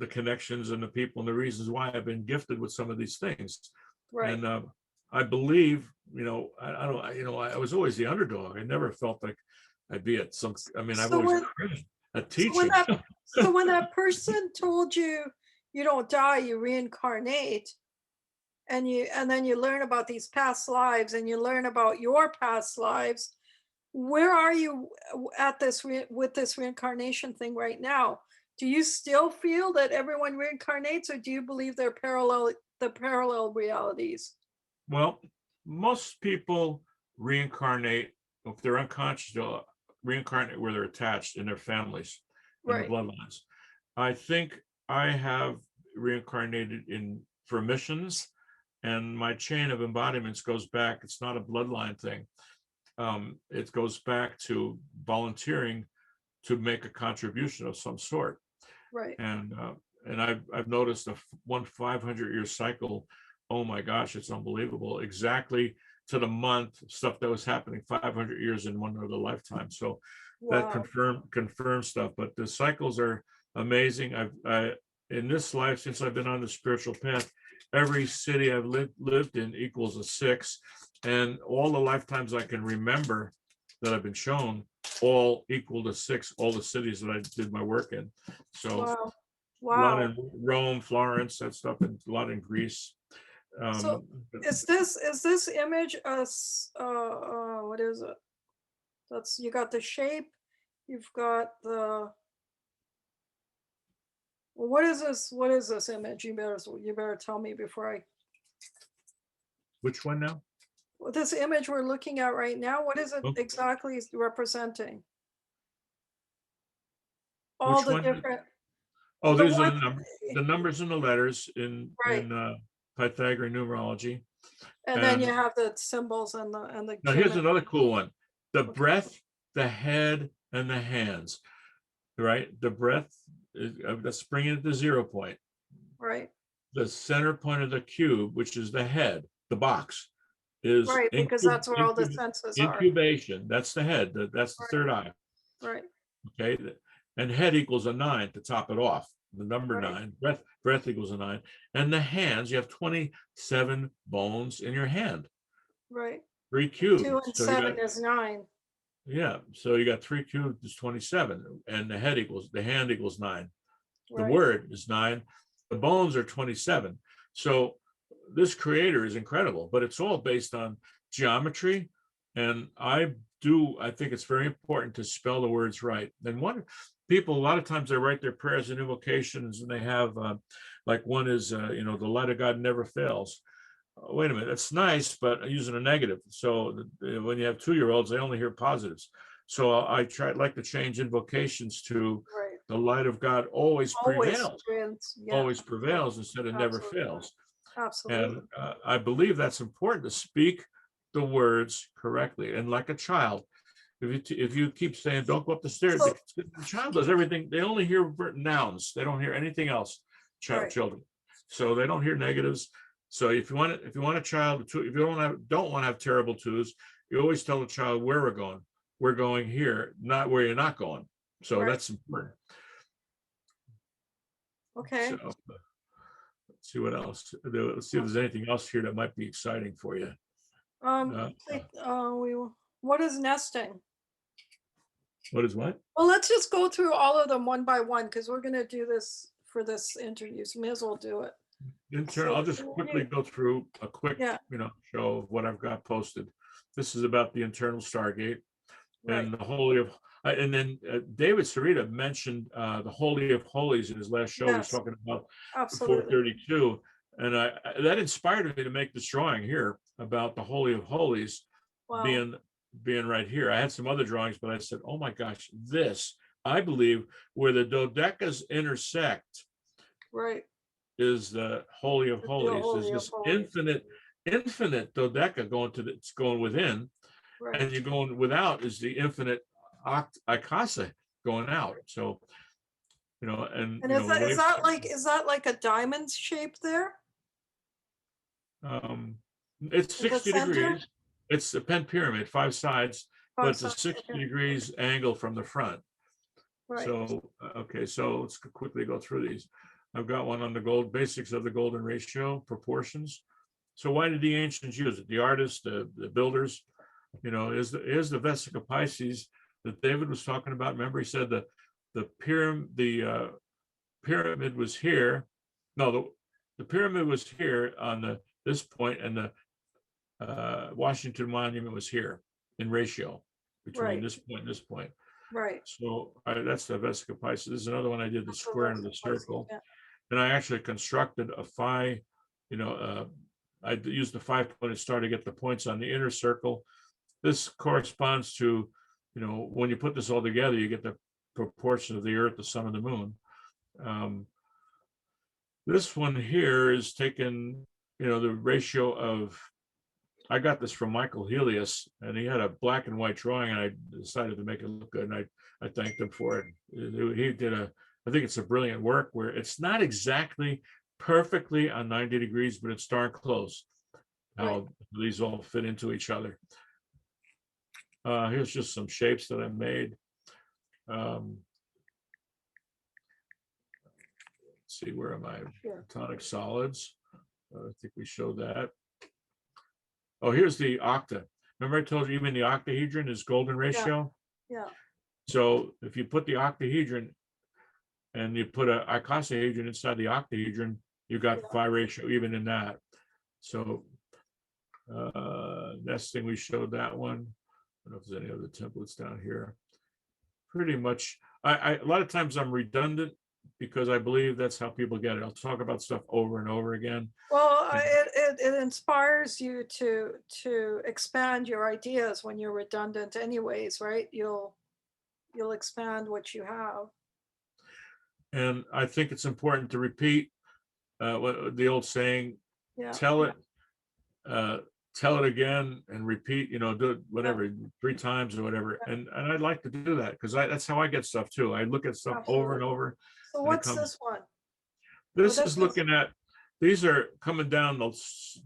connections and the people and the reasons why I've been gifted with some of these things. Right. And I believe, I was always the underdog. I never felt like I'd be at some, I've always been a teacher. So when that person told you you don't die, you reincarnate, and then you learn about these past lives, and you learn about your past lives, where are you at this with this reincarnation thing right now? Do you still feel that everyone reincarnates, or do you believe they're the parallel realities? Well, most people reincarnate if they're unconscious. They'll reincarnate where they're attached in their families and the Right. bloodlines. I think I have reincarnated in for missions, and my chain of embodiments goes back. It's not a bloodline thing. It goes back to volunteering to make a contribution of some sort. Right. And I've noticed one 500-year cycle. Oh my gosh, it's unbelievable. Exactly to the month, stuff that was happening 500 years in one other lifetime. So that Wow. confirms stuff. But the cycles are amazing. I in this life, since I've been on the spiritual path, every city I've lived in equals a 6, and all the lifetimes I can remember that I've been shown all equal to 6. All the cities that I did my work in. So Wow. a lot Wow. in Rome, Florence, that stuff, and a lot in Greece. So is this image what is it? That's, you got the shape, you've got the, well, what is this image? You better tell me before I, Which one now? this image we're looking at right now, what is it Oh, exactly representing? All which the one? different, Oh, the these are one, the numbers and the letters right. in Pythagorean numerology. And then you have the symbols and the Now here's geometry. another cool one: the Okay. breath, the head, and the hands. Right, the breath is that's bringing it to 0 point. Right. The center point of the cube, which is the head, the box, is Right, because that's where all the senses are. incubation. That's the head. That's the Right. third eye. Right. Okay, and head equals a 9 to top it off. The number Right. 9. Breath equals a 9. And the hands, you have 27 bones in your hand. Right. 3 2 cubes. and So you 7 got, is 9. yeah. So you got 3 cubes is 27, and the hand equals 9. The Right. word is 9. The bones are 27. So this creator is incredible, but it's all based on geometry. And I think it's very important to spell the words right. And people, a lot of times they write their prayers and invocations, and they have like one is, the light of God never fails. Wait a minute, that's nice, but using a negative. So when you have 2-year-olds, they only hear positives. So like to change invocations to Right. the light of God always Always prevails, wins. Yeah. instead of never Absolutely. fails. Absolutely. And I believe that's important to speak the words correctly. And like a child, if you keep saying, don't go up the stairs, So, the child does everything. They only hear nouns. They don't hear anything else, right. children. So they don't hear negatives. So if you want a child, if you don't want to have terrible twos, you always tell the child where we're going. We're going here, not where you're not going. So Right. that's important. Okay. So let's see what else. Let's see if there's anything else here that might be exciting for you. What is nesting? What is what? Well, let's just go through all of them one by one, because we're going to do this for this interview. So may as well do it. I'll just quickly go through a quick, show of what I've got posted. This is about the internal Stargate and the Holy of, and then David Sarita mentioned the Holy of Holies in his last show. He was talking about 432, and that inspired me to make this drawing here about the Holy of Holies being right here. I had some other drawings, but I said, oh my gosh, this, I believe, where the dodecas intersect, right, is the Holy of Holies. There's this infinite dodeca going within, and you're going without is the infinite ikasa going out. So, and is that like a diamond shape there? It's 60 degrees. It's a pen pyramid, 5 sides, but it's a 60 degrees angle from the front. Right. So, okay, so let's quickly go through these. I've got one on the basics of the golden ratio, proportions. So why did the ancients use it? The artists, the builders, is the Vesica Pisces that David was talking about. Remember, he said the pyramid was here. No, the pyramid was here on this point, and the Washington Monument was here in ratio between this point and this point. Right. So that's the Vesica Pisces. This is another one I did the That's the square into the Vesica Pisces, circle. yeah. And I actually constructed a phi, I used the 5-pointed star to get the points on the inner circle. This corresponds to, when you put this all together, you get the proportion of the Earth, the Sun, and the Moon. This one here is taken, the ratio of, I got this from Michael Helios, and he had a black and white drawing, and I decided to make it look good, and I thanked him for it. He did I think it's a brilliant work where it's not exactly perfectly on 90 degrees, but it's darn close. How these all fit into each other. Here's just some shapes that I made. Let's see, where am I? Atomic solids. I think we showed that. Oh, here's the octa. Remember I told you even the octahedron is golden ratio? Yeah. So if you put the octahedron and you put a icosahedron inside the octahedron, you got phi ratio even in that. So next thing we showed that one. I don't know if there's any other templates down here. Pretty much, a lot of times I'm redundant because I believe that's how people get it. I'll talk about stuff over and over again. Well, it inspires you to expand your ideas when you're redundant anyways, right? You'll expand what you have. And I think it's important to repeat what the old saying, tell it again and repeat, do it whatever 3 times or whatever. And I'd like to do that because that's how I get stuff too. I look at stuff over and over. So what's this one? This is looking at, these are coming down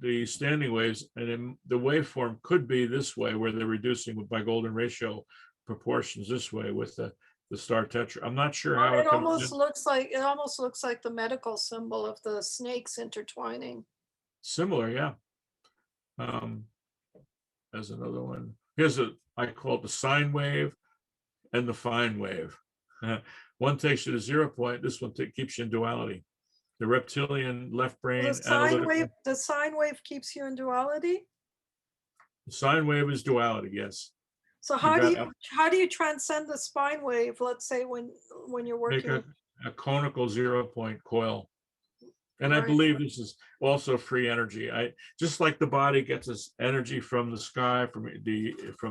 the standing waves, and then the waveform could be this way where they're reducing by golden ratio proportions this way with the star tetra. I'm not sure how it almost looks like the medical symbol of the snakes intertwining. Similar, yeah. There's another one. Here's I call it the sine wave and the fine wave. One takes you to 0 point. This one keeps you in duality. The reptilian left brain. The sine wave keeps you in duality. The sine wave is duality, yes. So how do you transcend the spine wave? Let's say when you're working. Make a conical 0 point coil. And I believe this is also free energy. Just like the body gets its energy from the sky, from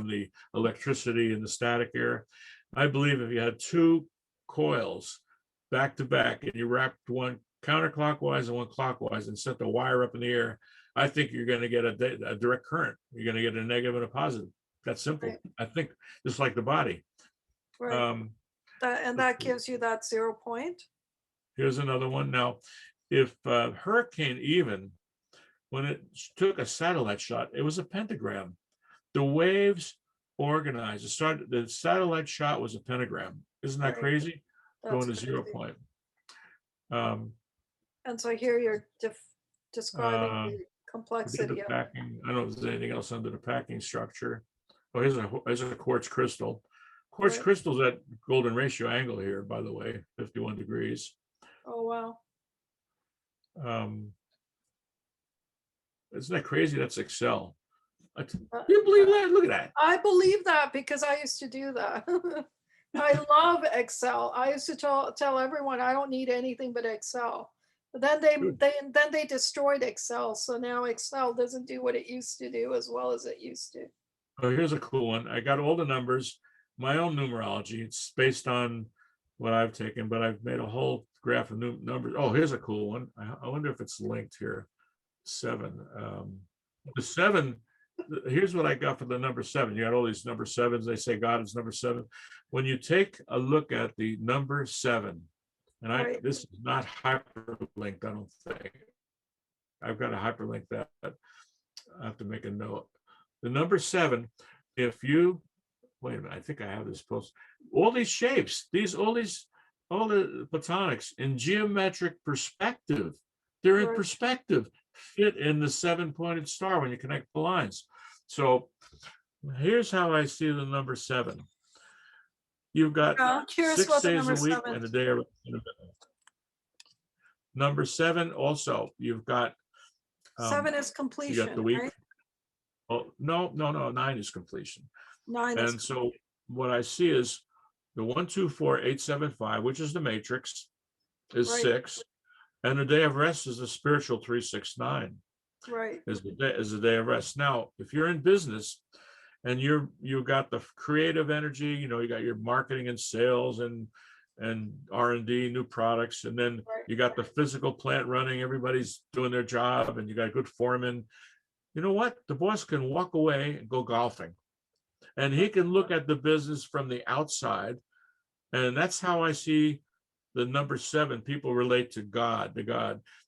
the electricity and the static air. I believe if you had 2 coils back to back and you wrapped one counterclockwise and one clockwise and set the wire up in the air, I think you're going to get a direct current. You're going to get a negative and a positive. That's simple. I think just like the body. And that gives you that 0 point. Here's another one. Now, if Hurricane Even, when it took a satellite shot, it was a pentagram. The waves organized. The satellite shot was a pentagram. Isn't that crazy? Going to 0 point. And so here you're describing the complexity. The packing. I don't know if there's anything else under the packing structure. Oh, here's a quartz crystal. Quartz crystal's at golden ratio angle here, by the way, 51 degrees. Oh, wow. Isn't that crazy? That's Excel. Do you believe that? Look at that. I believe that because I used to do that. I love Excel. I used to tell everyone I don't need anything but Excel. But then they destroyed Excel. So now Excel doesn't do what it used to do as well as it used to. Oh, here's a cool one. I got all the numbers, my own numerology. It's based on what I've taken, but I've made a whole graph of numbers. Oh, here's a cool one. I wonder if it's linked here. 7. The 7. Here's what I got for the number 7. You got all these number 7s. They say God is number 7. When you take a look at the number 7, and this is not hyperlinked, I don't think. I've got to hyperlink that. I have to make a note. The number 7, if you wait a minute, I think I have this post. All these shapes, all the platonics in geometric perspective, they're in perspective, fit in the 7-pointed star when you connect the lines. So here's how I see the number 7. You've got 6 days a week and a day in the middle. Number 7 also, you've got 7 is completion. You got the week. Right? Oh, no, 9 is completion. 9 and so what I see is the 124875, which is the matrix, is Right. 6, and the day of rest is the spiritual 369. Right. Is the day of rest. Now, if you're in business and you got the creative energy, you got your marketing and sales and R&D, new products, and then you got the physical plant running, everybody's doing their job, and you got a good foreman. You know what? The boss can walk away and go golfing, and he can look at the business from the outside. And that's how I see the number 7. People relate to God.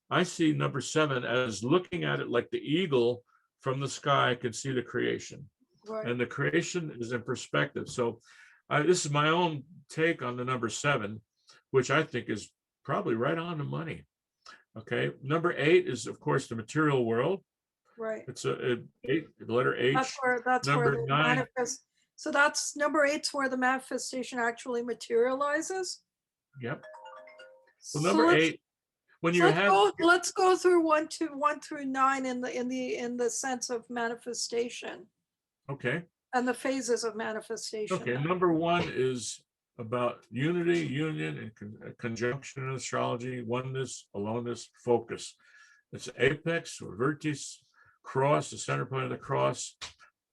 I see number 7 as looking at it like the eagle from the sky can see the creation. Right. And the creation is in perspective. So this is my own take on the number 7, which I think is probably right on the money. Okay. Number 8 is, of course, the material world. Right. It's the letter H. That's where the 9. manifest. So that's number 8's where the manifestation actually materializes. Yep. Well, number 8, when you let's go through 1 through 9 in the sense of manifestation. Okay. And the phases of manifestation. Okay. Number 1 is about unity, union, and conjunction in astrology, oneness, aloneness, focus. It's apex or vertex, cross, the center point of the cross.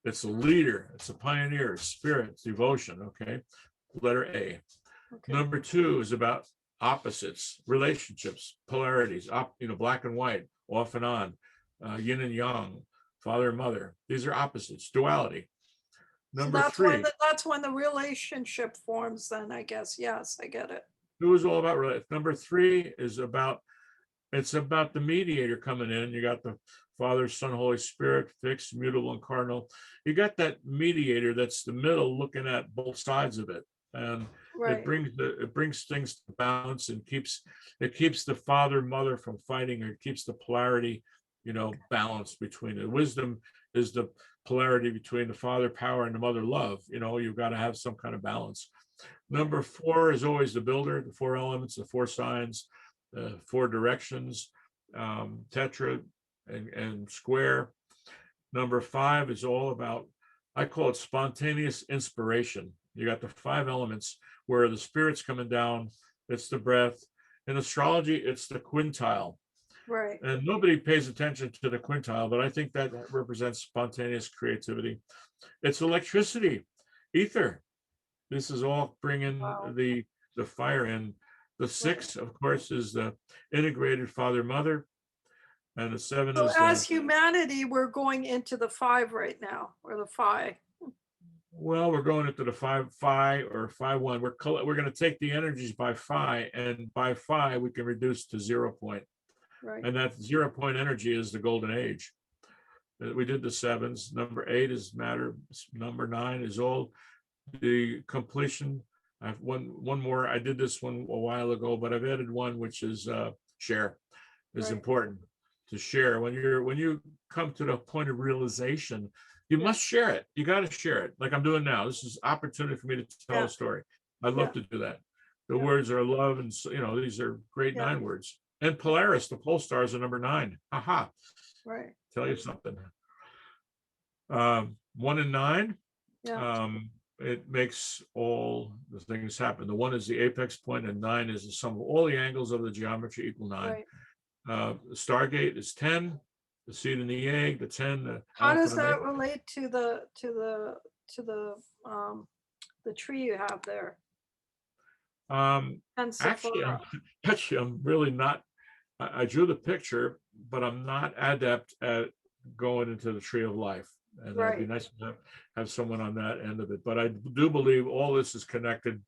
It's a leader, it's a pioneer, it's spirit, it's devotion. Okay. Letter A. Okay. Number 2 is about opposites, relationships, polarities, black and white, off and on, yin and yang, father and mother. These are opposites, duality. Number 3. That's when the relationship forms then, I guess. Yes, I get it. It was all about relationship. Number 3 is about the mediator coming in. You got the Father, Son, Holy Spirit, fixed, mutable, and cardinal. You got that mediator that's the middle, looking at both sides of it. And it brings things to balance and keeps the father mother from fighting, or it keeps the polarity balanced between it. Wisdom is the polarity between the father power and the mother love. You've got to have some kind of balance. Number 4 is always the builder, the 4 elements, the 4 signs, 4 directions, tetra and square. Number 5 is all about, I call it spontaneous inspiration. You got the 5 elements where the spirit's coming down. It's the breath. In astrology, it's the quintile. Right. And nobody pays attention to the quintile, but I think that represents spontaneous creativity. It's electricity, ether. This is all bringing the fire in. The 6, of course, is the integrated father mother, and the 7 so is. As humanity, we're going into the 5 right now, or the phi. Well, we're going into the phi or phi 1. We're going to take the energies by phi, and by phi we can reduce to 0 point. Right. And that 0 point energy is the golden age. We did the 7s. Number 8 is matter. Number 9 is all the completion. I have one more. I did this one a while ago, but I've added one, which is share. Is important to share. When you come to the point of realization, you must share it. You got to share it, like I'm doing now. This is opportunity for me to tell a story. I'd love to do that. The words are love, and these are great 9 words. And Polaris, the pole stars, are number 9. Aha. Right. Tell you something. 1 and 9. Yeah. It makes all the things happen. The 1 is the apex point, and 9 is the sum of all the angles of the geometry equal 9. Right. The Stargate is 10. The seed in the egg, the 10. How does that relate to the tree you have there? Actually, I'm really not. I drew the picture, but I'm not adept at going into the tree of life. And it'd be nice to have someone on that end of it. But I do believe all this is connected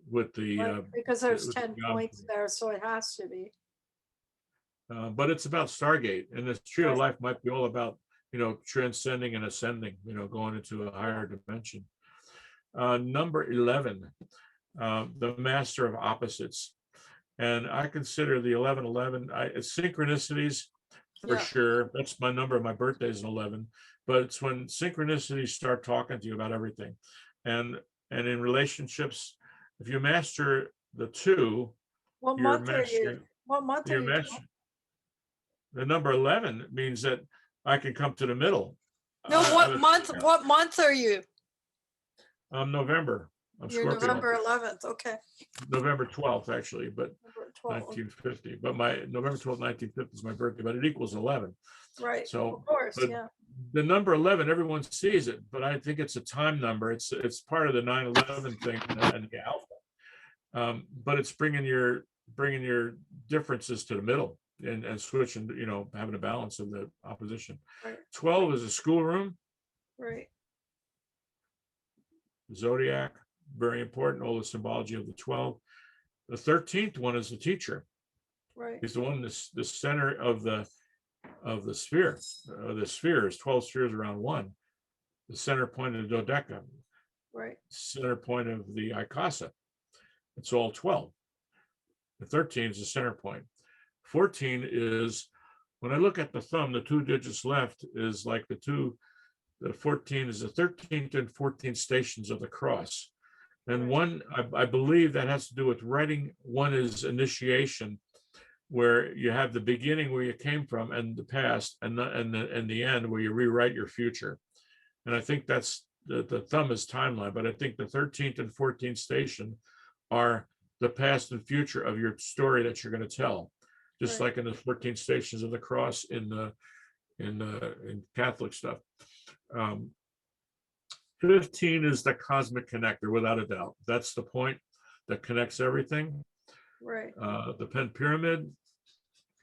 with the because there's 10 points there, so it has to be. But it's about Stargate, and this tree of life might be all about transcending and ascending, going into a higher dimension. Number 11, the master of opposites, and I consider the 1111 it's synchronicities for sure. That's my number. My birthday is 11, but it's when synchronicities start talking to you about everything, and in relationships, if you master the 2, what month are you? What month are you? The number 11 means that I can come to the middle. No, what month are you? November. I'm You're Scorpio. November 11th. Okay. November 12th, actually, but November 12th. 1950. But my November 12th, 1950 is my birthday, but it equals 11. Right. So, of course. but Yeah. the number 11, everyone sees it, but I think it's a time number. It's part of the 9/11 thing and the alpha. But it's bringing your differences to the middle and switching, having a balance of the opposition. Right. 12 is a schoolroom. Right. Zodiac, very important, all the symbology of the 12. The 13th one is the teacher. Right. He's the one that's the center of the sphere. The spheres, 12 spheres around one. The center point of the dodeca. Right. Center point of the icasa. It's all 12. The 13 is the center point. 14 is, when I look at the thumb, the 2 digits left is like the 14 is the 13th and 14th stations of the cross. And one, I believe that has to do with writing. One is initiation, where you have the beginning where you came from and the past, and the end where you rewrite your future. And I think that's the thumb is timeline, but I think the 13th and 14th station are the past and future of your story that you're going to tell. Just like in the 14 stations of the cross in Catholic stuff. 15 is the cosmic connector, without a doubt. That's the point that connects everything. Right. The Pen Pyramid.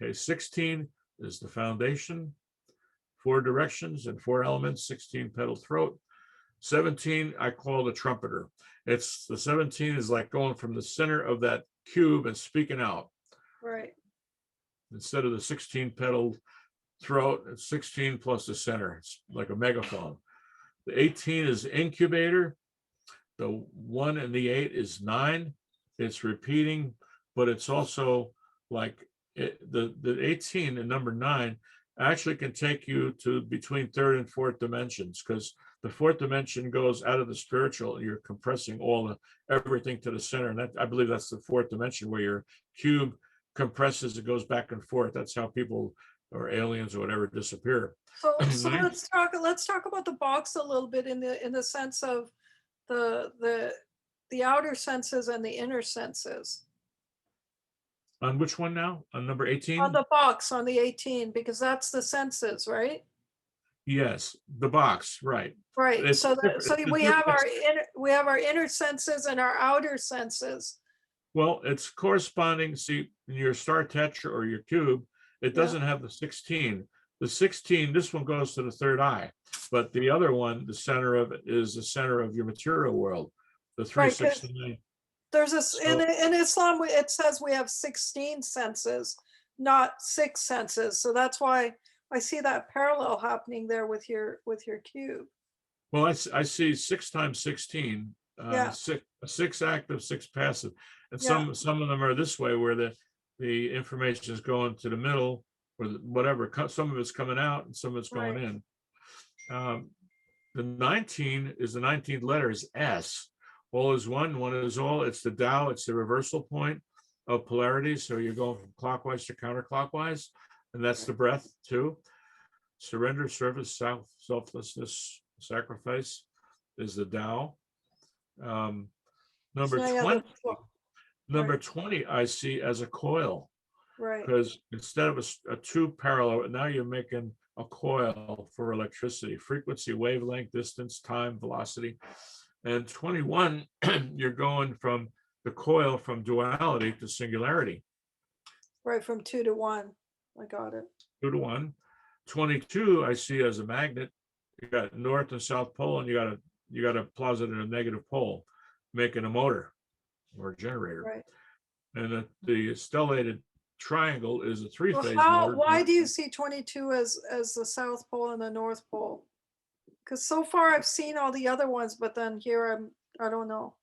Okay, 16 is the foundation. 4 directions and 4 elements, 16 petal throat. 17 I call the trumpeter. It's the 17 is like going from the center of that cube and speaking out. Right. Instead of the 16 petal throat, it's 16 plus the center. It's like a megaphone. The 18 is incubator. The 1 and the 8 is 9. It's repeating, but it's also like the 18 and number 9 actually can take you to between 3rd and 4th dimensions, because the 4th dimension goes out of the spiritual and you're compressing everything to the center. And that, I believe that's the 4th dimension, where your cube compresses, it goes back and forth. That's how people or aliens or whatever disappear. So let's talk about the box a little bit in the sense of the outer senses and the inner senses. On which one now? On number 18? On the box, on the 18, because that's the senses, right? Yes, the box, right. Right. So we have our inner senses and our outer senses. Well, it's corresponding. See, in your star tetra or your cube, it doesn't have the 16. The 16, this one goes to the 3rd eye, but the other one, the center of it, is the center of your material world. The 369. There's in Islam, it says we have 16 senses, not 6 senses. So that's why I see that parallel happening there with your cube. Well, I see 6 times 16, 6 active, 6 passive, and some of them are this way, where the information is going to the middle, or whatever. Some of it's coming out, and some of it's going in. The 19 is the 19th letter is S. All is one, one is all. It's the Tao. It's the reversal point of polarity. So you're going from clockwise to counterclockwise, and that's the breath too. Surrender, service, selflessness, sacrifice is the Tao. Number 20, I see as a coil. Right. Because instead of a 2 parallel, now you're making a coil for electricity, frequency, wavelength, distance, time, velocity. And 21, you're going from the coil from duality to singularity. Right, from 2 to 1. I got it. 2 to 1. 22, I see as a magnet. You got north and south pole, and you got a positive and a negative pole, making a motor or a generator. Right. And the stellated triangle is a 3-phase motor. Why do you see 22 as the south pole and the north pole? Because so far I've seen all the other ones, but then here I don't know.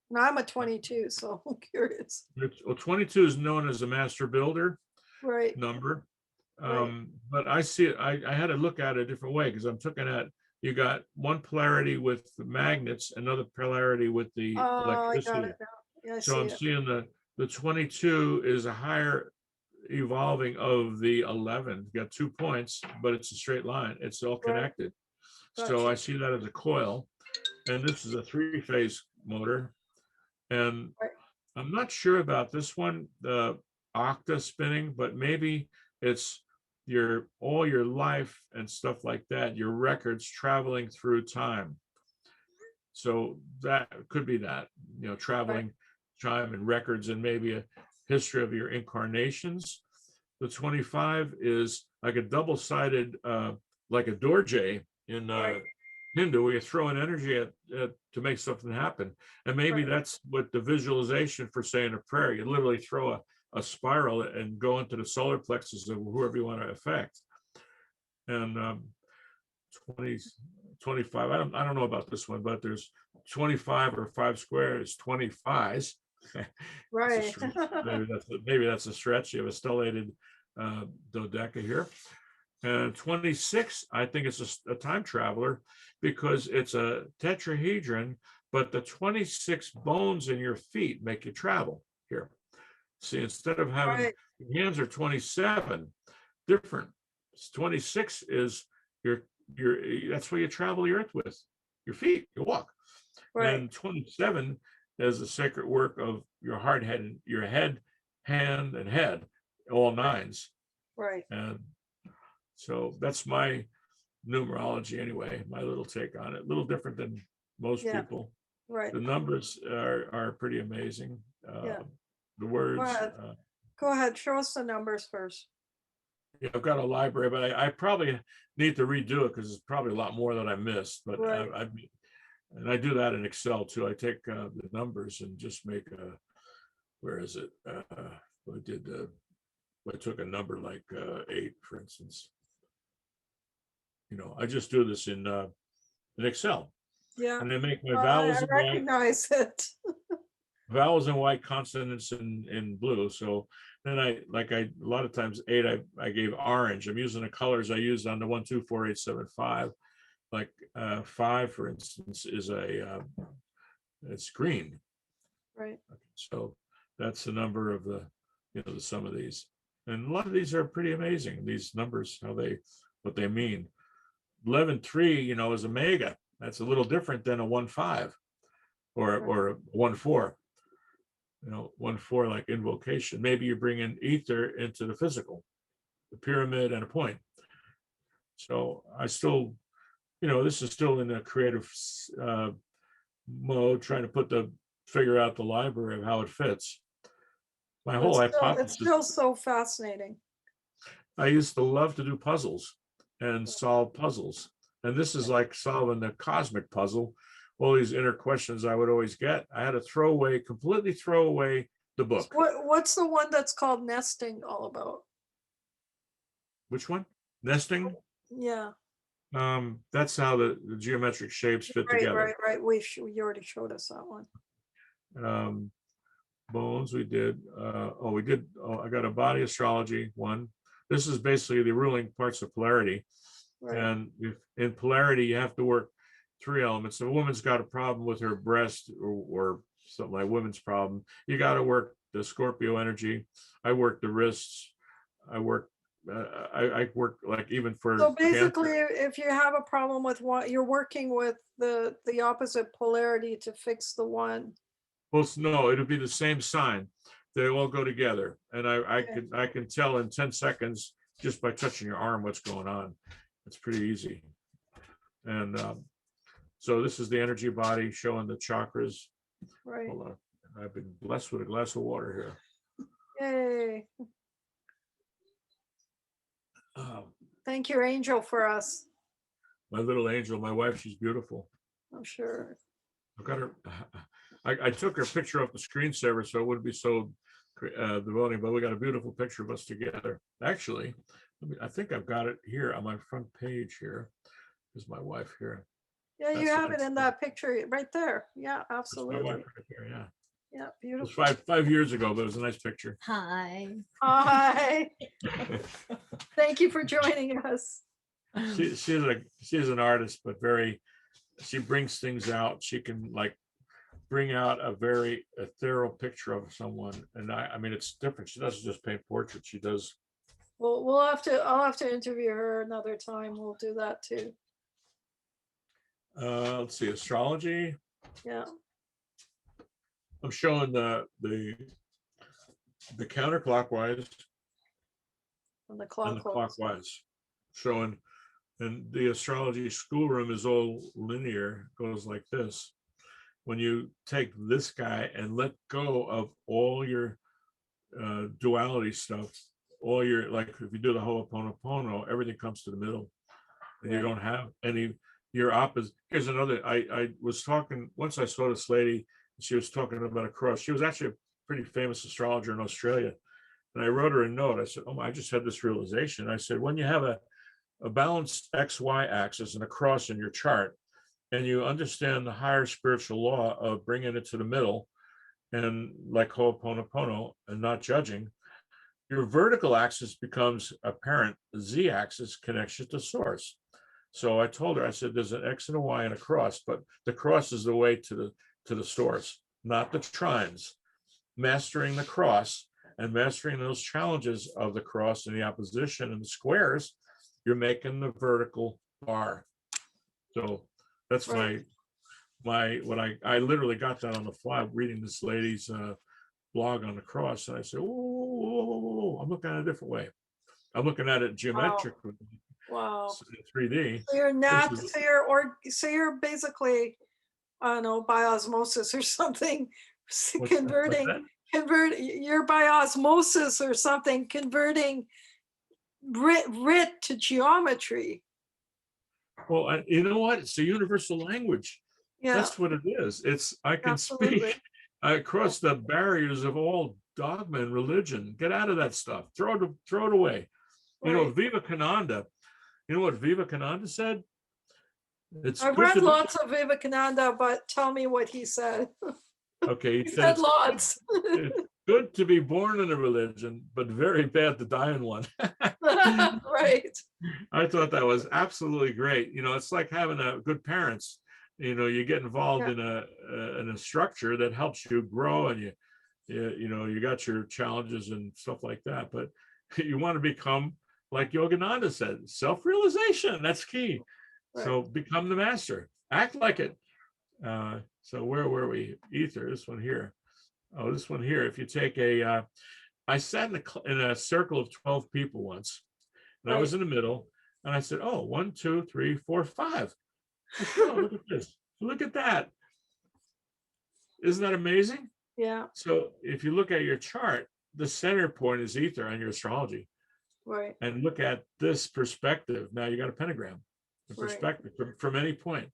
And I'm a 22, so I'm curious. Well, 22 is known as a master builder number. But I see it, I had to look at it a different way, because I'm looking at, you got one polarity with the magnets, another polarity with the electricity. I got it now. Yeah, so I'm seeing the 22 is a higher evolving of the 11. You got 2 points, but it's a straight line. It's all connected. Gotcha. So I see that as a coil, and this is a 3-phase motor. And Right. I'm not sure about this one, the octa spinning, but maybe it's your all your life and stuff like that, your records traveling through time. So that could be that, you know, traveling time and records and maybe a history of your incarnations. The 25 is like a double-sided, like a dorje in Right. Hindu, where you throw an energy at to make something happen. And maybe Right. that's what the visualization for saying a prayer. You literally throw a spiral and go into the solar plexus of whoever you want to affect. And 20, 25, I don't know about this one, but there's 25 or 5 squares, 25s. Right. Maybe that's a stretch. You have a stellated dodeca here. And 26, I think it's a time traveler because it's a tetrahedron, but the 26 bones in your feet make you travel here. See, instead of having Right. your hands are 27, different. 26 is your that's where you travel the earth with your feet, you walk. Right. And 27 is the sacred work of your heart, head, your head, hand, and head, all nines. Right. And so that's my numerology anyway, my little take on it. A little different than most Yeah. people. Right. The numbers are pretty amazing. Yeah. The words. Go ahead. Show us the numbers first. Yeah, I've got a library, but I probably need to redo it because it's probably a lot more that I missed. But Right. and I do that in Excel too. I take the numbers and just make a, where is it? I took a number like 8, for instance. You know, I just do this in Excel. Yeah. And I make my I recognize it. vowels in white, consonants in blue. So then a lot of times 8, I gave orange. I'm using the colors I used on the 1, 2, 4, 8, 7, 5. Like 5, for instance, is it's green. Right. So that's the number of the, you know, the sum of these. And a lot of these are pretty amazing. These numbers, what they mean. 11-3, you know, is a mega. That's a little different than a 1-5 or a 1-4. You know, 1-4 like invocation. Maybe you bring in ether into the physical, the pyramid and a point. So I still, you know, this is still in a creative mode, trying to figure out the library of how it fits. My whole hypothesis. It's still so fascinating. I used to love to do puzzles and solve puzzles. And this is like solving the cosmic puzzle. All these inner questions I would always get. I had to completely throw away the book. What's the one that's called nesting all about? Which one? Nesting? Yeah. That's how the geometric shapes fit together. Right. You already showed us that one. Bones, we did. I got a body astrology one. This is basically the ruling parts of polarity. Right. And if in polarity, you have to work 3 elements. If a woman's got a problem with her breast or something like women's problem, you got to work the Scorpio energy. I work the wrists. I work like even for. So basically, if you have a problem with one, you're working with the opposite polarity to fix the one. Well, no, it'll be the same sign. They all go together, and I can tell in 10 seconds just by touching your arm what's going on. It's pretty easy. And so this is the energy body showing the chakras. Right. Hold on. I've been blessed with a glass of water here. Yay. Thank you, Angel, for us. My little angel, my wife, she's beautiful. I'm sure. I've got her. I took her picture off the screensaver so it wouldn't be so devoting, but we got a beautiful picture of us together. Actually, I think I've got it here on my front page here. Is my wife here? Yeah, you have it in that picture right there. Yeah, absolutely. My wife right there, yeah. Yeah, beautiful. It was 5 years ago, but it was a nice picture. Hi. Thank you for joining us. She's an artist, but she brings things out. She can bring out a very ethereal picture of someone. And I mean, it's different. She doesn't just paint portraits. She does. Well, I'll have to interview her another time. We'll do that too. Let's see, astrology. Yeah. I'm showing the counterclockwise And the and the clockwise. clockwise, showing, and the astrology schoolroom is all linear, goes like this. When you take this guy and let go of all your duality stuff, all your, like if you do the Ho'oponopono, everything comes to the middle, and you Right. don't have any, your opposite. Here's another, I was talking, once I saw this lady, she was talking about a cross. She was actually a pretty famous astrologer in Australia. And I wrote her a note. I said, oh, I just had this realization. I said, when you have a balanced XY axis and a cross in your chart, and you understand the higher spiritual law of bringing it to the middle, and like Ho'oponopono and not judging, your vertical axis becomes apparent. The Z axis connects you to source. So I told her, I said, there's an X and a Y and a cross, but the cross is the way to the source, not the trines. Mastering the cross and mastering those challenges of the cross and the opposition and the squares, you're making the vertical bar. So that's Right. what I literally got that on the fly reading this lady's blog on the cross, and I said, oh, I'm looking at it a different way. I'm looking at it geometrically. Wow. 3D. So you're not, versus- so you're basically, I don't know, by osmosis or something, converting, you're by osmosis or something, converting writ to geometry. Well, you know what? It's a universal language. Yeah, That's what it is. It's, I can absolutely. speak across the barriers of all dogma and religion. Get out of that stuff. Throw it away. You know, Right. Vivekananda. You know what Vivekananda said? It's I've good read to be, lots of Vivekananda, but tell me what he said. okay. He He said said it's lots. it's good to be born in a religion, but very bad to die in one. Right. I thought that was absolutely great. You know, it's like having a good parents. You know, you get involved Yeah. in a structure that helps you grow, and you know, you got your challenges and stuff like that. But you want to become, like Yogananda said, self-realization. That's key. Right. So become the master. Act like it. So where were we? Ether. This one here. Oh, this one here. If you take a, I sat in a circle of 12 people once, and I was in the middle, and I said, oh, 1, 2, 3, 4, 5. I said, oh, look at this. Look at that. Isn't that amazing? Yeah. So if you look at your chart, the center point is ether on your astrology. Right. And look at this perspective. Now you got a pentagram, the perspective from any point.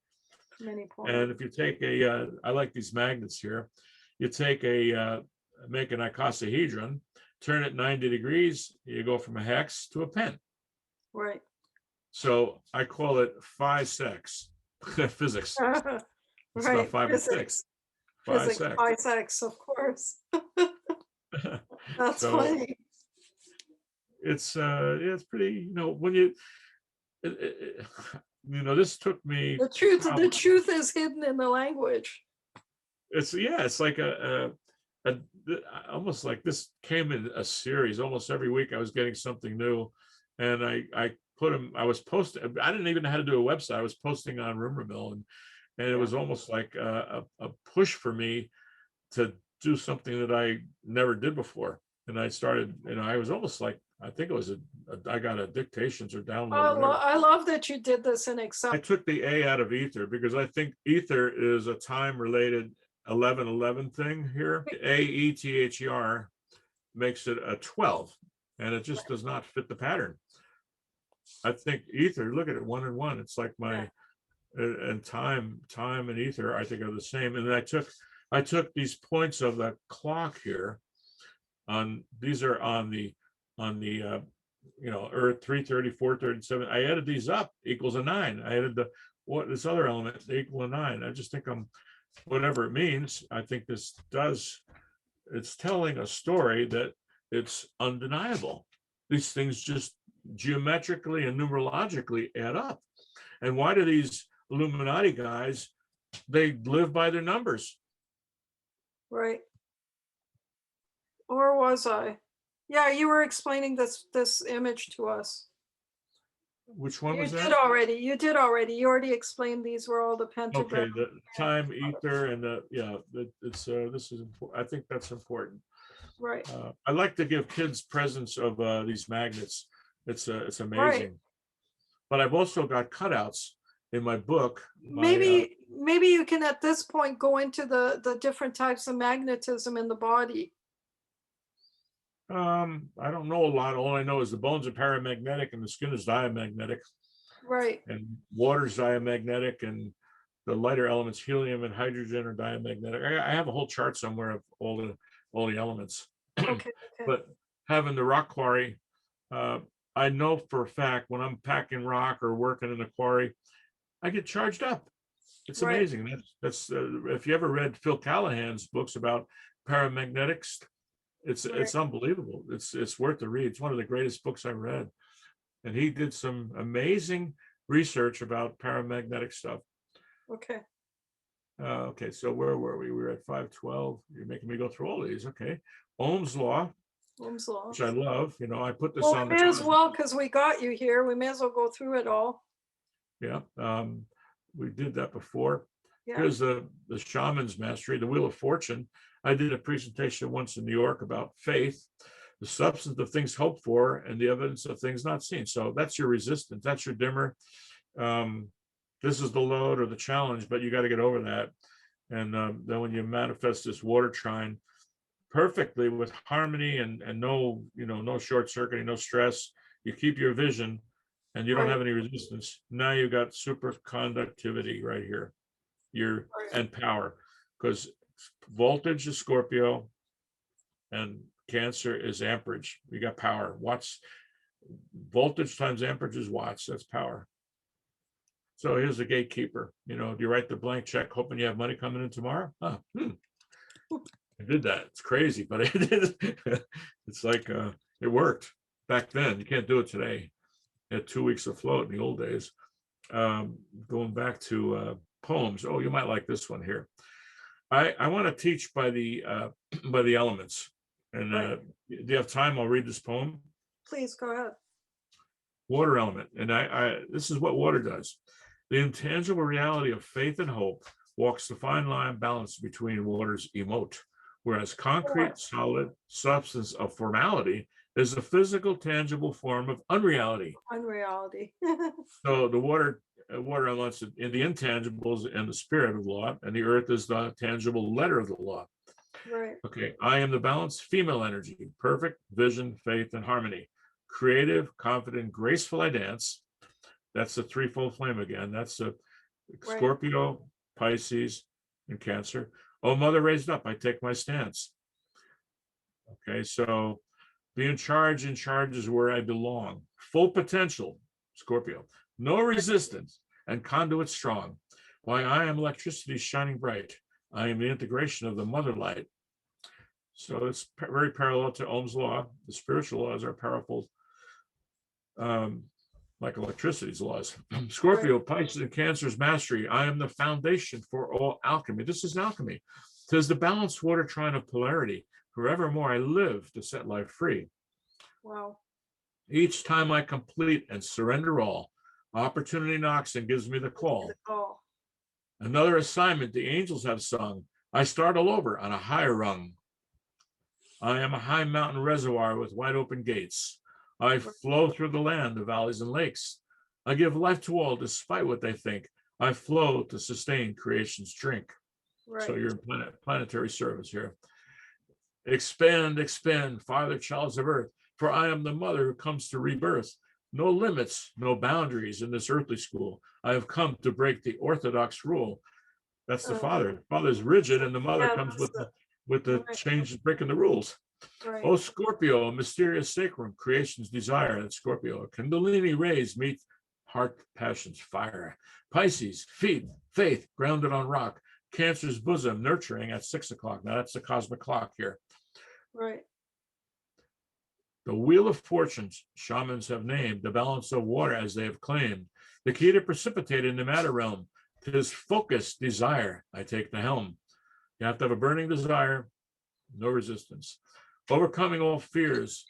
Many points. And if you take a, I like these magnets here. You take a, make an icosahedron, turn it 90 degrees, you go from a hex to a pen. Right. So I call it phi sex, physics. It's about 5 and 6. Physics, phi sex, of course. That's so funny. it's it's pretty, you know, when you you know, this took me The truth is hidden in the language. it's it's like a almost like this came in a series. Almost every week I was getting something new, and I put them, I was posting, I didn't even know how to do a website. I was posting on Rumor Mill, and it was almost like a push for me to do something that I never did before. And I started, you know, I was almost like, I think it was I got a dictations or download. I love that you did this in Excel. I took the A out of ether because I think ether is a time related 1111 thing here. AETHER makes it a 12, and it just does not fit the pattern. I think ether, look at it, 1 and 1. It's like my and time and ether, I think, are the same. And then I took these points of the clock here. These are on the you know, Earth 330, 437. I added these up, equals a 9. I added this other element, equal a 9. I just think whatever it means, I think this it's telling a story that it's undeniable. These things just geometrically and numerologically add up. And why do these Illuminati guys, they live by their numbers? Right. Or was I? Yeah, you were explaining this image to us. Which one You was did that? already. You did already. You already explained these were all the Okay, pentagrams. the time ether and it's this is important. I think that's important. Right. I like to give kids presents of these magnets. It's Right. amazing. But I've also got cutouts in my book. Maybe you can at this point go into the different types of magnetism in the body. I don't know a lot. All I know is the bones are paramagnetic and the skin is diamagnetic. Right. And water's diamagnetic, and the lighter elements, helium and hydrogen, are diamagnetic. I have a whole chart somewhere of all the elements. Okay. But having the rock quarry, I know for a fact when I'm packing rock or working in a quarry, I get charged up. It's Right. amazing. That's if you ever read Phil Callahan's books about paramagnetics, it's Right. unbelievable. It's worth the read. It's one of the greatest books I've read. And he did some amazing research about paramagnetic stuff. Okay. Okay, so where were we? We were at 512. You're making me go through all these. Okay. Ohm's law, Ohm's law. which I love. You know, I put this Well, on we may as well, because we got you here. We may as well go through it all. Yeah. We did that before. Yeah. Here's the shaman's mastery, the wheel of fortune. I did a presentation once in New York about faith, the substance of things hoped for, and the evidence of things not seen. So that's your resistance. That's your dimmer. This is the load or the challenge, but you got to get over that. And then when you manifest this water trine perfectly with harmony and no, no short circuiting, no stress, you keep your vision and you don't have any resistance. Now you got superconductivity right here. And power, because voltage is Scorpio and Cancer is amperage. You got power. Watts, voltage times amperage is watts. That's power. So here's the gatekeeper. Do you write the blank check hoping you have money coming in tomorrow? I did that. It's crazy, but it's like it worked back then. You can't do it today. You had 2 weeks afloat in the old days. Going back to poems. Oh, you might like this one here. I want to teach by the elements. And do you have time? I'll read this poem. Please go ahead. Water element. And this is what water does. The intangible reality of faith and hope walks the fine line balance between waters emote, whereas concrete, solid substance of formality is a physical, tangible form of unreality. Unreality. So the water elements in the intangibles and the spirit of law, and the earth is the tangible letter of the law. Right. Okay, I am the balanced female energy, perfect vision, faith, and harmony. Creative, confident, graceful I dance. That's the threefold flame again. That's a Scorpio, Pisces, and Cancer. Oh, mother raised up, I take my stance. Okay, so be in charge is where I belong. Full potential, Scorpio. No resistance and conduit strong. Why, I am electricity shining bright. I am the integration of the mother light. So it's very parallel to Ohm's law. The spiritual laws are powerful, like electricity's laws. Scorpio, Pisces, and Cancer's mastery. I am the foundation for all alchemy. This is alchemy. 'Tis the balanced water trine of polarity. Forevermore I live to set life free. Wow. Each time I complete and surrender all, opportunity knocks and gives me the call. Another assignment the angels have sung. I start all over on a higher rung. I am a high mountain reservoir with wide open gates. I flow through the land of valleys and lakes. I give life to all despite what they think. I flow to sustain creation's drink. So you're in planetary service here. Expand, expand, farther childs of earth, for I am the mother who comes to rebirth. No limits, no boundaries in this earthly school. I have come to break the orthodox rule. That's the father. Father's rigid, and the mother comes with the change, breaking the rules. Oh, Scorpio, mysterious sacrum, creation's desire. That's Scorpio. Kundalini rays meet heart passion's fire. Pisces, feet, faith, grounded on rock. Cancer's bosom, nurturing at 6 o'clock. Now that's the cosmic clock here. Right. The wheel of fortunes, shamans have named the balance of water as they have claimed. The key to precipitate in the matter realm. 'Tis focused desire. I take the helm. You have to have a burning desire, no resistance. Overcoming all fears.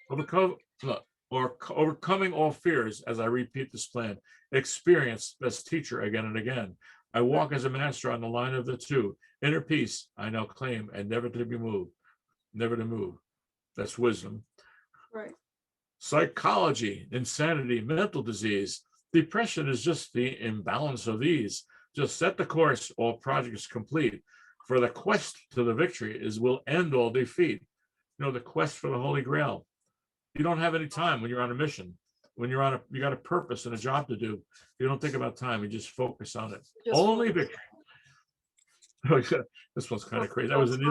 or overcoming all fears as I repeat this plan. Experience best teacher again and again. I walk as a master on the line of the two. Inner peace I now claim and never to be moved, never to move. That's wisdom. Right. Psychology, insanity, mental disease. Depression is just the imbalance of these. Just set the course, all projects complete. For the quest to the victory will end all defeat. You know, the quest for the Holy Grail. You don't have any time when you're on a mission. When you got a purpose and a job to do. You don't think about time. You just focus on it. Only victory. This one's kind of crazy. I was in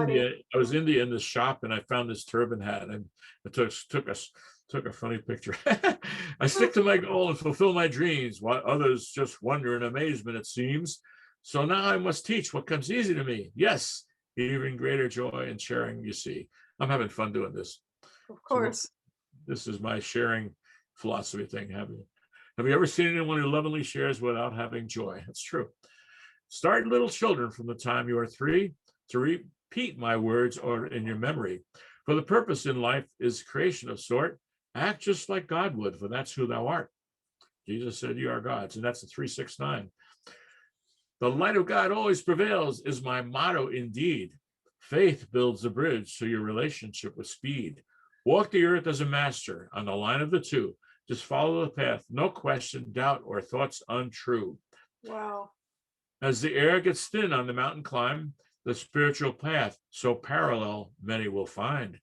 India in this shop, and I found this turban hat, and it took a funny picture. I stick to my goal and fulfill my dreams, while others just wonder in amazement, it seems. So now I must teach what comes easy to me. Yes, even greater joy in sharing, you see. I'm having fun doing this. Of course. So this is my sharing philosophy thing. Have you ever seen anyone who lovingly shares without having joy? That's true. Start little children from the time you are 3 to repeat my words or in your memory. For the purpose in life is creation of sort. Act just like God would, for that's who thou art. Jesus said, you are God's, and that's the 369. The light of God always prevails is my motto indeed. Faith builds the bridge to your relationship with speed. Walk the earth as a master on the line of the two. Just follow the path, no question, doubt, or thoughts untrue. Wow. As the air gets thin on the mountain climb, the spiritual path so parallel many will find.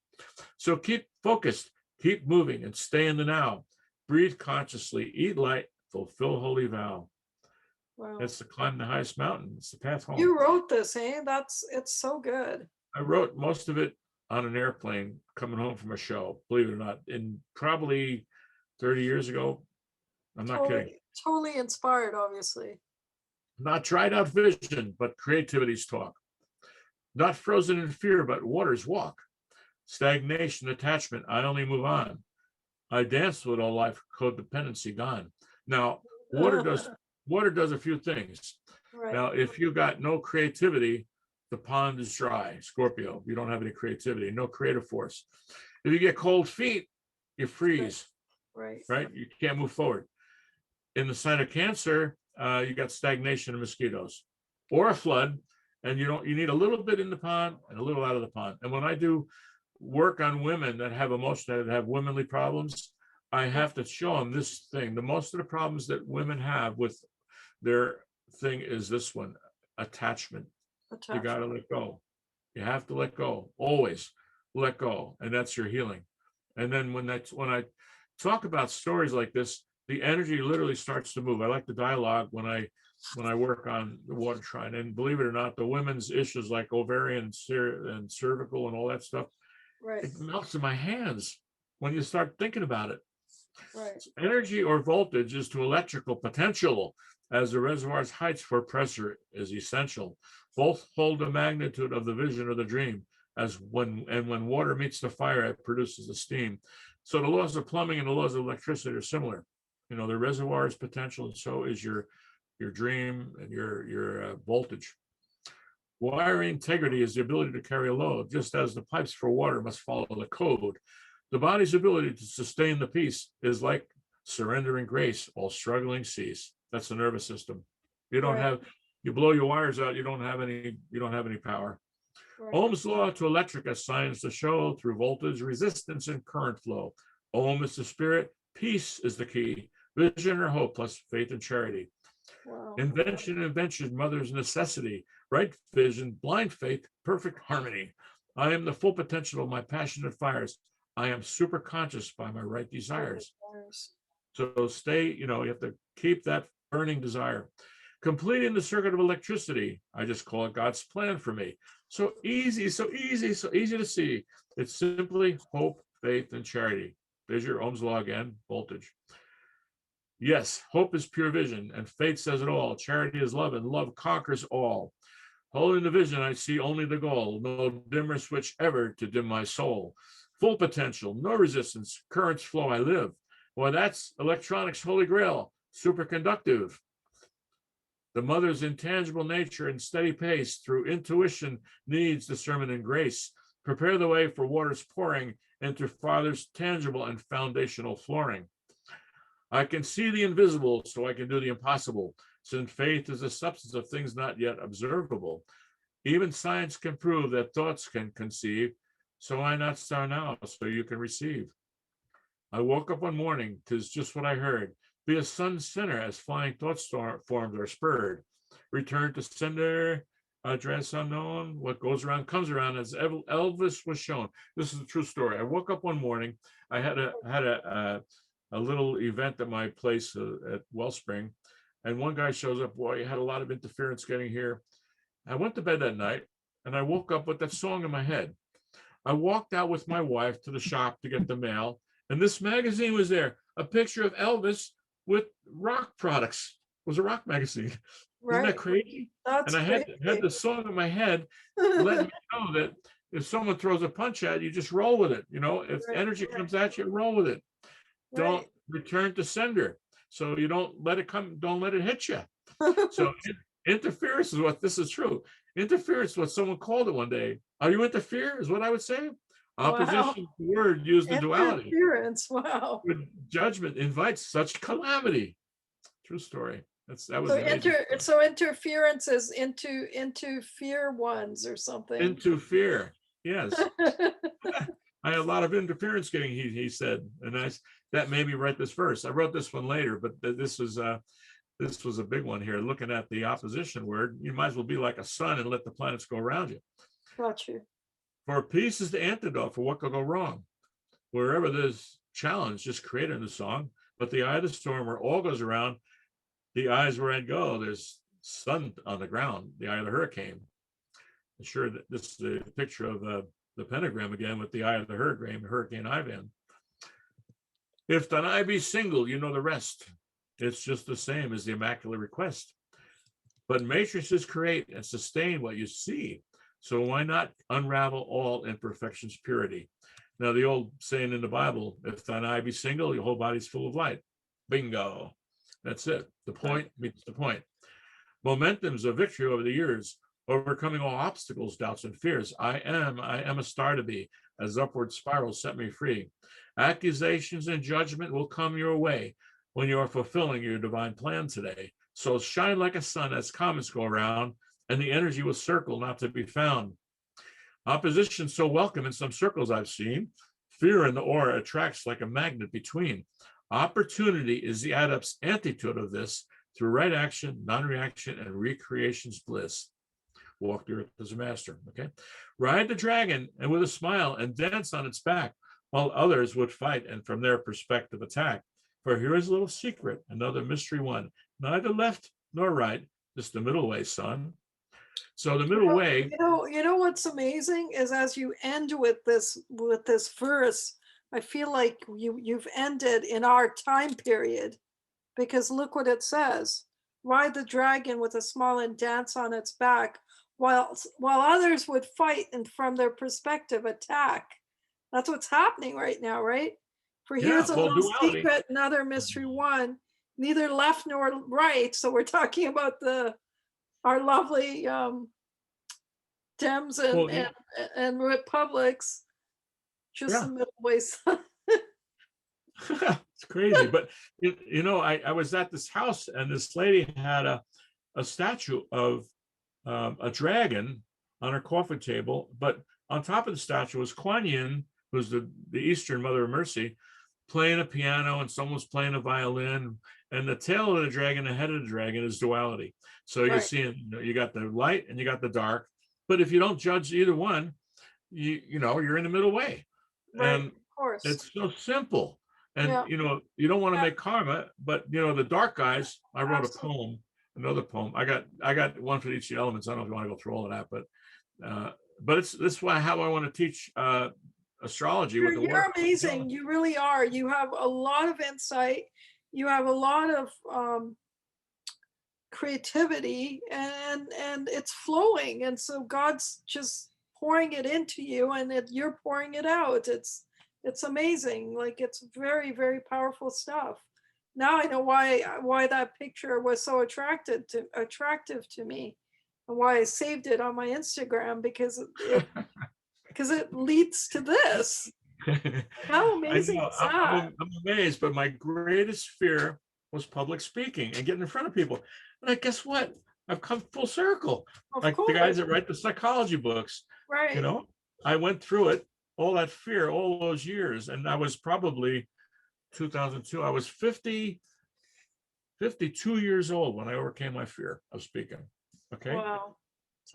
So keep focused, keep moving, and stay in the now. Breathe consciously, eat light, fulfill holy vow. Wow. That's to climb the highest mountain. It's the path home. You wrote this, eh? It's so good. I wrote most of it on an airplane coming home from a show, believe it or not, in probably 30 years ago. I'm not kidding. Totally inspired, obviously. Not tried out vision, but creativity's talk. Not frozen in fear, but waters walk. Stagnation, attachment, I only move on. I dance with all life, codependency gone. Now, water does a few things. Right. Now, if you got no creativity, the pond is dry. Scorpio, you don't have any creativity, no creative force. If you get cold feet, you freeze. Right. You can't move forward. In the sign of Cancer, you got stagnation and mosquitoes, or a flood, and you need a little bit in the pond and a little out of the pond. And when I do work on women that have emotion, that have womanly problems, I have to show them this thing. The most of the problems that women have with their thing is this one: attachment. You got to let go. You have to let go. Always let go, and that's your healing. And then when I talk about stories like this, the energy literally starts to move. I like the dialogue when I work on the water shrine. And believe it or not, the women's issues like ovarian and cervical and all that stuff, it melts in my hands when you start thinking about it. Right. So energy or voltage is to electrical potential as the reservoir's heights for pressure is essential. Both hold the magnitude of the vision or the dream, when water meets the fire, it produces the steam. So the laws of plumbing and the laws of electricity are similar. You know, the reservoir is potential, and so is your dream and your voltage. Wiring integrity is the ability to carry a load, just as the pipes for water must follow the code. The body's ability to sustain the peace is like surrendering grace, all struggling cease. That's the nervous system. You don't have, you blow your wires out, you don't have any power. Right. Ohm's law to electric as science to show through voltage, resistance, and current flow. Ohm is the spirit, peace is the key. Vision or hope plus faith and charity. Wow. Invention, mother's necessity. Right vision, blind faith, perfect harmony. I am the full potential of my passionate fires. I am super conscious by my right desires. So stay, you have to keep that burning desire. Completing the circuit of electricity. I just call it God's plan for me. So easy to see. It's simply hope, faith, and charity. There's your Ohm's law again, voltage. Yes, hope is pure vision, and faith says it all. Charity is love, and love conquers all. Holding the vision, I see only the goal. No dimmer switch ever to dim my soul. Full potential, no resistance, currents flow, I live. Well, that's electronics' holy grail, superconductive. The mother's intangible nature and steady pace through intuition, needs, discernment, and grace. Prepare the way for waters pouring into Father's tangible and foundational flooring. I can see the invisible, so I can do the impossible, since faith is the substance of things not yet observable. Even science can prove that thoughts can conceive, so why not start now so you can receive? I woke up one morning, 'tis just what I heard. Be a sun sinner as flying thought forms are spurred. Return to sender, address unknown. What goes around comes around, as Elvis was shown. This is a true story. I woke up one morning. I had a little event at my place at Wellspring, and one guy shows up. Boy, he had a lot of interference getting here. I went to bed that night, and I woke up with that song in my head. I walked out with my wife to the shop to get the mail, and this magazine was there, a picture of Elvis with rock products. It was a rock magazine. Isn't that crazy? That's and I had the song in my head, letting me know that if someone throws a punch at you, just roll with it. You know, if energy comes at you, roll with it. Don't return to sender. So you don't let it come, don't let it hit you. So interference is what, this is true. Interference is what someone called it one day. Are you interfere? Is what I would say. Opposition word used in duality. Interference, wow. With judgment invites such calamity. True story. That was so interference is into fear ones or something. Into fear, yes. I had a lot of interference getting, he said, and that made me write this verse. I wrote this one later, but this was a big one here. Looking at the opposition word, you might as well be like a sun and let the planets go around you. Got you. For peace is the antidote for what could go wrong. Wherever there's challenge, just create a new song. But the eye of the storm, where all goes around, the eyes where I'd go, there's sun on the ground, the eye of the hurricane. I'm sure that this is a picture of the pentagram again with the eye of the Hurricane Ivan. If thine eye be single, you know the rest. It's just the same as the Immaculate Request. But matrices create and sustain what you see. So why not unravel all imperfection's purity? Now, the old saying in the Bible, if thine eye be single, your whole body's full of light. Bingo. That's it. The point meets the point. Momentums of victory over the years, overcoming all obstacles, doubts, and fears. I am a star to be, as upward spirals set me free. Accusations and judgment will come your way when you are fulfilling your divine plan today. So shine like a sun as comets go around, and the energy will circle not to be found. Opposition so welcome in some circles I've seen. Fear in the aura attracts like a magnet between. Opportunity is the adept's antidote of this through right action, non-reaction, and recreation's bliss. Walk the earth as a master, okay? Ride the dragon and with a smile and dance on its back while others would fight and from their perspective attack. For here is a little secret, another mystery one. Neither left nor right, just the middle way, son. So the middle way. You know what's amazing is as you end with this verse, I feel like you've ended in our time period, because look what it says: ride the dragon with a smile and dance on its back, while others would fight and from their perspective attack. That's what's happening right now, right? For here's a little secret, another mystery one, neither left nor right. So we're talking about our lovely Dems and Republics, just the middle way. It's crazy, but you know, I was at this house and this lady had a statue of a dragon on her coffee table, but on top of the statue was Kuan Yin, who's the Eastern Mother of Mercy, playing a piano, and someone's playing a violin, and the tail of the dragon, the head of the dragon is duality. So you're seeing, you got the light and you got the dark, but if you don't judge either one, you know, you're in the middle way. And of course, it's so simple. And you know, you don't want to make karma, but you know, the dark guys, I wrote a poem, another poem. I got one for each of the elements. I don't know if you want to go through all of that, but it's this how I want to teach astrology. You're amazing. You really are. You have a lot of insight. You have a lot of creativity, and it's flowing. And so God's just pouring it into you, and you're pouring it out. It's amazing. Like, it's very, very powerful stuff. Now I know why that picture was so attractive to me, and why I saved it on my Instagram, because it leads to this. How I amazing know, is that? I'm amazed, but my greatest fear was public speaking and getting in front of people. And I guess what? I've come full circle. Of Like the guys course, that write the psychology books, you right. know, I went through it, all that fear, all those years. And I was probably 2002, I was 52 years old when I overcame my fear of speaking. Okay. Wow.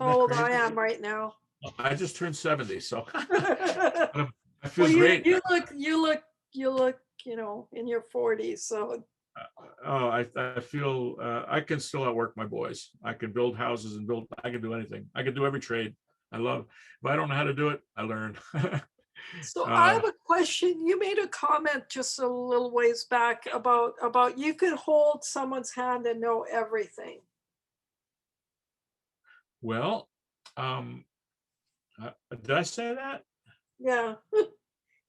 That's Isn't how that old I crazy? am right now. I just turned 70, so Well, I feel great. you look, you know, in your 40s. So Oh, I feel I can still outwork my boys. I can build houses and I can do anything. I can do every trade. I love, if I don't know how to do it, I learn. so I uh, have a question. You made a comment just a little ways back about you could hold someone's hand and know everything. well, um, did I say that? Yeah.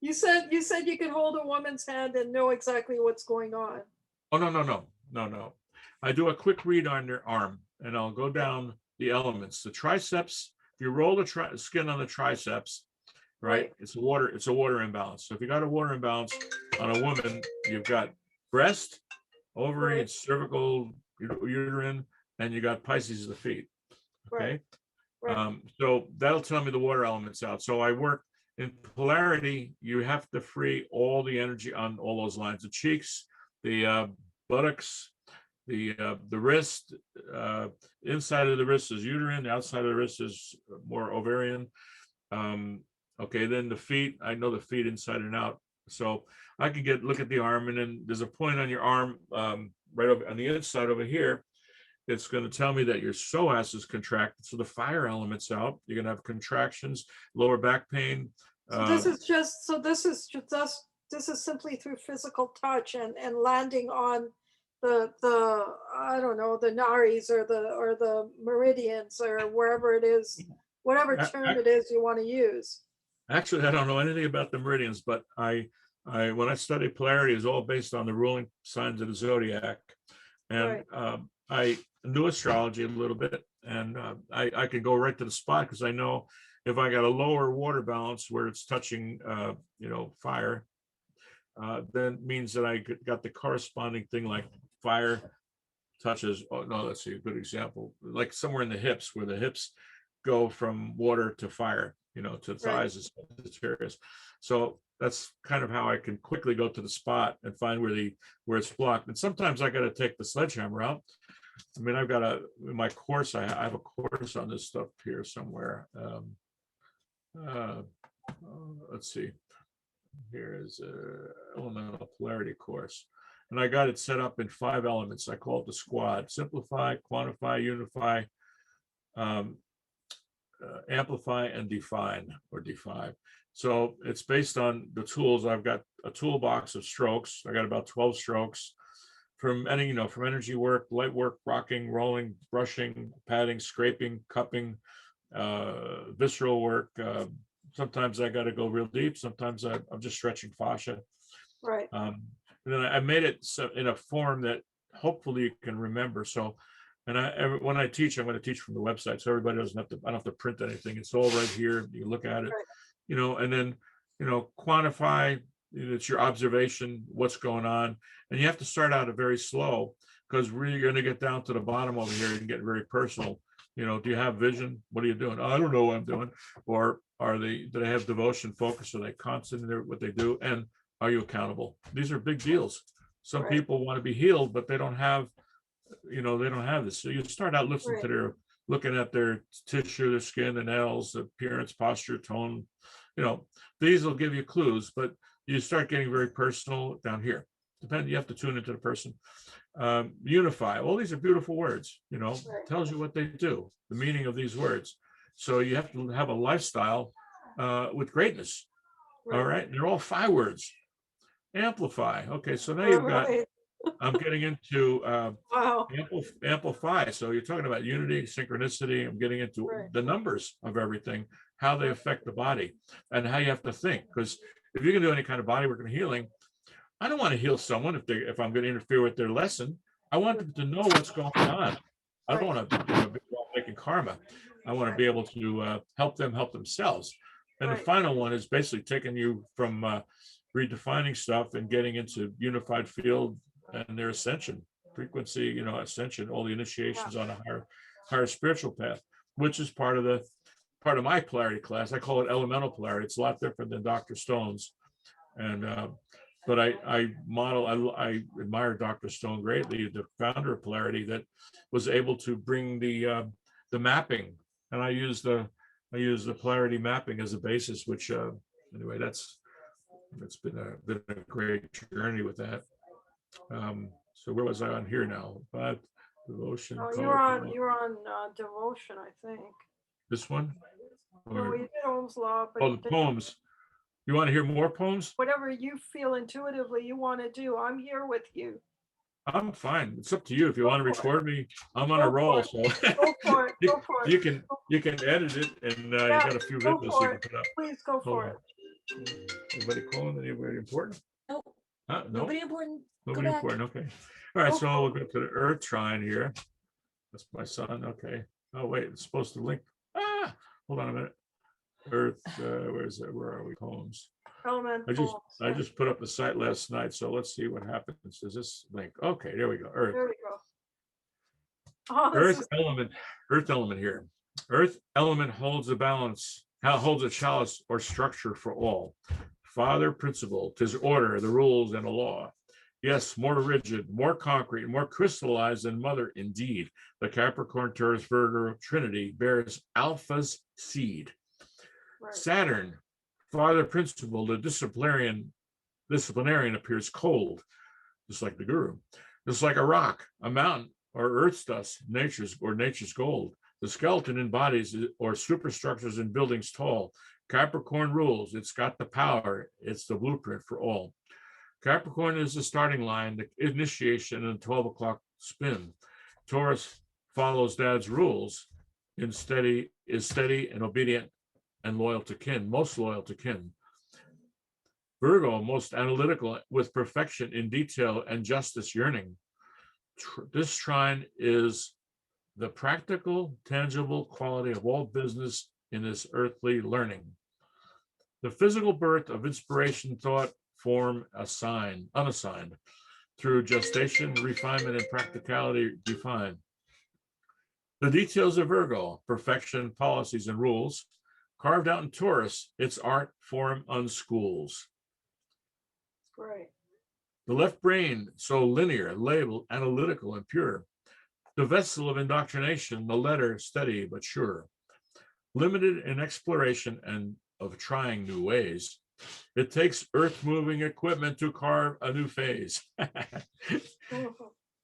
You said you could hold a woman's hand and know exactly what's going on. Oh, no. I do a quick read on their arm and I'll go down the elements. The triceps, if you roll the skin on the triceps, right? Right. It's a water imbalance. So if you got a water imbalance on a woman, you've got breast, ovary, Right. and cervical, uterine, and you got Pisces of the feet. Right. Okay. Right. So that'll tell me the water elements out. So I work in polarity. You have to free all the energy on all those lines: the cheeks, the buttocks, the wrist. Inside of the wrist is uterine. The outside of the wrist is more ovarian. Um, okay, then the feet. I know the feet inside and out. So I can look at the arm, and then there's a point on your arm, right over on the inside over here. It's going to tell me that your psoas is contracted, so the fire element's out. You're going to have contractions, lower back pain. So this is just this is simply through physical touch and landing on the I don't know, the naris or the meridians or wherever it is, whatever term it is you want to use. Actually, I don't know anything about the meridians, but I when I studied polarity, is all based on the ruling signs of the zodiac, and Right. I knew astrology a little bit, and I could go right to the spot because I know if I got a lower water balance where it's touching, fire, then means that I got the corresponding thing like fire touches. Oh no, let's see a good example, like somewhere in the hips where the hips go from water to fire, to the Right. thighs and Sagittarius. So that's kind of how I can quickly go to the spot and find where it's blocked. And sometimes I got to take the sledgehammer out. I mean, in my course, I have a course on this stuff here somewhere. Uh, let's see. Here is a elemental polarity course. And I got it set up in 5 elements. I call it the squad: simplify, quantify, unify, um, amplify, and define, or defy. So it's based on the tools. I've got a toolbox of strokes. I got about 12 strokes from from energy work, light work, rocking, rolling, brushing, patting, scraping, cupping, visceral work. Sometimes I got to go real deep. Sometimes I'm just stretching fascia. Right. And then I made it in a form that hopefully you can remember. So, and when I teach, I'm going to teach from the website, so everybody doesn't have to. I don't have to print anything. It's all right here. You can look at it, Right. and then quantify. It's your observation, what's going on, and you have to start out very slow because we're going to get down to the bottom over here and get very personal. Do you have vision? What are you doing? I don't know what I'm doing. Or do they have devotion, focus? Are they constant in what they do? And are you accountable? These are big deals. Some Right. people want to be healed, but they don't have this. So you start out listening to Right. looking at their tissue, their skin, the nails, appearance, posture, tone. These will give you clues, but you start getting very personal down here. You have to tune into the person. Unify. All these are beautiful words, Right. tells you what they do, the meaning of these words. So you have to have a lifestyle with greatness. Right. All right. They're all 5 words. Amplify. Okay. So now you've got, Right. I'm getting into Wow. amplify. So you're talking about unity, synchronicity. I'm getting into Right. the numbers of everything, how they affect the body, and how you have to think. Because if you're going to do any kind of body work and healing, I don't want to heal someone if I'm going to interfere with their lesson. I want them to know what's going on. I don't want to be making karma. I want to be able to help them help themselves. And the Right. final one is basically taking you from redefining stuff and getting into unified field and their ascension, frequency, you know, ascension, all the initiations on a higher spiritual path, which is part of my polarity class. I call it elemental polarity. It's a lot different than Dr. Stone's. And but I admire Dr. Stone greatly, the founder of polarity, that was able to bring the mapping, and I use the polarity mapping as a basis, which anyway, it's been a great journey with that. So where was I on here now? But devotion. Oh, color, you're on devotion, I think. this one? No, Or, you did Ohm's law, but oh, the poems. You want to hear more poems? whatever you feel intuitively you want to do, I'm here with you. I'm fine. It's up to you. If you want to record me, I'm on Go a roll. for So Go for it. Go for it. you can edit it, and you Yeah, got a few go videos for you it. can put up. Please go for Hold it. on. Anybody calling? Anybody important? No, No, nobody important. nobody back. important. Okay. All right. Go So for we'll go to the Earth trine here. That's my son. Okay. Oh wait, it's supposed to link. Hold on a minute. Earth. Where is it? Where are we? Poems. Elemental. I just put up the site last night, so let's see what happens. Does this link? Okay, there we go. Earth. There we go. Oh, Earth element here. Earth element holds the balance, holds a chalice or structure for all. Father principle, 'tis order, the rules, and a law. Yes, more rigid, more concrete, more crystallized than mother indeed. The Capricorn, Taurus, Virgo Trinity bears Alpha's seed. right. Saturn, father principle, the disciplinarian appears cold, just like the guru, just like a rock, a mountain, or earth's dust, nature's gold. The skeleton embodies or superstructures in buildings tall. Capricorn rules. It's got the power. It's the blueprint for all. Capricorn is the starting line, the initiation, and the 12 o'clock spin. Taurus follows dad's rules, is steady and obedient and loyal to kin, most loyal to kin. Virgo, most analytical, with perfection in detail and justice yearning. This trine is the practical, tangible quality of all business in this earthly learning. The physical birth of inspiration, thought, form, unassigned, through gestation, refinement, and practicality defined. The details of Virgo, perfection, policies, and rules, carved out in Taurus, its art form unschools. Great. The left brain, so linear, labeled, analytical, and pure. The vessel of indoctrination, the letter steady but sure. Limited in exploration and of trying new ways. It takes earth-moving equipment to carve a new phase.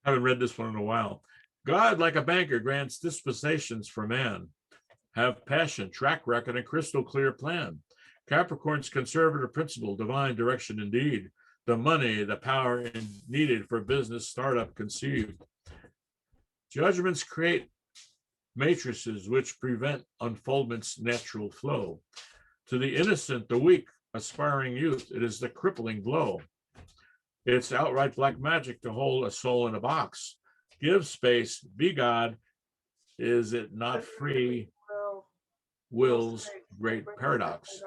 Haven't read this one in a while. God, like a banker, grants dispensations for man. Have passion, track record, and crystal clear plan. Capricorn's conservative principle, divine direction indeed. The money, the power needed for business startup conceived. Judgments create matrices which prevent unfoldment's natural flow. To the innocent, the weak, aspiring youth, it is the crippling blow. It's outright black magic to hold a soul in a box. Give space, be God. Is it not free? Will's great paradox.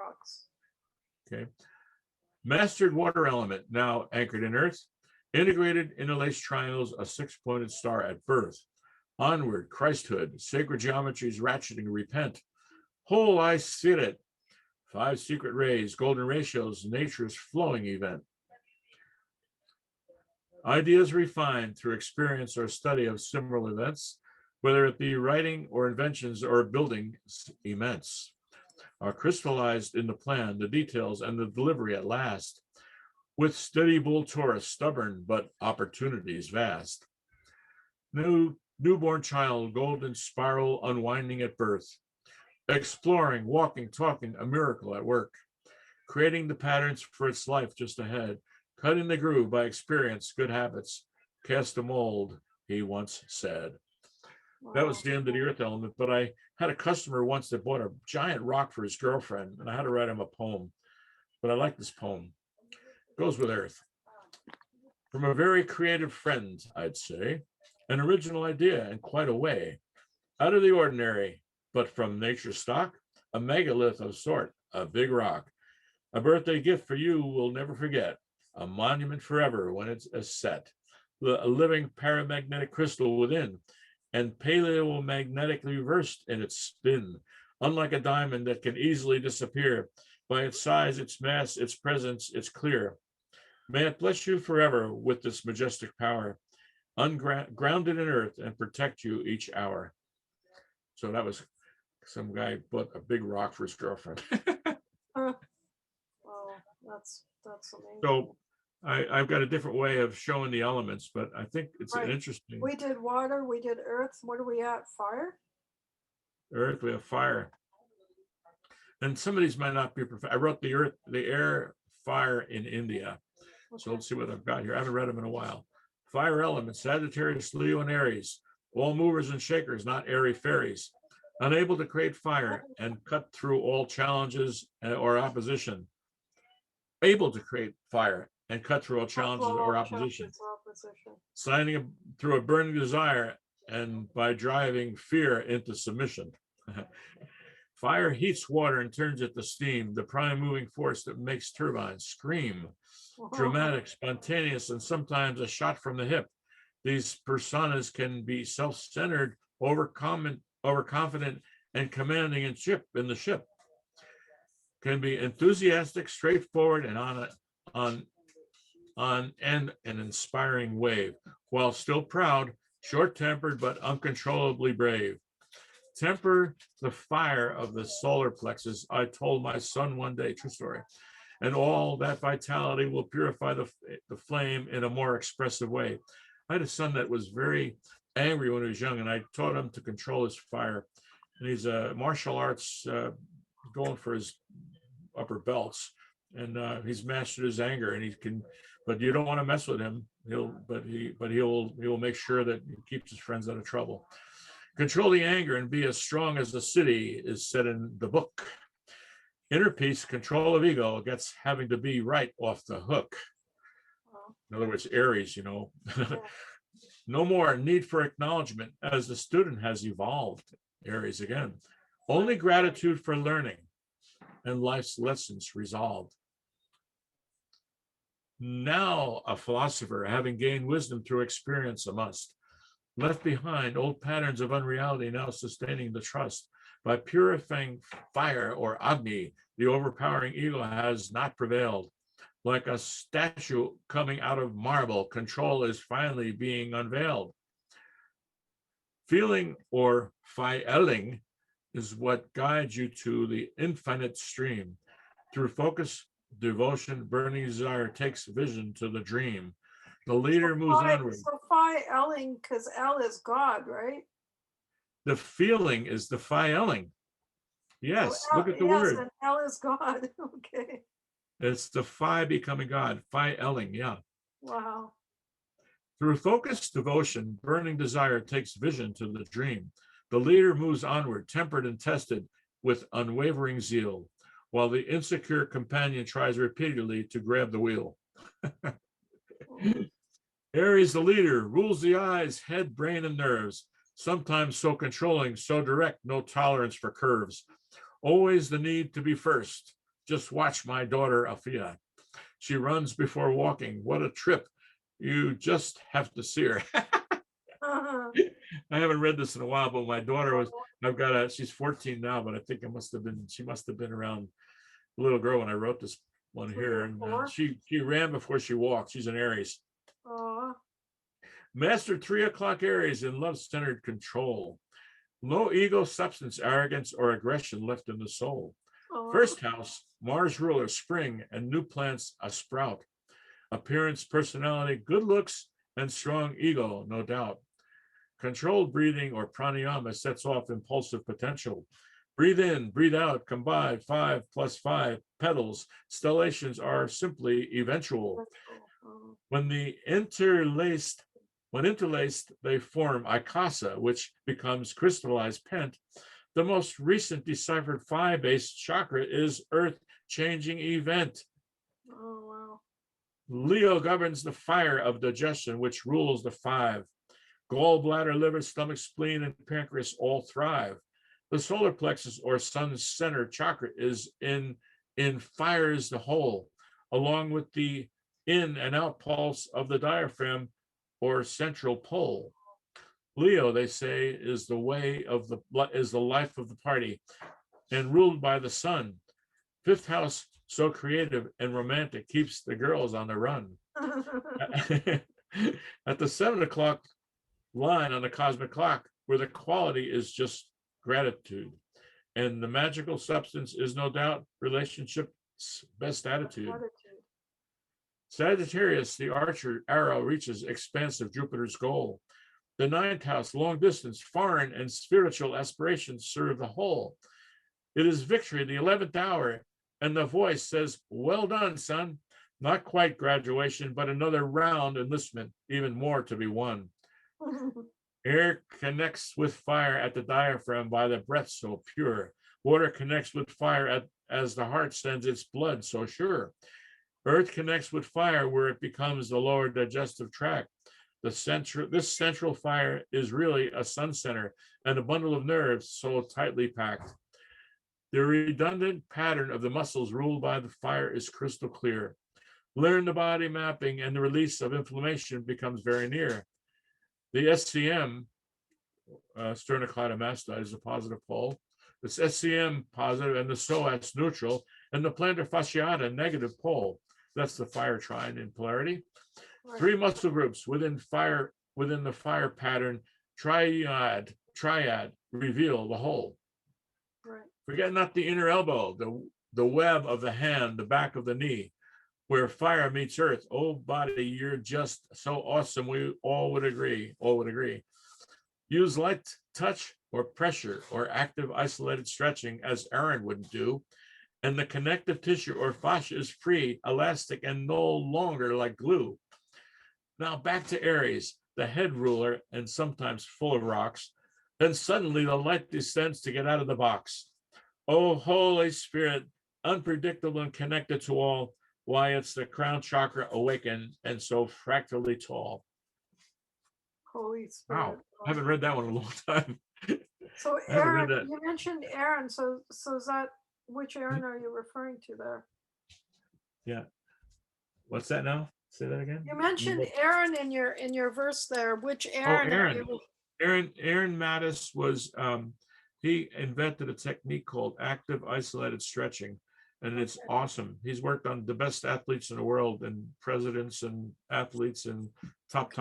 Okay. Mastered water element, now anchored in earth. Integrated interlaced triangles, a six-pointed star at birth. Onward, Christhood, sacred geometries, ratcheting, repent. Whole I see it. 5 secret rays, golden ratios, nature's flowing event. Ideas refined through experience or study of similar events, whether it be writing or inventions or building immense, are crystallized in the plan, the details, and the delivery at last. With steady bull Taurus, stubborn, but opportunities vast. Newborn child, golden spiral unwinding at birth. Exploring, walking, talking, a miracle at work. Creating the patterns for its life just ahead. Cutting the groove by experience, good habits. Cast a mold, he once said. That was the end of the earth element, but I had a customer once that bought a giant rock for his girlfriend, and I had to write him a poem. But I like this poem. It goes with earth. From a very creative friend, I'd say. An original idea and quite a way. Out of the ordinary, but from nature's stock, a megalith of sort, a big rock. A birthday gift for you we'll never forget, a monument forever when it's set. A living paramagnetic crystal within, and paleomagnetically reversed in its spin, unlike a diamond that can easily disappear. By its size, its mass, its presence, it's clear. May it bless you forever with this majestic power, grounded in earth, and protect you each hour. So that was some guy bought a big rock for his girlfriend. Oh, that's amazing. So I've got a different way of showing the elements, but I think it's an interesting. We did water, we did earth. What are we at? Fire? Earth, we have fire. And some of these might not be perfect. I wrote the earth, the air, fire in India. Okay. So let's see what I've got here. I haven't read them in a while. Fire elements, Sagittarius, Leo, and Aries. All movers and shakers, not airy fairies. Unable to create fire and cut through all challenges or opposition. Able to create fire and cut through all challenges or opposition. Signing through a burning desire and by driving fear into submission. Fire heats water and turns it to steam, the prime moving force that makes turbines scream. Dramatic, spontaneous, and sometimes a shot from the hip. These personas can be self-centered, overconfident, and commanding in the ship. Can be enthusiastic, straightforward, and on an inspiring wave, while still proud, short-tempered, but uncontrollably brave. Temper the fire of the solar plexus, I told my son one day, true story, and all that vitality will purify the flame in a more expressive way. I had a son that was very angry when he was young, and I taught him to control his fire. And he's a martial arts going for his upper belts, and he's mastered his anger, and he can. But you don't want to mess with him. He will make sure that he keeps his friends out of trouble. Control the anger and be as strong as the city is said in the book. Inner peace, control of ego gets having to be right off the hook. In other words, Aries, you know. No more need for acknowledgement as the student has evolved. Aries again. Only gratitude for learning and life's lessons resolved. Now a philosopher, having gained wisdom through experience, a must. Left behind old patterns of unreality, now sustaining the trust. By purifying fire or Agni, the overpowering ego has not prevailed. Like a statue coming out of marble, control is finally being unveiled. Feeling or fieling is what guides you to the infinite stream. Through focus, devotion, burning desire takes vision to the dream. The leader moves onward. So fieling, because L is God, right? The feeling is the fieling. Yes, so look at the word. And L is God. Okay. It's the phi becoming God. Fieling, yeah. Wow. Through focused devotion, burning desire takes vision to the dream. The leader moves onward, tempered and tested with unwavering zeal, while the insecure companion tries repeatedly to grab the wheel. Aries, the leader, rules the eyes, head, brain, and nerves. Sometimes so controlling, so direct, no tolerance for curves. Always the need to be first. Just watch my daughter, Afia. She runs before walking. What a trip. You just have to see her. I haven't read this in a while, but my daughter she's 14 now, but I think she must have been around a little girl when I wrote this one here. And she ran before she walked. She's an Aries. Master 3 o'clock Aries in love-centered control. No ego, substance, arrogance, or aggression left in the soul. First house, Mars ruler, spring, and new plants a sprout. Appearance, personality, good looks, and strong ego, no doubt. Controlled breathing or pranayama sets off impulsive potential. Breathe in, breathe out, combine 5 + 5 petals. Stellations are simply eventual. When interlaced, they form Ikasa, which becomes crystallized pent. The most recent deciphered phi-based chakra is earth-changing event. Oh, wow. Leo governs the fire of digestion, which rules the 5. Gallbladder, liver, stomach, spleen, and pancreas all thrive. The solar plexus or sun center chakra is in fires the whole, along with the in and out pulse of the diaphragm or central pole. Leo, they say, is the life of the party and ruled by the sun. Fifth house, so creative and romantic, keeps the girls on the run. At the 7 o'clock line on the cosmic clock, where the quality is just gratitude, and the magical substance is no doubt relationship's best attitude. Sagittarius, the archer arrow reaches expansive Jupiter's goal. The 9th house, long distance, foreign, and spiritual aspirations serve the whole. It is victory, the 11th hour, and the voice says, well done, son. Not quite graduation, but another round enlistment, even more to be won. Air connects with fire at the diaphragm by the breath so pure. Water connects with fire as the heart sends its blood so sure. Earth connects with fire where it becomes the lower digestive tract. This central fire is really a sun center and a bundle of nerves so tightly packed. The redundant pattern of the muscles ruled by the fire is crystal clear. Learn the body mapping and the release of inflammation becomes very near. The SCM, sternocleidomastoid, is a positive pole. It's SCM positive and the psoas neutral, and the plantar fasciata negative pole. That's the fire trine in polarity. Right. 3 muscle groups within the fire pattern triad reveal the whole. Right. Forget not the inner elbow, the web of the hand, the back of the knee, where fire meets earth. Oh, body, you're just so awesome. We all would agree. Use light touch or pressure or active isolated stretching as Aaron would do. And the connective tissue or fascia is free, elastic, and no longer like glue. Now back to Aries, the head ruler and sometimes full of rocks. Then suddenly the light descends to get out of the box. Oh, Holy Spirit, unpredictable and connected to all. Why, it's the crown chakra awakened and so fractally tall. Holy Spirit. Wow, I haven't read that one in a long time. So Aaron, you mentioned Aaron. So is that, which Aaron are you referring to there? Yeah. What's that now? Say that again. You mentioned Aaron in your verse there. Which Aaron? Oh, Aaron Mattis was he invented a technique called active isolated stretching, and it's awesome. He's worked on the best athletes in the world and presidents and athletes and top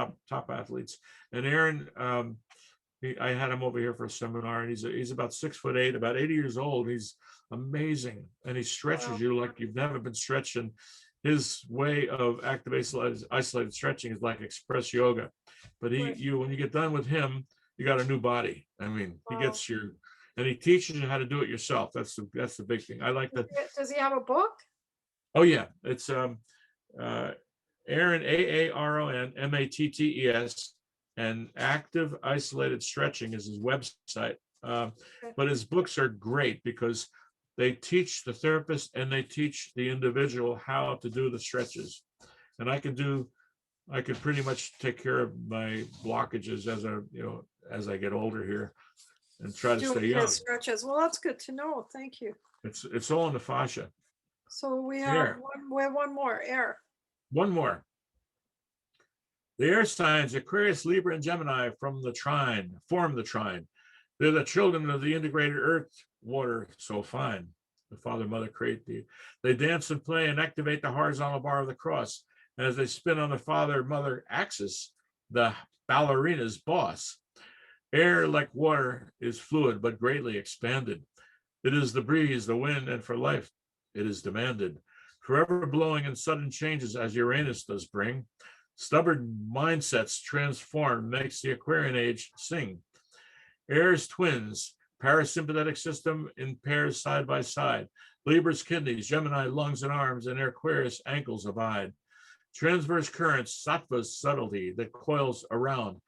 athletes. And Aaron, I had him over here for a seminar, and he's about 6'8", about 80 years old. He's amazing, and he stretches you like you've never been stretched. And his way of active isolated stretching is like express yoga. But when you get done with him, you got a new body. I mean, he gets and he teaches you how to do it yourself. That's the big thing. I like that. Does he have a book? Oh yeah, it's Aaron, Aaron Mattes, and active isolated stretching is his website. But his books are great because they teach the therapist and they teach the individual how to do the stretches. And I could pretty much take care of my blockages as I get older here and try to stay young. Stretches. Well, that's good to know. Thank you. It's all in the fascia. So we have one more, air. One more. The air signs, Aquarius, Libra, and Gemini form the trine. They're the children of the integrated earth, water, so fine. The Father, Mother create thee. They dance and play and activate the horizontal bar of the cross. And as they spin on the Father, Mother axis, the ballerina's boss. Air, like water, is fluid but greatly expanded. It is the breeze, the wind, and for life it is demanded. Forever blowing in sudden changes as Uranus does bring. Stubborn mindsets transform, makes the Aquarian age sing. Air's twins, parasympathetic system in pairs side by side. Libra's kidneys, Gemini lungs and arms, and Aquarius ankles abide. Transverse currents, Sattva's subtlety that coils around,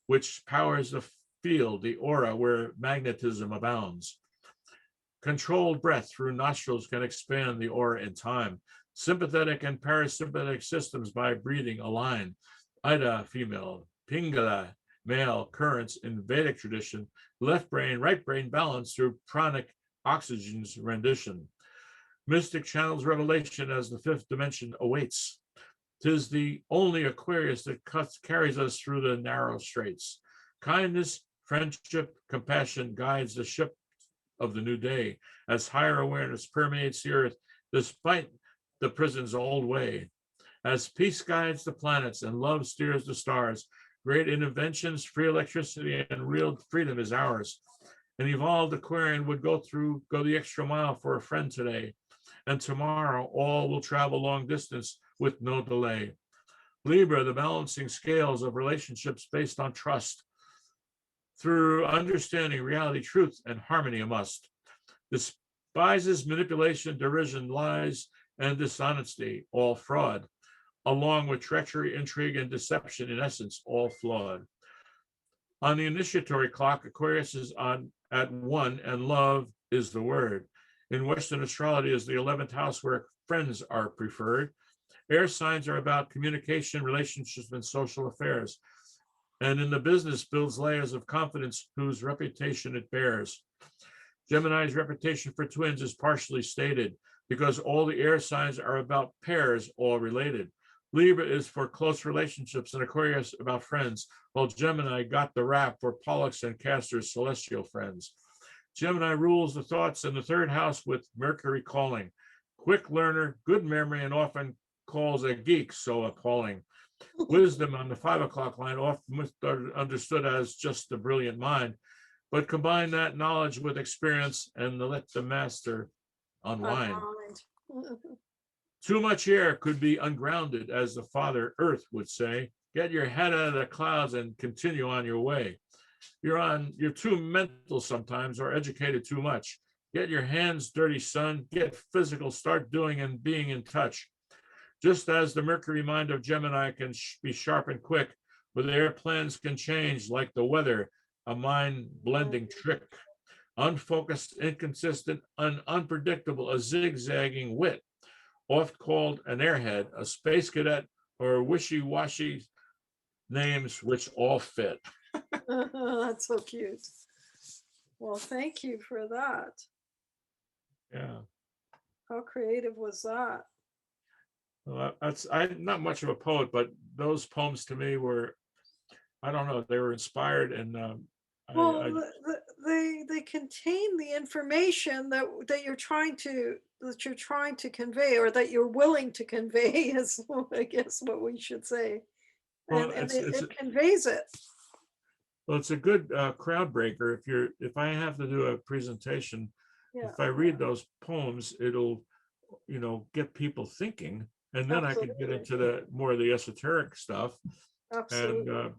which powers the field, the aura where magnetism abounds. Controlled breath through nostrils can expand the aura in time. Sympathetic and parasympathetic systems by breathing align. Ida, female, Pingala, male currents in Vedic tradition left brain, right brain balance through pranic oxygen's rendition. Mystic channels revelation as the fifth dimension awaits. 'Tis the only Aquarius that carries us through the narrow straits. Kindness, friendship, compassion guides the ship of the new day as higher awareness permeates the earth despite the prison's old way. As peace guides the planets and love steers the stars, great inventions, free electricity, and real freedom is ours. An evolved Aquarian would go the extra mile for a friend today. And tomorrow, all will travel long distance with no delay. Libra, the balancing scales of relationships based on trust. Through understanding reality, truth, and harmony a must. Despises manipulation, derision, lies, and dishonesty, all fraud, along with treachery, intrigue, and deception, in essence, all flawed. On the initiatory clock, Aquarius is on at 1, and love is the word. In Western astrology is the 11th house where friends are preferred. Air signs are about communication, relationships, and social affairs. And in the business builds layers of confidence whose reputation it bears. Gemini's reputation for twins is partially stated because all the air signs are about pairs, all related. Libra is for close relationships and Aquarius about friends, while Gemini got the rap for Pollux and Castor's celestial friends. Gemini rules the thoughts in the third house with Mercury calling. Quick learner, good memory, and often calls a geek so appalling. Wisdom on the 5 o'clock line, often understood as just the brilliant mind, but combine that knowledge with experience and let the master unwind. Too much air could be ungrounded, as the Father Earth would say. Get your head out of the clouds and continue on your way. You're too mental sometimes or educated too much. Get your hands dirty, son. Get physical. Start doing and being in touch. Just as the Mercury mind of Gemini can be sharp and quick, but their plans can change like the weather, a mind blending trick. Unfocused, inconsistent, unpredictable, a zigzagging wit, oft called an airhead, a space cadet, or wishy-washy names which all fit. That's so cute. Well, thank you for that. Yeah. How creative was that? Well, I'm not much of a poet, but those poems to me were, I don't know, they were inspired, and well, they contain the information that you're trying to convey, or that you're willing to convey, is I guess what we should say. Well, and it conveys it. Well, it's a good crowd breaker. If I have to do a presentation, if I read those poems, it'll, get people thinking, and then I can get into the more of the esoteric stuff. Absolutely.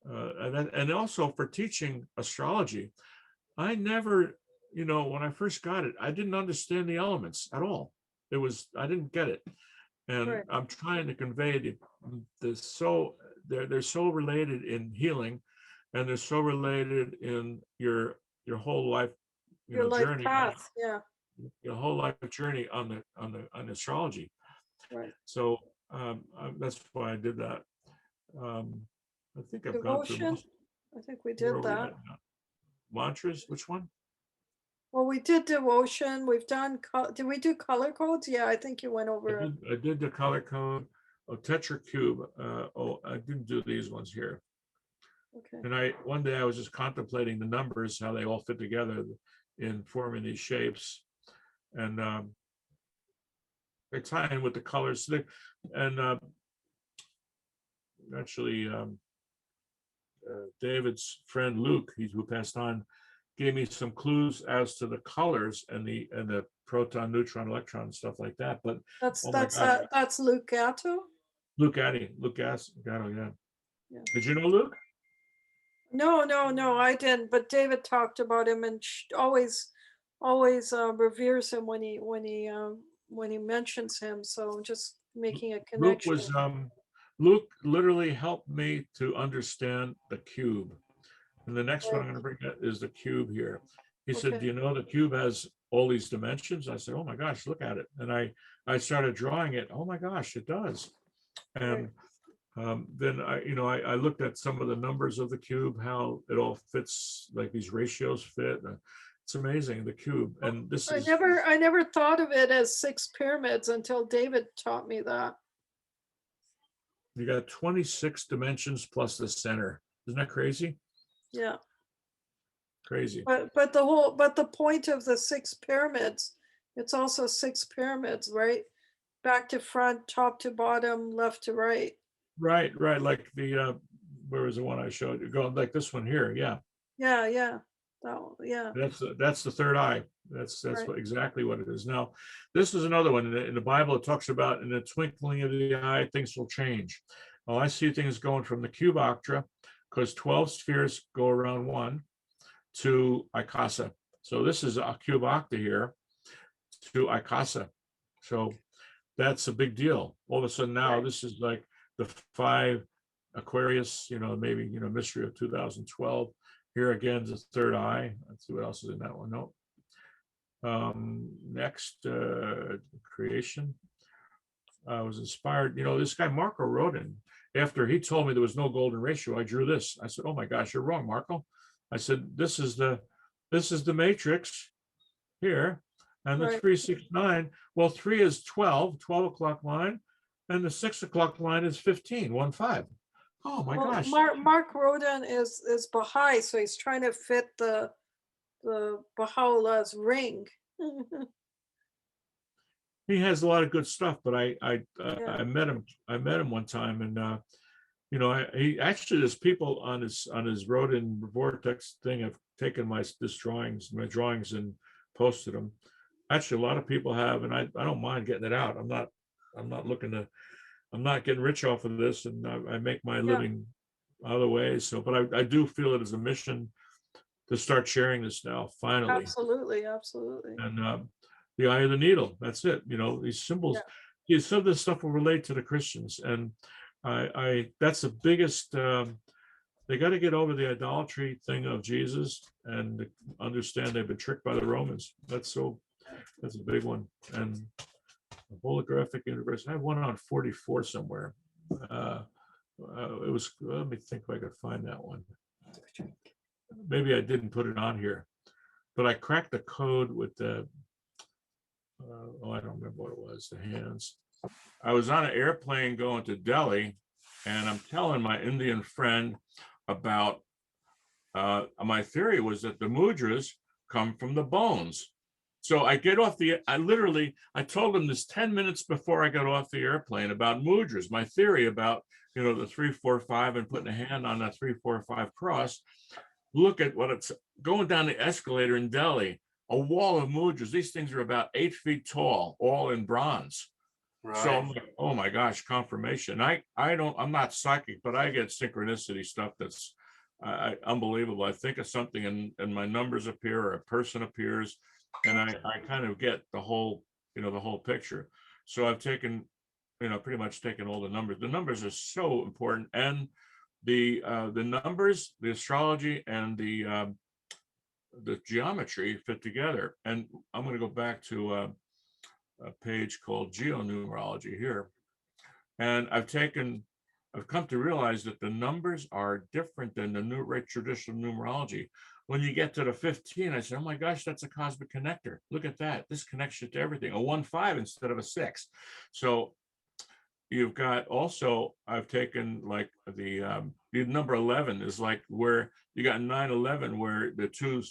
And also for teaching astrology, I never, when I first got it, I didn't understand the elements at all. I didn't get it, and I'm trying to convey they're so related in healing, and they're so related in your whole life, your life journey, path, your whole life journey on astrology. Right. So that's why I did that. I think I've gone through most. I think we did that. Mantras, which one? Well, we did devotion. We've done. Did we do color codes? Yeah, I think you went over. I did the color code. Tetracube. I didn't do these ones here. Okay. And one day I was just contemplating the numbers, how they all fit together in forming these shapes, and they tie in with the colors. Actually, David's friend Luke, who passed on, gave me some clues as to the colors and the proton, neutron, electron, stuff like that. But that's Luke Gatto. Luke Gatto, yeah. Did you know Luke? No, I didn't. But David talked about him and always reveres him when he mentions him. So just making a connection. Luke literally helped me to understand the cube. And the next one I'm going to bring up is the cube here. He said, do you know the cube has all these dimensions? I said, oh my gosh, look at it. And I started drawing it. Oh my gosh, it does. And Then I looked at some of the numbers of the cube, how it all fits, like these ratios fit. It's amazing, the cube. And this I is, never thought of it as 6 pyramids until David taught me that. you got 26 dimensions plus the center. Isn't that crazy? Yeah. Crazy. But the point of the 6 pyramids, it's also 6 pyramids, right? Back to front, top to bottom, left to right. Right. Like the where was the one I showed you? Going like this one here. Yeah. Yeah. Yeah. That's the third eye. That's Right. exactly what it is. Now, this is another one in the Bible. It talks about in the twinkling of the eye, things will change. Well, I see things going from the cubocta, because 12 spheres go around one, to Icasa. So this is a cubocta here to Icasa. So that's a big deal. All of a sudden now, Right. this is like the 5 Aquarius, maybe, mystery of 2012. Here again is the third eye. Let's see what else is in that one. Nope. Next, creation. I was inspired. This guy Marco Rodin, after he told me there was no golden ratio, I drew this. I said, "Oh my gosh, you're wrong, Marco." I said, "This is the matrix here, and the Right. 369. Well, 3 is 12 o'clock line, and the 6 o'clock line is 15, 15. Oh my Well, gosh. Mark Rodin is Baha'i, so he's trying to fit the Baha'u'llah's ring. He has a lot of good stuff, but I Yeah. met him one time, and he actually, there's people on his Rodin Vortex thing have taken my drawings and posted them. Actually, a lot of people have, and I don't mind getting it out. I'm not looking to, I'm not getting rich off of this, and I make my living other ways. So, but I do feel it is a mission to start sharing this now, finally. Absolutely. And the eye of the needle, that's it. These symbols, some of this stuff will relate to the Christians, and I that's the biggest. They got to get over the idolatry thing of Jesus and understand they've been tricked by the Romans. That's a big one. And the holographic universe. I have one on 44 somewhere. It was. Let me think if I could find that one. Maybe I didn't put it on here, but I cracked the code with the. I don't remember what it was. The hands. I was on an airplane going to Delhi, and I'm telling my Indian friend about my theory was that the mudras come from the bones. So I get off I told him this 10 minutes before I got off the airplane about mudras, my theory about, the 3, 4, 5 and putting a hand on that 3, 4, 5 cross. Look at what it's going down the escalator in Delhi, a wall of mudras. These things are about 8 feet tall, all in bronze. Right. So I'm like, oh my gosh, confirmation. I'm not psychic, but I get synchronicity stuff that's unbelievable. I think of something and my numbers appear, or a person appears, and I kind of get the whole picture. So I've taken, pretty much taken all the numbers. The numbers are so important, and the numbers, the astrology, and the geometry fit together. And I'm going to go back to a page called geonumerology here, and I've come to realize that the numbers are different than the traditional numerology. When you get to the 15, I said, oh my gosh, that's a cosmic connector. Look at that. This connects you to everything. A 1-5 instead of a 6. So you've got also, I've taken like the number 11 is like where you got 9-11, where the two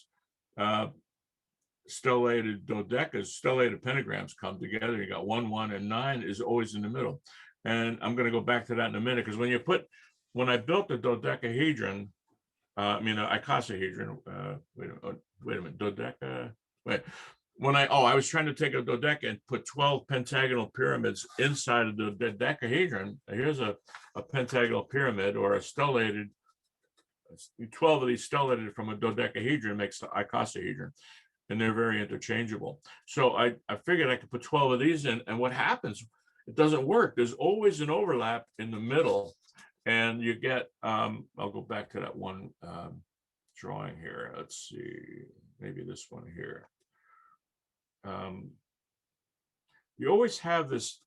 stellated dodecas, stellated pentagrams come together. You got 1, 1, and 9 is always in the middle. And I'm going to go back to that in a minute, because when I built the dodecahedron, icosahedron, wait a minute, dodeca, wait. I was trying to take a dodeca and put 12 pentagonal pyramids inside of the dodecahedron. Here's a pentagonal pyramid, or a stellated, 12 of these stellated from a dodecahedron makes the icosahedron, and they're very interchangeable. So I figured I could put 12 of these in, and what happens, it doesn't work. There's always an overlap in the middle, and you get, I'll go back to that one drawing here. Let's see, maybe this one here. You always have this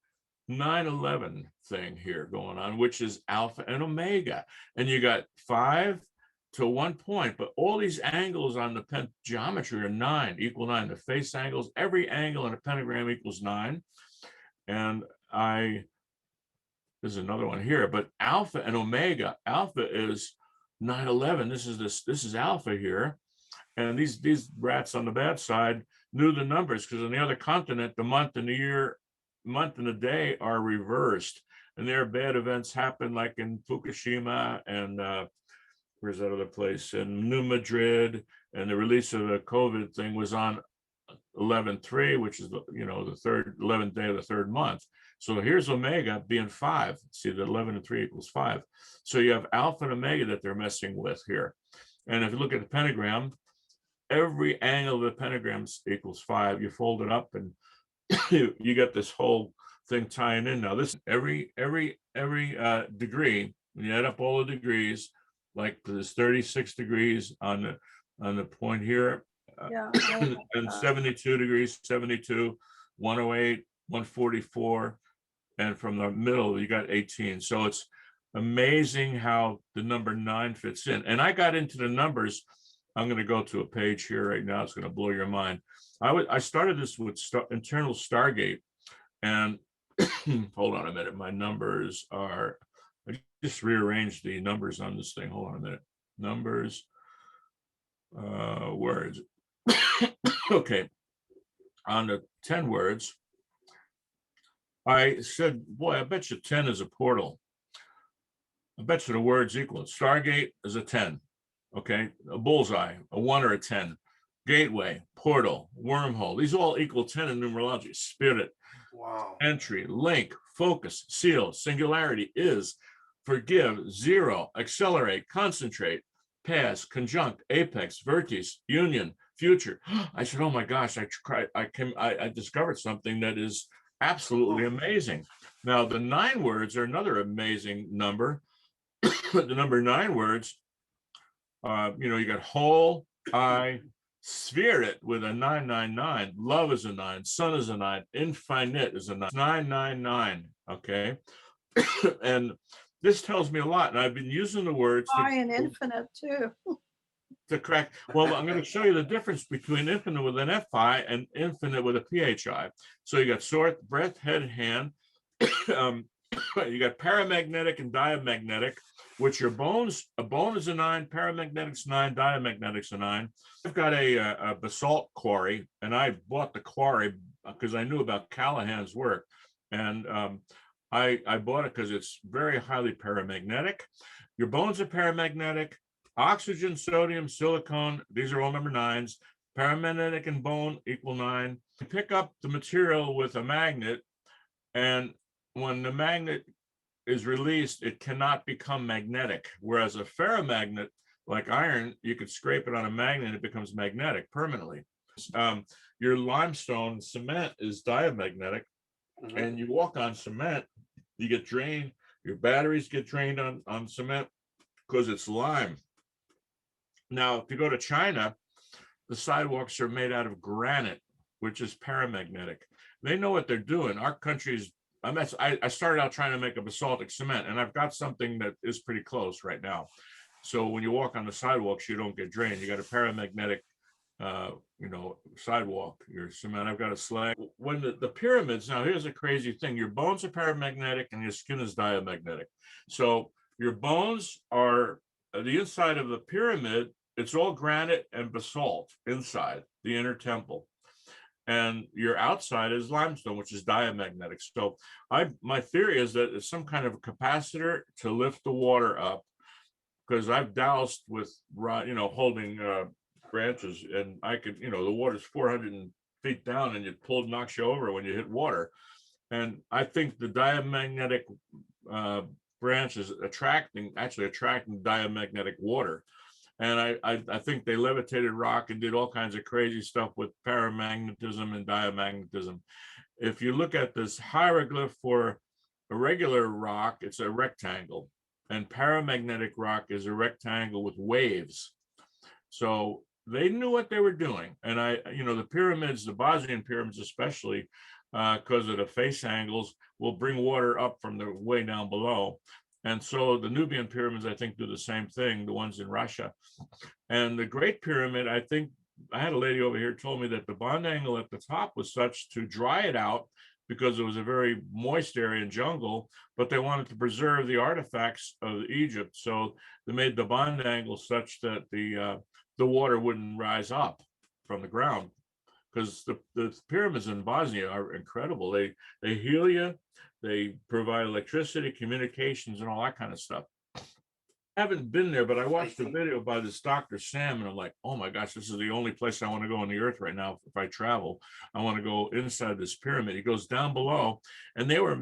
9/11 thing here going on, which is alpha and omega. And you got 5 to 1 point, but all these angles on the geometry are 9, equal 9. The face angles, every angle in a pentagram equals 9. And there's another one here, but alpha and omega, alpha is 9/11. This is alpha here. And these rats on the bad side knew the numbers, because on the other continent, the month and the year, month and the day are reversed. And there are bad events happen, like in Fukushima and where's that other place? In New Madrid. And the release of the COVID thing was on 11/3, which is the 11th day of the third month. So here's omega being 5. See, the 11 and 3 equals 5. So you have alpha and omega that they're messing with here. And if you look at the pentagram, every angle of the pentagram equals 5. You fold it up and you get this whole thing tying in. Now this every degree, when you add up all the degrees, like there's 36 degrees on the point here, Yeah. and 72 degrees, 72, 108, 144, and from the middle you got 18. So it's amazing how the number 9 fits in. And I got into the numbers. I'm going to go to a page here right now. It's going to blow your mind. I started this with internal Stargate, and hold on a minute. My numbers are, I just rearranged the numbers on this thing. Hold on a minute. Numbers, words. Okay. On the 10 words, I said, boy, I bet you 10 is a portal. I bet you the words equal. Stargate is a 10. Okay. A bullseye, a 1 or a 10. Gateway, portal, wormhole. These all equal 10 in numerology. Spirit, wow. Entry, link, focus, seal, singularity, is, forgive, 0, accelerate, concentrate, pass, conjunct, apex, vertex, union, future. I said, oh my gosh, I discovered something that is absolutely amazing. Now, the 9 words are another amazing number. The number 9 words, you got whole, I, spirit with a 999, love is a 9, sun is a 9, infinite is a 9, 999. Okay. And this tells me a lot. And I've been using the words and infinite too. To correct. Well, I'm going to show you the difference between infinite with an FI and infinite with a PHI. So you got sword, breath, head, hand. You got paramagnetic and diamagnetic, which are bones. A bone is a 9, paramagnetic's 9, diamagnetic's a 9. I've got a basalt quarry, and I bought the quarry because I knew about Callahan's work. And I bought it because it's very highly paramagnetic. Your bones are paramagnetic. Oxygen, sodium, silicone, these are all number 9s. Paramagnetic and bone equal 9. You pick up the material with a magnet, and when the magnet is released, it cannot become magnetic. Whereas a ferromagnet, like iron, you could scrape it on a magnet and it becomes magnetic permanently. Your limestone cement is diamagnetic, and you walk on cement, you get drained. Your batteries get drained on cement because it's lime. Now, if you go to China, the sidewalks are made out of granite, which is paramagnetic. They know what they're doing. Our country's, I started out trying to make a basaltic cement, and I've got something that is pretty close right now. So when you walk on the sidewalks, you don't get drained. You got a paramagnetic, sidewalk, your cement. I've got a slag. When the pyramids, now here's a crazy thing. Your bones are paramagnetic and your skin is diamagnetic. So your bones are the inside of the pyramid. It's all granite and basalt inside the inner temple. And your outside is limestone, which is diamagnetic. So my theory is that it's some kind of a capacitor to lift the water up, because I've doused with, holding branches, and I could, the water's 400 feet down and it knocks you over when you hit water. And I think the diamagnetic branch is attracting diamagnetic water. And I think they levitated rock and did all kinds of crazy stuff with paramagnetism and diamagnetism. If you look at this hieroglyph for a regular rock, it's a rectangle, and paramagnetic rock is a rectangle with waves. So they knew what they were doing. And the pyramids, the Bosnian pyramids especially, because of the face angles, will bring water up from the way down below. And so the Nubian pyramids, I think, do the same thing, the ones in Russia. And the Great Pyramid, I think, I had a lady over here told me that the bond angle at the top was such to dry it out because it was a very moist area and jungle, but they wanted to preserve the artifacts of Egypt. So they made the bond angle such that the water wouldn't rise up from the ground, because the pyramids in Bosnia are incredible. They heal you, they provide electricity, communications, and all that kind of stuff. I haven't been there, but I watched a video by this Dr. Sam, and I'm like, oh my gosh, this is the only place I want to go on the earth right now. If I travel, I want to go inside this pyramid. He goes down below, and they were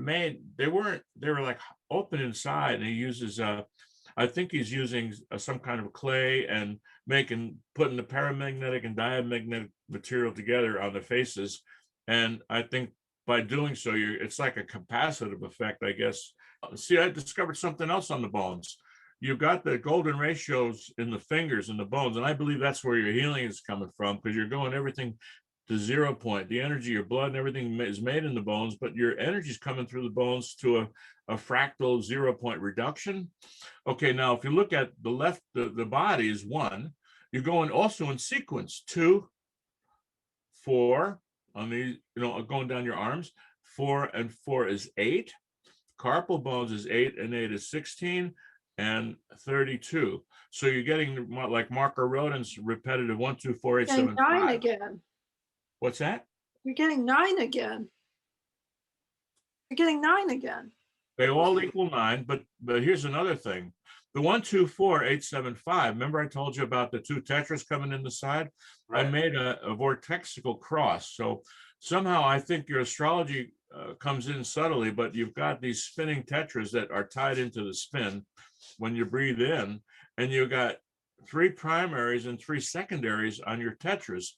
like open inside, and he uses I think he's using some kind of clay and putting the paramagnetic and diamagnetic material together on the faces. And I think by doing so, it's like a capacitive effect, I guess. See, I discovered something else on the bones. You've got the golden ratios in the fingers and the bones, and I believe that's where your healing is coming from, because you're going everything to 0 point. The energy, your blood and everything is made in the bones, but your energy is coming through the bones to a fractal 0 point reduction. Okay, now if you look at the left, the body is 1. You're going also in sequence 2, 4 on the, going down your arms. 4 and 4 is 8. Carpal bones is 8 and 8 is 16 and 32. So you're getting like Marco Rodin's repetitive 1, 2, 4, 8, 7, 5. 9 again. What's that? You're getting 9 again. You're getting 9 again. They all equal 9, but here's another thing. The 1, 2, 4, 8, 7, 5. Remember I told you about the 2 tetras coming in the side? Right. I made a vortexical cross. So somehow I think your astrology comes in subtly, but you've got these spinning tetras that are tied into the spin when you breathe in, and you've got 3 primaries and 3 secondaries on your tetras.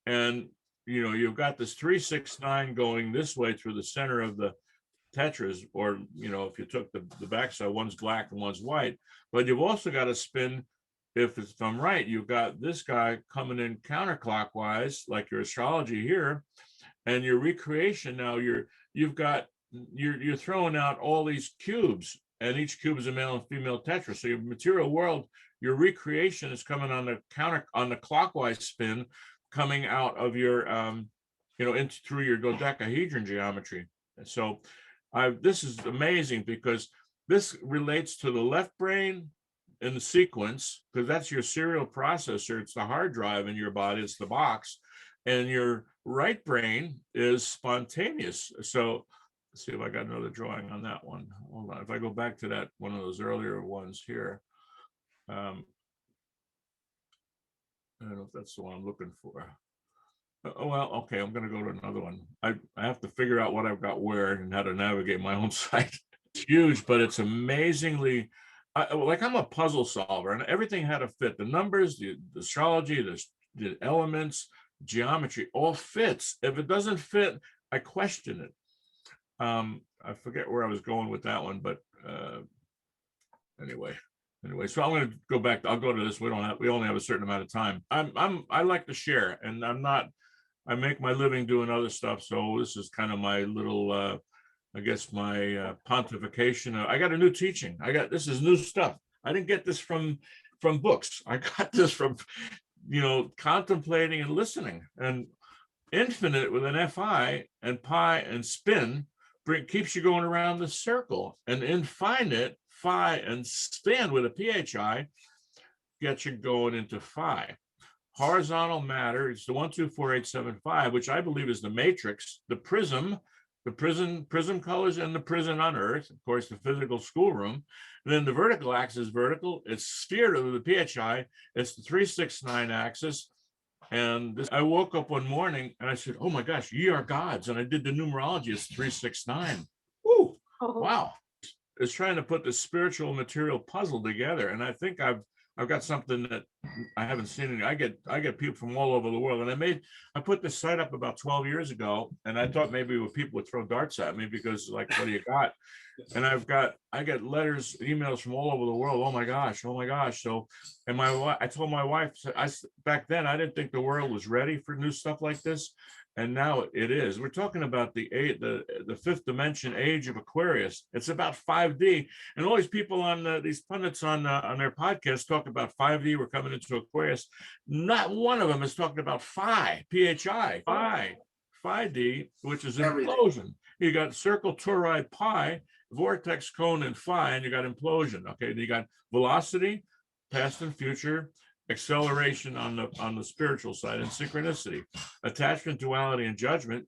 And you've got this 3, 6, 9 going this way through the center of the tetras, or if you took the backside, one's black and one's white. But you've also got a spin, if I'm right, you've got this guy coming in counterclockwise, like your astrology here, and your recreation. Now you're throwing out all these cubes, and each cube is a male and female tetra. So your material world, your recreation is coming on the clockwise spin, coming out of your through your dodecahedron geometry. And so this is amazing, because this relates to the left brain in the sequence, because that's your serial processor. It's the hard drive in your body, it's the box, and your right brain is spontaneous. So let's see if I got another drawing on that one. Hold on. If I go back to that one of those earlier ones here, I don't know if that's the one I'm looking for. Oh, well, okay, I'm going to go to another one. I have to figure out what I've got where and how to navigate my own site. It's huge, but it's amazingly, like I'm a puzzle solver, and everything had to fit. The numbers, the astrology, the elements, geometry, all fits. If it doesn't fit, I question it. I forget where I was going with that one, but anyway, so I'm going to go back. I'll go to this. We only have a certain amount of time. I like to share, and I make my living doing other stuff. So this is kind of my little, I guess my pontification. I got a new teaching. This is new stuff. I didn't get this from books. I got this from, contemplating and listening. And infinite with an FI and pi and spin keeps you going around the circle. And infinite, phi and spin with a PHI gets you going into phi. Horizontal matter, it's the 1, 2, 4, 8, 7, 5, which I believe is the matrix, the prism colors, and the prison on Earth, of course, the physical schoolroom. And then the vertical axis is vertical, it's sphere to the PHI, it's the 3, 6, 9 axis. And I woke up one morning and I said, oh my gosh, ye are gods. And I did the numerology, it's 3, 6, 9. Woo, wow. It's trying to put the spiritual material puzzle together. And I think I've got something that I haven't seen any. I get people from all over the world, and I put this site up about 12 years ago, and I thought maybe people would throw darts at me because like, what do you got? And I get letters, emails from all over the world. Oh my gosh, oh my gosh. So, and I told my wife, back then I didn't think the world was ready for new stuff like this, and now it is. We're talking about the fifth dimension age of Aquarius. It's about 5D, and all these people on these pundits on their podcast talk about 5D. We're coming into Aquarius. Not one of them is talking about phi, phi, 5D, which is implosion. You got circle, toroid, pi, vortex, cone, and phi, and you got implosion. Okay, and you got velocity, past and future, acceleration on the spiritual side, and synchronicity, attachment, duality, and judgment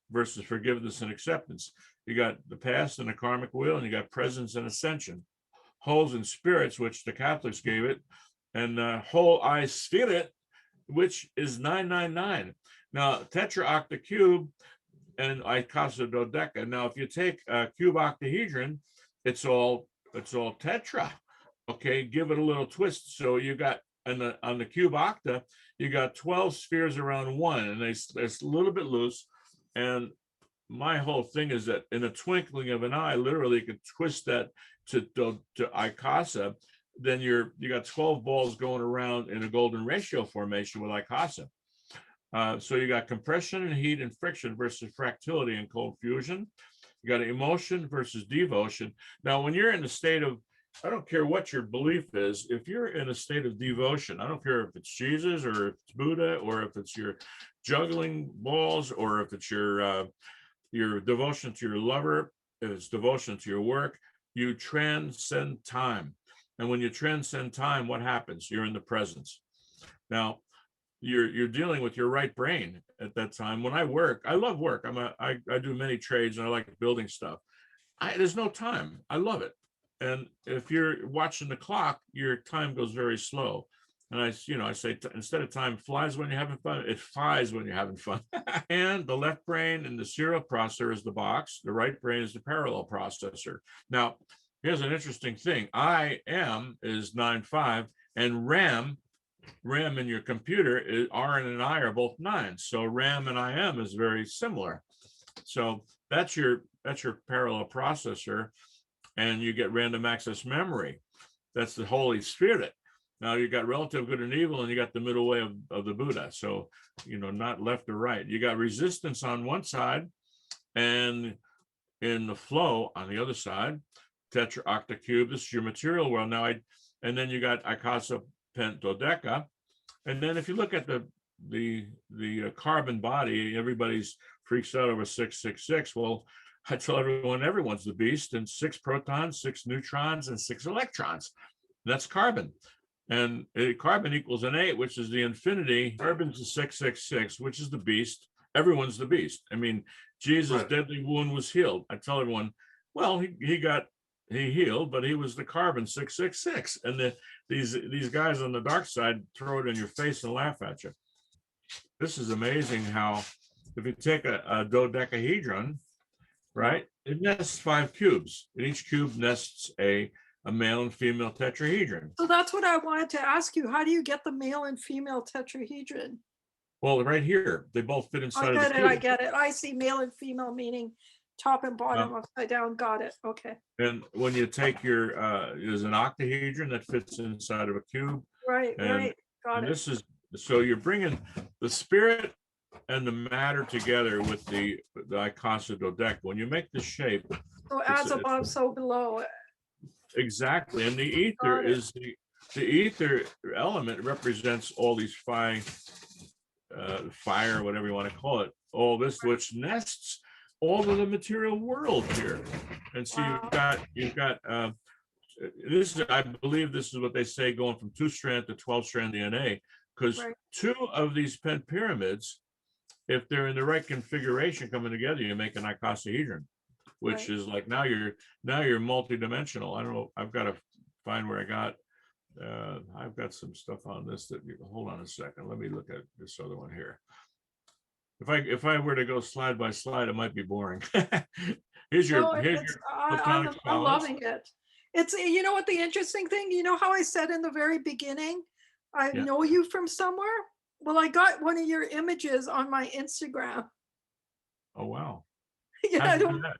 versus forgiveness and acceptance. You got the past and the karmic wheel, and you got presence and ascension. Holes and spirits, which the Catholics gave it, and whole I spirit, which is 999. Now, tetra octa cube and icosahedrodeca. Now, if you take a cube octahedron, it's all tetra. Okay, give it a little twist. So you got on the cube octa, you got 12 spheres around one, and it's a little bit loose. And my whole thing is that in a twinkling of an eye, literally, you could twist that to icosah. Then you got 12 balls going around in a golden ratio formation with icosah. So you got compression and heat and friction versus fractility and cold fusion. You got emotion versus devotion. Now, when you're in a state of, I don't care what your belief is, if you're in a state of devotion, I don't care if it's Jesus or if it's Buddha or if it's your juggling balls or if it's your devotion to your lover, if it's devotion to your work, you transcend time. And when you transcend time, what happens? You're in the presence. Now, you're dealing with your right brain at that time. When I work, I love work. I do many trades and I like building stuff. There's no time. I love it. And if you're watching the clock, your time goes very slow. And I say, instead of time flies when you're having fun, it flies when you're having fun. And the left brain and the serial processor is the box. The right brain is the parallel processor. Now, here's an interesting thing. I am is 9.5, and RAM in your computer, RN and I are both 9. So RAM and IM is very similar. So that's your parallel processor, and you get random access memory. That's the Holy Spirit. Now you got relative good and evil, and you got the middle way of the Buddha. So, not left or right. You got resistance on one side, and in the flow on the other side, tetra octa cube. This is your material world. Now and then you got icosah pentodeca. And then if you look at the carbon body, everybody's freaks out over 666. Well, I tell everyone's the beast, and 6 protons, 6 neutrons, and 6 electrons. That's carbon. And carbon equals an 8, which is the infinity. Carbon's the 666, which is the beast. Everyone's the beast. I mean, Jesus' deadly wound was healed. I tell everyone, well, he healed, but he was the carbon 666. And these guys on the dark side throw it in your face and laugh at you. This is amazing how, if you take a dodecahedron, right, it nests 5 cubes, and each cube nests a male and female tetrahedron. So that's what I wanted to ask you. How do you get the male and female tetrahedron? Well, right here, they both fit inside of the cube. I get it. I see male and female, meaning top and bottom, upside down. Got it. Okay. And when you take there's an octahedron that fits inside of a cube. Right. Got it. This is, so you're bringing the spirit and the matter together with the icosahedrodeca. When you make the shape. So as above, so below. Exactly. And the ether is the ether element represents all these fire, whatever you want to call it, all this, which nests all of the material world here. And so you've got this is, I believe this is what they say, going from 2-strand to 12-strand DNA, because 2 of these pyramids, if they're in the right configuration coming together, you make an icosahedron, which is like, now you're multidimensional. I don't know, I've got to find where I've got some stuff on this hold on a second. Let me look at this other one here. If I were to go slide by slide, it might be boring. I'm loving it. It's, what the interesting thing, how I said in the very beginning, I Yeah. know you from somewhere. Well, I got one of your images on my Instagram. Oh, wow. Yeah, How'd I you do don't. that?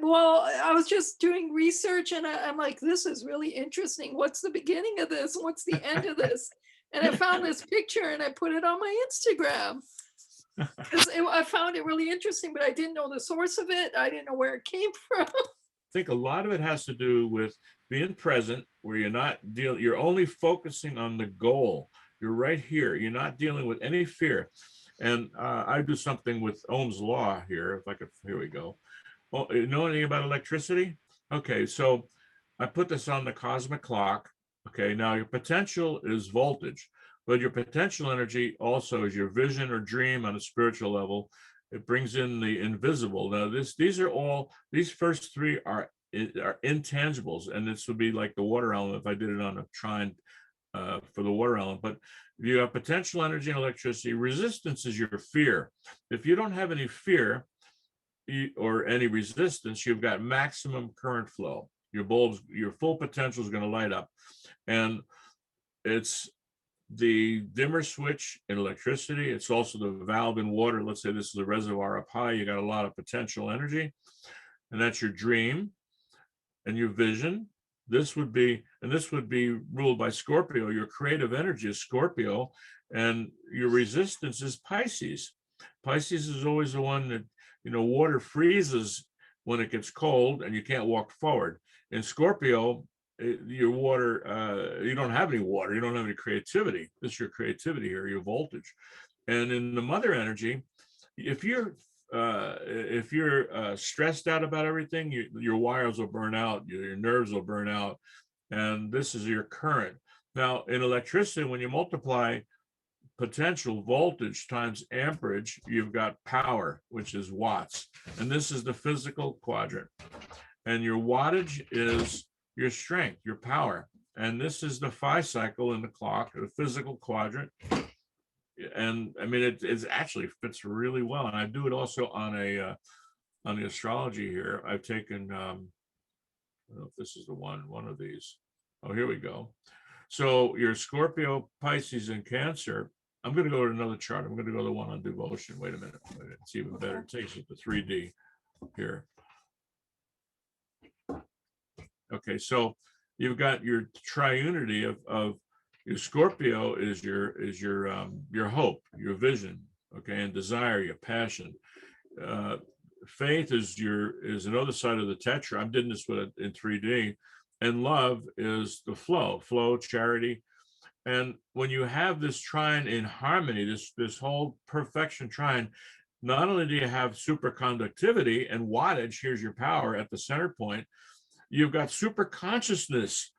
Well, I was just doing research and I'm like, this is really interesting. What's the beginning of this? What's the end of this? And I found this picture and I put it on my Instagram because I found it really interesting, but I didn't know the source of it. I didn't know where it came from. I think a lot of it has to do with being present, where you're only focusing on the goal. You're right here. You're not dealing with any fear. And I do something with Ohm's law here. If I could, here we go. Oh, you know anything about electricity? Okay, so I put this on the cosmic clock. Okay, now your potential is voltage, but your potential energy also is your vision or dream on a spiritual level. It brings in the invisible. Now, these first three are intangibles, and this would be like the water element if I did it on a trine for the water element. But you have potential energy and electricity. Resistance is your fear. If you don't have any fear, or any resistance, you've got maximum current flow. Your full potential is going to light up. And it's the dimmer switch in electricity. It's also the valve in water. Let's say this is a reservoir up high. You got a lot of potential energy, and that's your dream and your vision. This would be ruled by Scorpio. Your creative energy is Scorpio, and your resistance is Pisces. Pisces is always the one that, water freezes when it gets cold and you can't walk forward. In Scorpio, your water, you don't have any water, you don't have any creativity. This is your creativity here, your voltage. And in the mother energy, if you're stressed out about everything, your wires will burn out, your nerves will burn out, and this is your current. Now, in electricity, when you multiply potential voltage times amperage, you've got power, which is watts. And this is the physical quadrant. And your wattage is your strength, your power. And this is the phi cycle in the clock, the physical quadrant. And I mean, it actually fits really well. And I do it also on the astrology here. I've taken, I don't know if this is the one of these. Oh, here we go. So your Scorpio, Pisces, and Cancer. I'm going to go to another chart. I'm going to go to the one on devotion. Wait a minute. It's even better. It takes it to 3D here. Okay, so you've got your triunity of your Scorpio is your hope, your vision, okay, and desire, your passion. Faith is another side of the tetra. I'm doing this with it in 3D, and love is the flow, charity. And when you have this trine in harmony, this whole perfection trine, not only do you have superconductivity and wattage, here's your power at the center point, you've got super consciousness.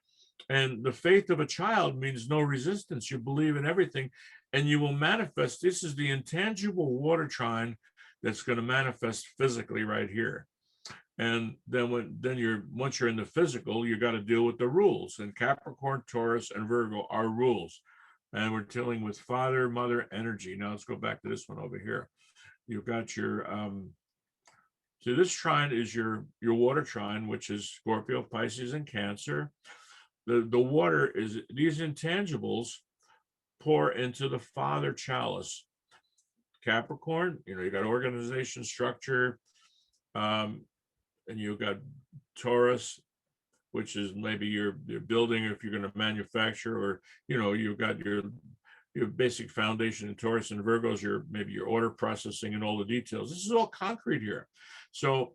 And the faith of a child means no resistance. You believe in everything and you will manifest. This is the intangible water trine that's going to manifest physically right here. And then once you're in the physical, you got to deal with the rules. And Capricorn, Taurus, and Virgo are rules. And we're dealing with father, mother energy. Now let's go back to this one over here. You've got your so this trine is your water trine, which is Scorpio, Pisces, and Cancer. The water is these intangibles pour into the father chalice. Capricorn, you got organization, structure, and you've got Taurus, which is maybe your building if you're going to manufacture, or you've got your basic foundation in Taurus, and Virgo's maybe your order processing and all the details. This is all concrete here. So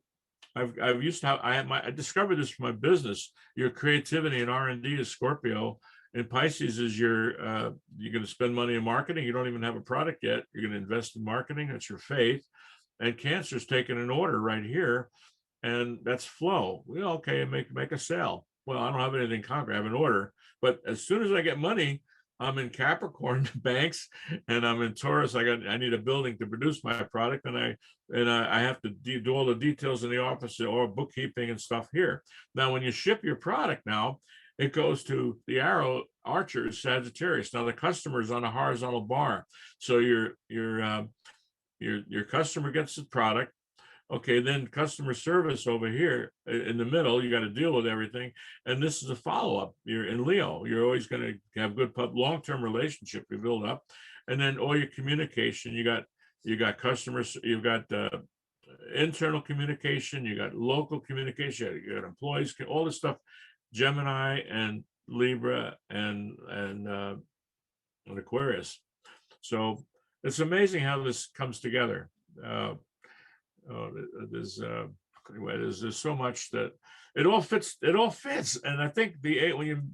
I've used to have I discovered this for my business. Your creativity and R&D is Scorpio, and Pisces is you're going to spend money in marketing. You don't even have a product yet. You're going to invest in marketing. That's your faith. And Cancer's taking an order right here, and that's flow. Well, okay, make a sale. Well, I don't have anything concrete. I have an order, but as soon as I get money, I'm in Capricorn banks, and I'm in Taurus. I need a building to produce my product, and I have to do all the details in the office or bookkeeping and stuff here. Now, when you ship your product, now it goes to the arrow archers, Sagittarius. Now the customer is on a horizontal bar, so your customer gets the product. Okay, then customer service over here in the middle, you got to deal with everything. And this is a follow-up. You're in Leo. You're always going to have good long-term relationship you build up. And then all your communication, you got customers, you've got internal communication, you got local communication, you got employees, all this stuff, Gemini and Libra and Aquarius. So it's amazing how this comes together. There's anyway, there's so much that it all fits. It all fits, and I think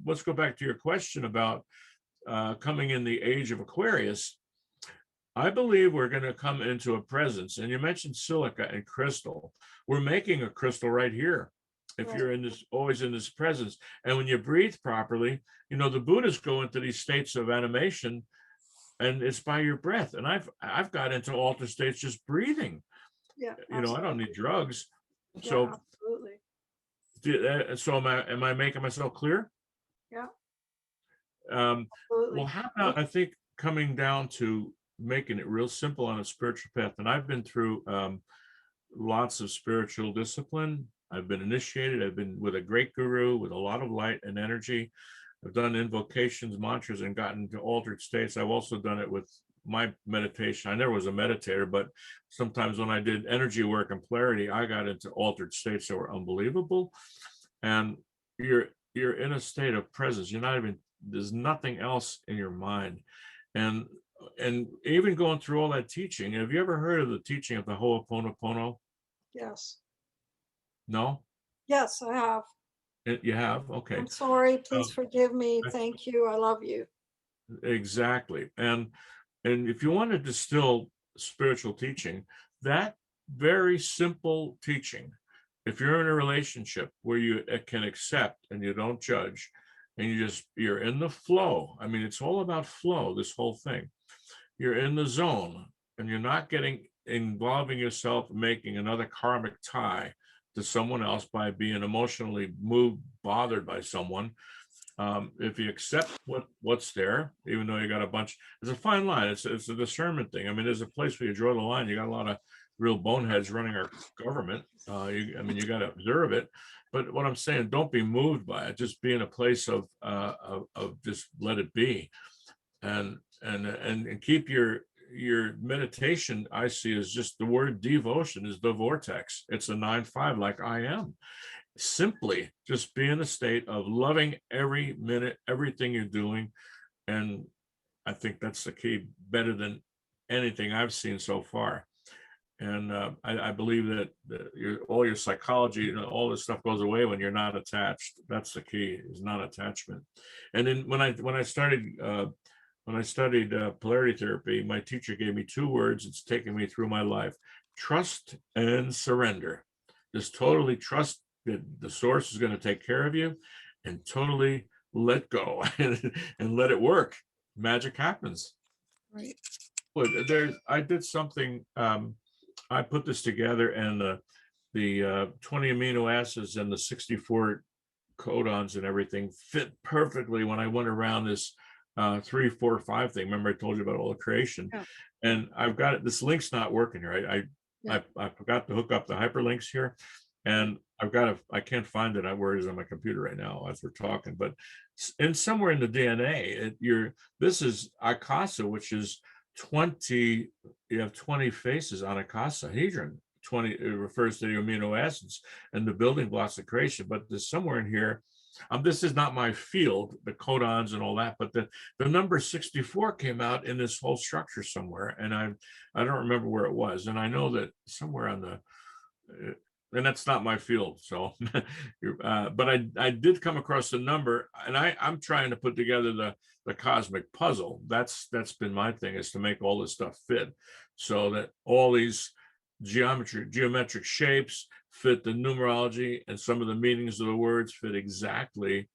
let's go back to your question about coming in the age of Aquarius. I believe we're going to come into a presence, and you mentioned silica and crystal. We're making a crystal right here. If you're in this, always in this presence, and when you breathe properly, you know the Buddhists go into these states of animation, and it's by your breath. And I've got into altered states just breathing. Yeah, you know, I don't need drugs. yeah, So, absolutely. so am I making myself clear? Yeah. Well, how about, I think, coming down to making it real simple on a spiritual path. And I've been through lots of spiritual discipline. I've been initiated. I've been with a great guru with a lot of light and energy. I've done invocations, mantras, and gotten to altered states. I've also done it with my meditation. I never was a meditator, but sometimes when I did energy work and polarity, I got into altered states that were unbelievable. And you're in a state of presence. You're not even, there's nothing else in your mind. And even going through all that teaching, have you ever heard of the teaching of the Ho'oponopono? Yes. No? Yes, I have. You have? Okay. I'm sorry. Please forgive me. Thank you. I love you. Exactly. And if you want to distill spiritual teaching, that very simple teaching, if you're in a relationship where you can accept and you don't judge, and you're in the flow. I mean, it's all about flow, this whole thing. You're in the zone and you're not involving yourself, making another karmic tie to someone else by being emotionally moved, bothered by someone. If you accept what's there, even though you got a bunch, it's a fine line. It's a discernment thing. I mean, there's a place where you draw the line. You got a lot of real boneheads running our government. You got to observe it. But what I'm saying, don't be moved by it. Just be in a place of just let it be, and keep your meditation. I see is just the word devotion is the vortex. It's a 9-5, like I am. Simply just be in a state of loving every minute, everything you're doing. And I think that's the key, better than anything I've seen so far. And I believe that all your psychology, all this stuff goes away when you're not attached. That's the key, is non-attachment. And then when I studied polarity therapy, my teacher gave me 2 words. It's taken me through my life: trust and surrender. Just totally trust that the source is going to take care of you, and totally let go and let it work. Magic happens. Right. But I did something. I put this together, and the 20 amino acids and the 64 codons and everything fit perfectly when I went around this 3, 4, 5 thing. Remember I told you about all the creation, and I've got it. This link's not working here. I forgot to hook up the hyperlinks here, and I can't find it. Where it is on my computer right now as we're talking, but somewhere in the DNA, this is Akasa, which is 20. You have 20 faces on icosahedron. 20, it refers to the amino acids and the building blocks of creation. But there's somewhere in here, this is not my field, the codons and all that, but the number 64 came out in this whole structure somewhere, and I don't remember where it was. And I know that somewhere on the and that's not my field. So, but I did come across the number, and I'm trying to put together the cosmic puzzle. That's been my thing, is to make all this stuff fit, so that all these geometric shapes fit the numerology, and some of the meanings of the words fit exactly,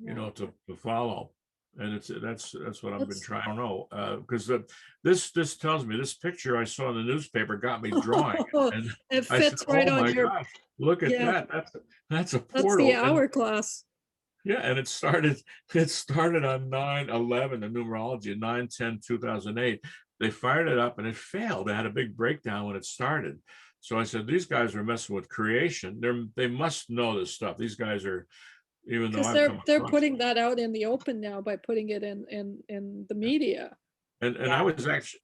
to follow. And that's what I've been trying. I don't know, because this tells me, this picture I saw in the newspaper got me drawing, and it I said, fits right "Oh on my your gosh, look at that! That's a portal." That's the hourglass. Yeah, and it started on 9/11, the numerology, 9/10/2008. They fired it up and it failed. They had a big breakdown when it started. So I said, these guys are messing with creation. They must know this stuff. These guys are, even though Because I've come they're across putting them. that out in the open now by putting it in the media. And Yeah.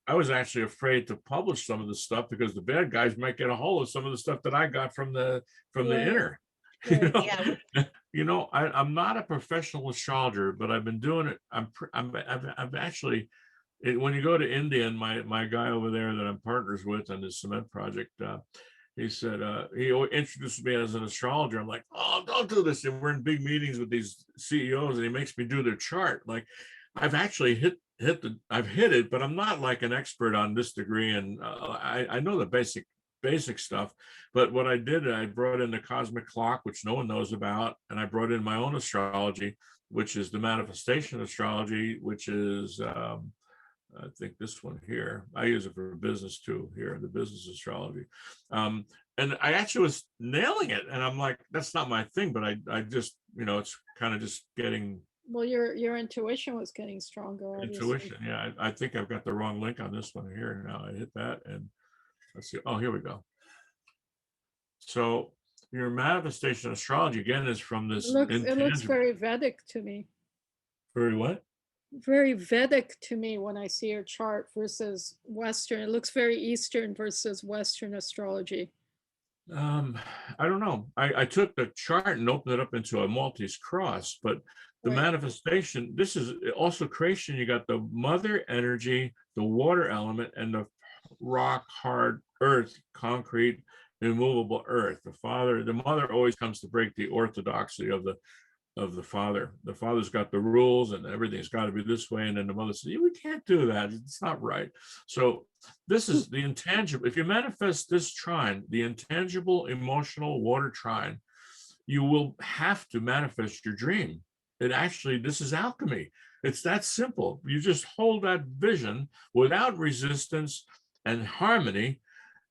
I was actually afraid to publish some of the stuff because the bad guys might get a hold of some of the stuff that I got from the Right. inner. Right. I'm not a professional astrologer, but I've been doing it. I've actually, when you go to India, and my guy over there that I'm partners with on this cement project, he said, he introduced me as an astrologer. I'm like, oh, don't do this. And we're in big meetings with these CEOs, and he makes me do their chart. Like, I've actually I've hit it, but I'm not like an expert on this degree. And I know the basic stuff. But what I did, I brought in the cosmic clock, which no one knows about, and I brought in my own astrology, which is the manifestation astrology, which is I think this one here. I use it for business too, here, the business astrology. And I actually was nailing it. And I'm like, that's not my thing, but I just, it's kind of just getting. Well, your intuition was getting stronger, obviously. Intuition. Yeah, I think I've got the wrong link on this one here. Now I hit that and let's see. Oh, here we go. So your manifestation astrology again is from this. It looks very Vedic to me. Very what? Very Vedic to me when I see your chart versus Western. It looks very Eastern versus Western astrology. I don't know. I took the chart and opened it up into a Maltese cross, but the manifestation, this is also creation. You got the mother energy, the water element, and the rock, hard earth, concrete, immovable earth. The mother always comes to break the orthodoxy of the father. The father's got the rules and everything's got to be this way. And then the mother says, we can't do that. It's not right. So this is the intangible. If you manifest this trine, the intangible emotional water trine, you will have to manifest your dream. This is alchemy. It's that simple. You just hold that vision without resistance and harmony,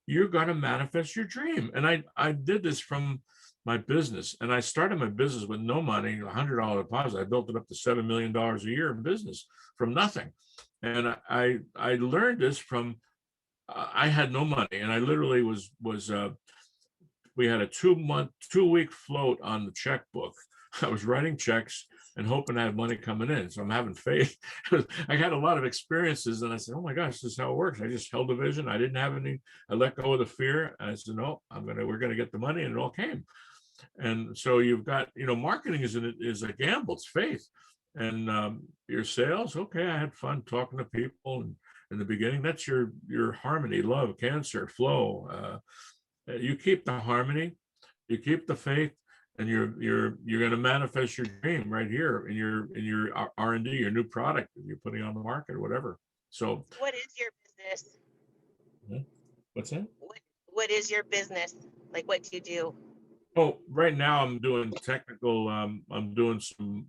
you're going to manifest your dream. And I did this from my business, and I started my business with no money, $100 deposit. I built it up to $7 million a year in business from nothing. And I learned this from, I had no money, and I literally was we had a 2-week float on the checkbook. I was writing checks and hoping to have money coming in. So I'm having faith. I had a lot of experiences, and I said, oh my gosh, this is how it works. I just held the vision. I didn't have any, I let go of the fear. And I said, no, we're going to get the money, and it all came. And so you've got, marketing is a gamble, it's faith. And your sales, okay, I had fun talking to people, and in the beginning, that's your harmony, love, cancer, flow. You keep the harmony, you keep the faith, and you're going to manifest your dream right here in your R&D, your new product that you're putting on the market or whatever. So what is your business? What's that? What is your business? Like, what do you do? Oh, right now I'm doing technical. I'm doing some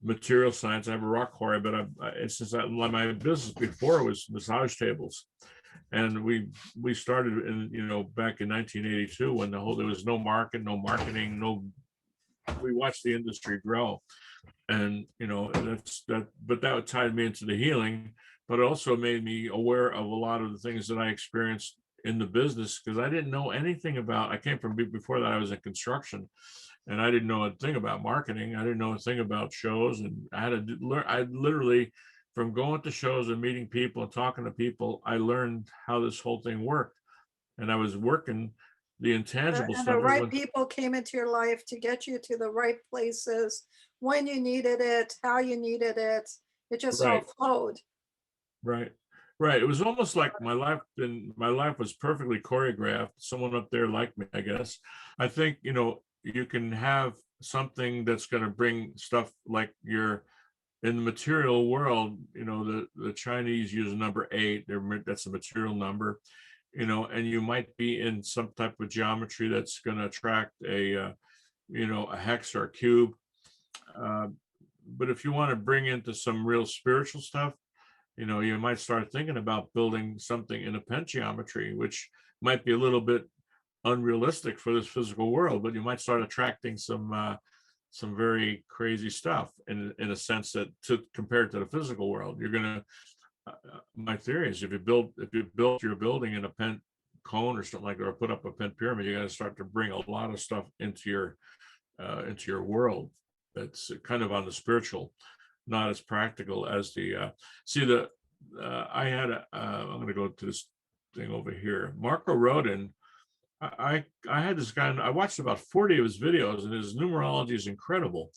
material science. I have a rock quarry, but my business before was massage tables, and we started in back in 1982 when there was no marketing, we watched the industry grow, and but that tied me into the healing, but it also made me aware of a lot of the things that I experienced in the business, because I didn't know anything about, I came from, before that I was in construction, and I didn't know a thing about marketing. I didn't know a thing about shows, and I had to learn. I literally, from going to shows and meeting people and talking to people, I learned how this whole thing worked, and I was working the intangible and stuff. the right people came into your life to get you to the right places when you needed it, how you needed it. It just all flowed. Right. It was almost like my life was perfectly choreographed. Someone up there liked me, I guess. I think, you can have something that's going to bring stuff like in the material world, the Chinese use number 8. That's a material number, and you might be in some type of geometry that's going to attract a hex or a cube. But if you want to bring into some real spiritual stuff, you might start thinking about building something in a pentageometry, which might be a little bit unrealistic for this physical world, but you might start attracting some very crazy stuff in a sense that compared to the physical world, you're gonna. My theory is if you built your building in a cone or something like that, or put up a pent pyramid, you got to start to bring a lot of stuff into your world. That's kind of on the spiritual, not as practical as the see the I had a I'm going to go to this thing over here. Marco Rodin. I had this guy. I watched about 40 of his videos, and his numerology is incredible.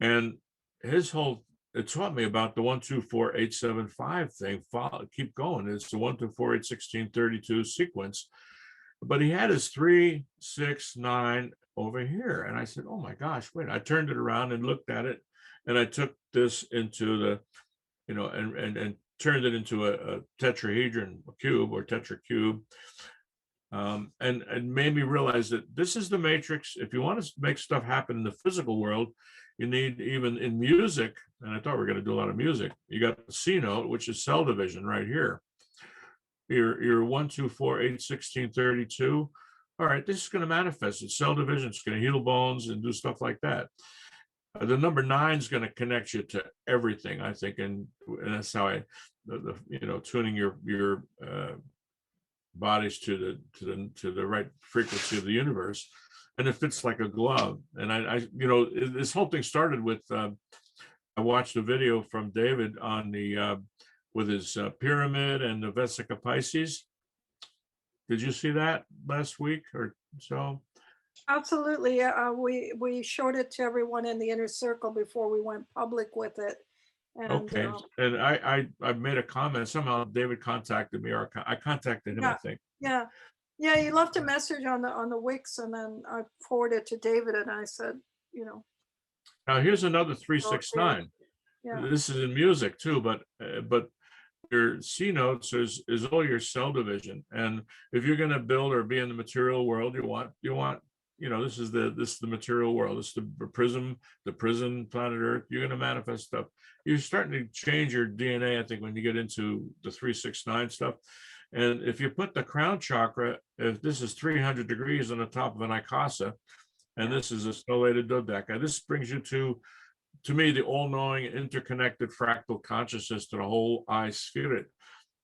And his whole it taught me about the 1, 2, 4, 8, 7, 5 thing. Follow, keep going. It's the 1, 2, 4, 8, 16, 32 sequence. But he had his 3, 6, 9 over here. And I said, oh my gosh, wait. I turned it around and looked at it. And I took this into the, and turned it into a tetrahedron cube or tetracube. And made me realize that this is the matrix. If you want to make stuff happen in the physical world, you need, even in music, and I thought we were going to do a lot of music, you got the C note, which is cell division right here. Your 1, 2, 4, 8, 16, 32. All right, this is going to manifest. It's cell division. It's going to heal bones and do stuff like that. The number 9 is going to connect you to everything, I think, and that's how tuning your bodies to the right frequency of the universe, and it fits like a glove. And I this whole thing started with I watched a video from David on the with his pyramid and the Vesica Pisces. Did you see that last week or so? Absolutely. We showed it to everyone in the inner circle before we went public with it. And, okay. And I made a comment. Somehow David contacted me, or I contacted him, yeah, I think. Yeah. He left a message on the Wix, and then I forwarded it to David, and I said, Now here's another 369. Yeah. This is in music too, but your C notes is all your cell division. And if you're going to build or be in the material world, you want this is the material world. This is the prison planet Earth. You're going to manifest stuff. You're starting to change your DNA, I think, when you get into the 369 stuff. And if you put the crown chakra, if this is 300 degrees on the top of an Ikasa, and this is a stellated dodeca, this brings you to me, the all-knowing, interconnected fractal consciousness to the whole I spirit.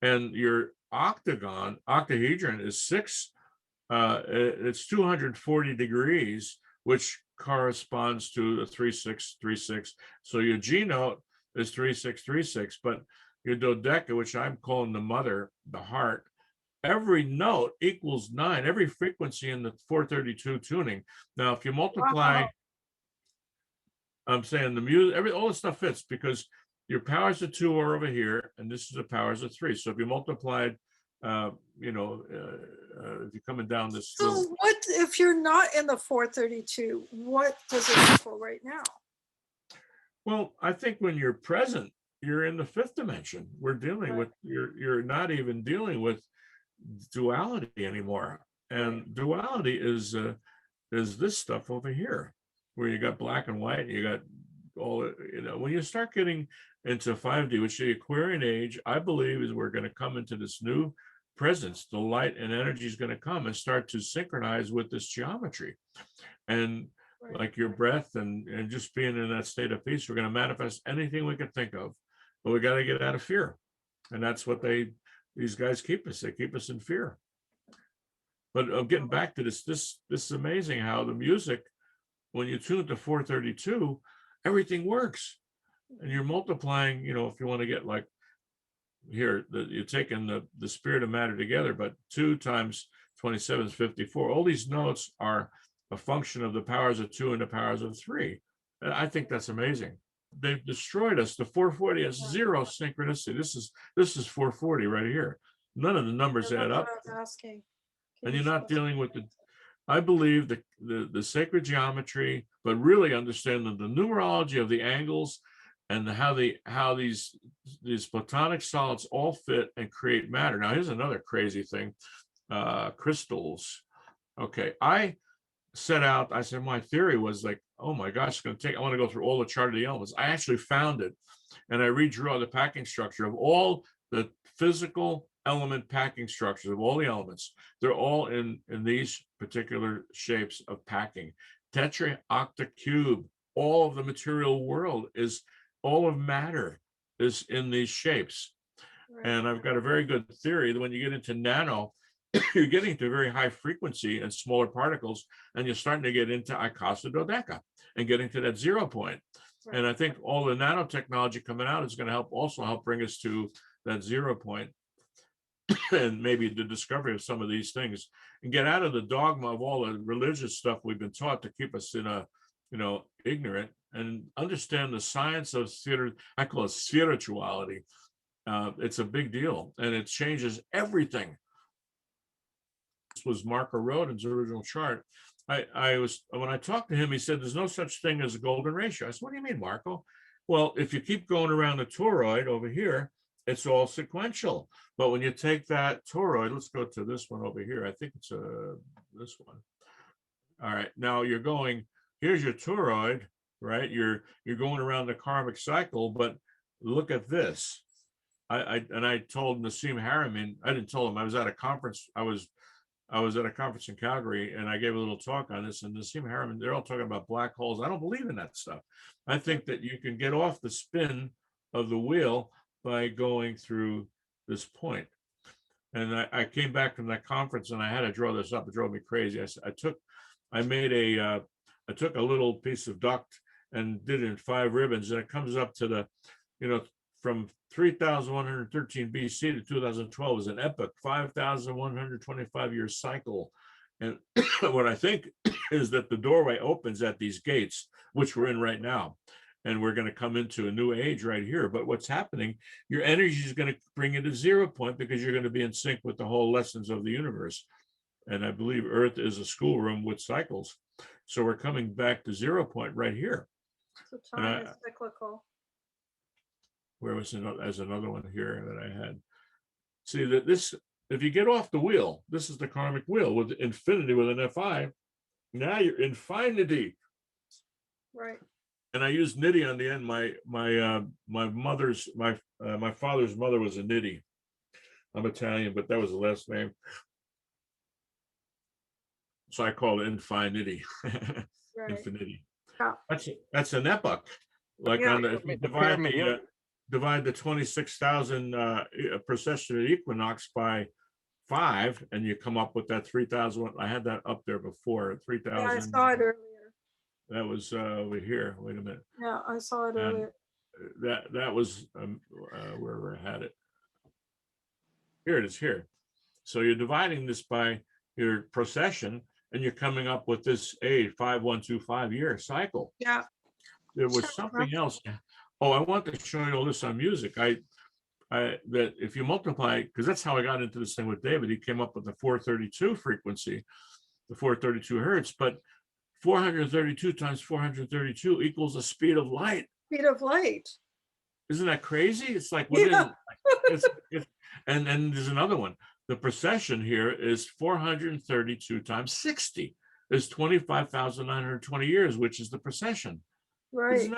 And your octahedron is 6. It's 240 degrees, which corresponds to the 3636. So your G note is 3636, but your dodeca, which I'm calling the mother, the heart, every note equals 9, every frequency in the 432 tuning. Now, if you multiply, I'm saying the music, all this stuff fits because your powers of 2 are over here, and this is the powers of 3. So if you multiplied, if you're coming down this. So what if you're not in the 432? What does it equal right now? Well, I think when you're present, you're in the 5th dimension. We're dealing with you're not even dealing with duality anymore, and duality is this stuff over here, where you got black and white, you got all, when you start getting into 5D, which the Aquarian age, I believe, is we're going to come into this new presence. The light and energy is going to come and start to synchronize with this geometry. And like your breath and just being in that state of peace, we're going to manifest anything we can think of, but we got to get out of fear. And that's what these guys keep us. They keep us in fear. But getting back to this is amazing how the music, when you tune to 432, everything works. And you're multiplying, if you want to get like here, you're taking the spirit of matter together, but 2 times 27 is 54. All these notes are a function of the powers of 2 and the powers of 3. And I think that's amazing. They've destroyed us. The 440 has 0 synchronicity. This is 440 right here. None of the numbers add up. And you're not dealing with I believe the sacred geometry, but really understanding the numerology of the angles and how these platonic solids all fit and create matter. Now, here's another crazy thing. Crystals. Okay, I said my theory was like, oh my gosh, I want to go through all the chart of the elements. I actually found it, and I redrew the packing structure of all the physical element packing structures of all the elements. They're all in these particular shapes of packing. Tetra, octa, cube, all of the material world is, all of matter is in these shapes. Right. And I've got a very good theory that when you get into nano, you're getting to very high frequency and smaller particles, and you're starting to get into icosahedondeca and getting to that 0 point. Right. And I think all the nanotechnology coming out is going to also help bring us to that 0 point, and maybe the discovery of some of these things, and get out of the dogma of all the religious stuff we've been taught to keep us in a, ignorant, and understand the science of I call it spirituality. It's a big deal, and it changes everything. This was Marco Rodin's original chart. When I talked to him, he said there's no such thing as a golden ratio. I said, what do you mean, Marco? Well, if you keep going around the toroid over here, it's all sequential. But when you take that toroid, let's go to this one over here. I think it's this one. All right, now you're going, here's your toroid, right? You're going around the karmic cycle, but look at this. I told Nassim Haramein, I didn't tell him, I was at a conference, I was at a conference in Calgary, and I gave a little talk on this, and Nassim Haramein, they're all talking about black holes. I don't believe in that stuff. I think that you can get off the spin of the wheel by going through this point. And I came back from that conference, and I had to draw this up. It drove me crazy. I took a little piece of duct and did it in 5 ribbons, and it comes up to the, from 3,113 BC to 2012 is an epoch, 5,125 year cycle. And what I think is that the doorway opens at these gates, which we're in right now. And we're going to come into a new age right here. But what's happening, your energy is going to bring you to 0 point, because you're going to be in sync with the whole lessons of the universe. And I believe Earth is a schoolroom with cycles. So we're coming back to 0 point right here. So time is cyclical. Where was there's another one here that I had. See that this, if you get off the wheel, this is the karmic wheel with infinity with an FI. Now you're infinity. Right. And I use nitty on the end. My father's mother was a nitty. I'm Italian, but that was the last name. So I call it infinity. Right. Infinity. Yeah. That's an epoch. Like Yeah. on the divide the 26,000 precessional equinox by 5, and you come up with that 3,000. I had that up there before. 3,000. Yeah, I saw it earlier. That was over here. Wait a minute. Yeah, I saw it earlier. That was where I had it. Here it is here. So you're dividing this by your precession, and you're coming up with this 5125 year cycle. Yeah. There was something else. Oh, I want to show you all this on music. That if you multiply, because that's how I got into this thing with David. He came up with the 432 frequency, the 432 hertz, but 432 times 432 equals the speed of light. Speed of light. Isn't that crazy? It's like within, Yeah. and there's another one. The precession here is 432 times 60 is 25,920 years, which is the precession. Right.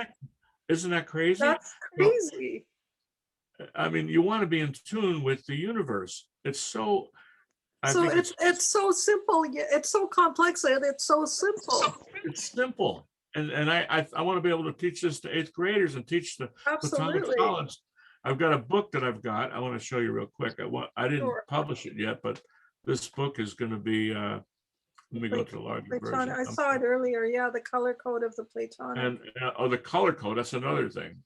Isn't that crazy? That's crazy. I mean, you want to be in tune with the universe. It's so. It's so simple. It's so complex, and it's so simple. It's simple, and I want to be able to teach this to 8th graders and teach the Platonic College. I've got a book that I've got. I want to show you real quick. I didn't publish it yet, but this book is going to be. Let me go to the larger version. I saw it earlier. Yeah, the color code of the Platonic. And the color code. That's another thing.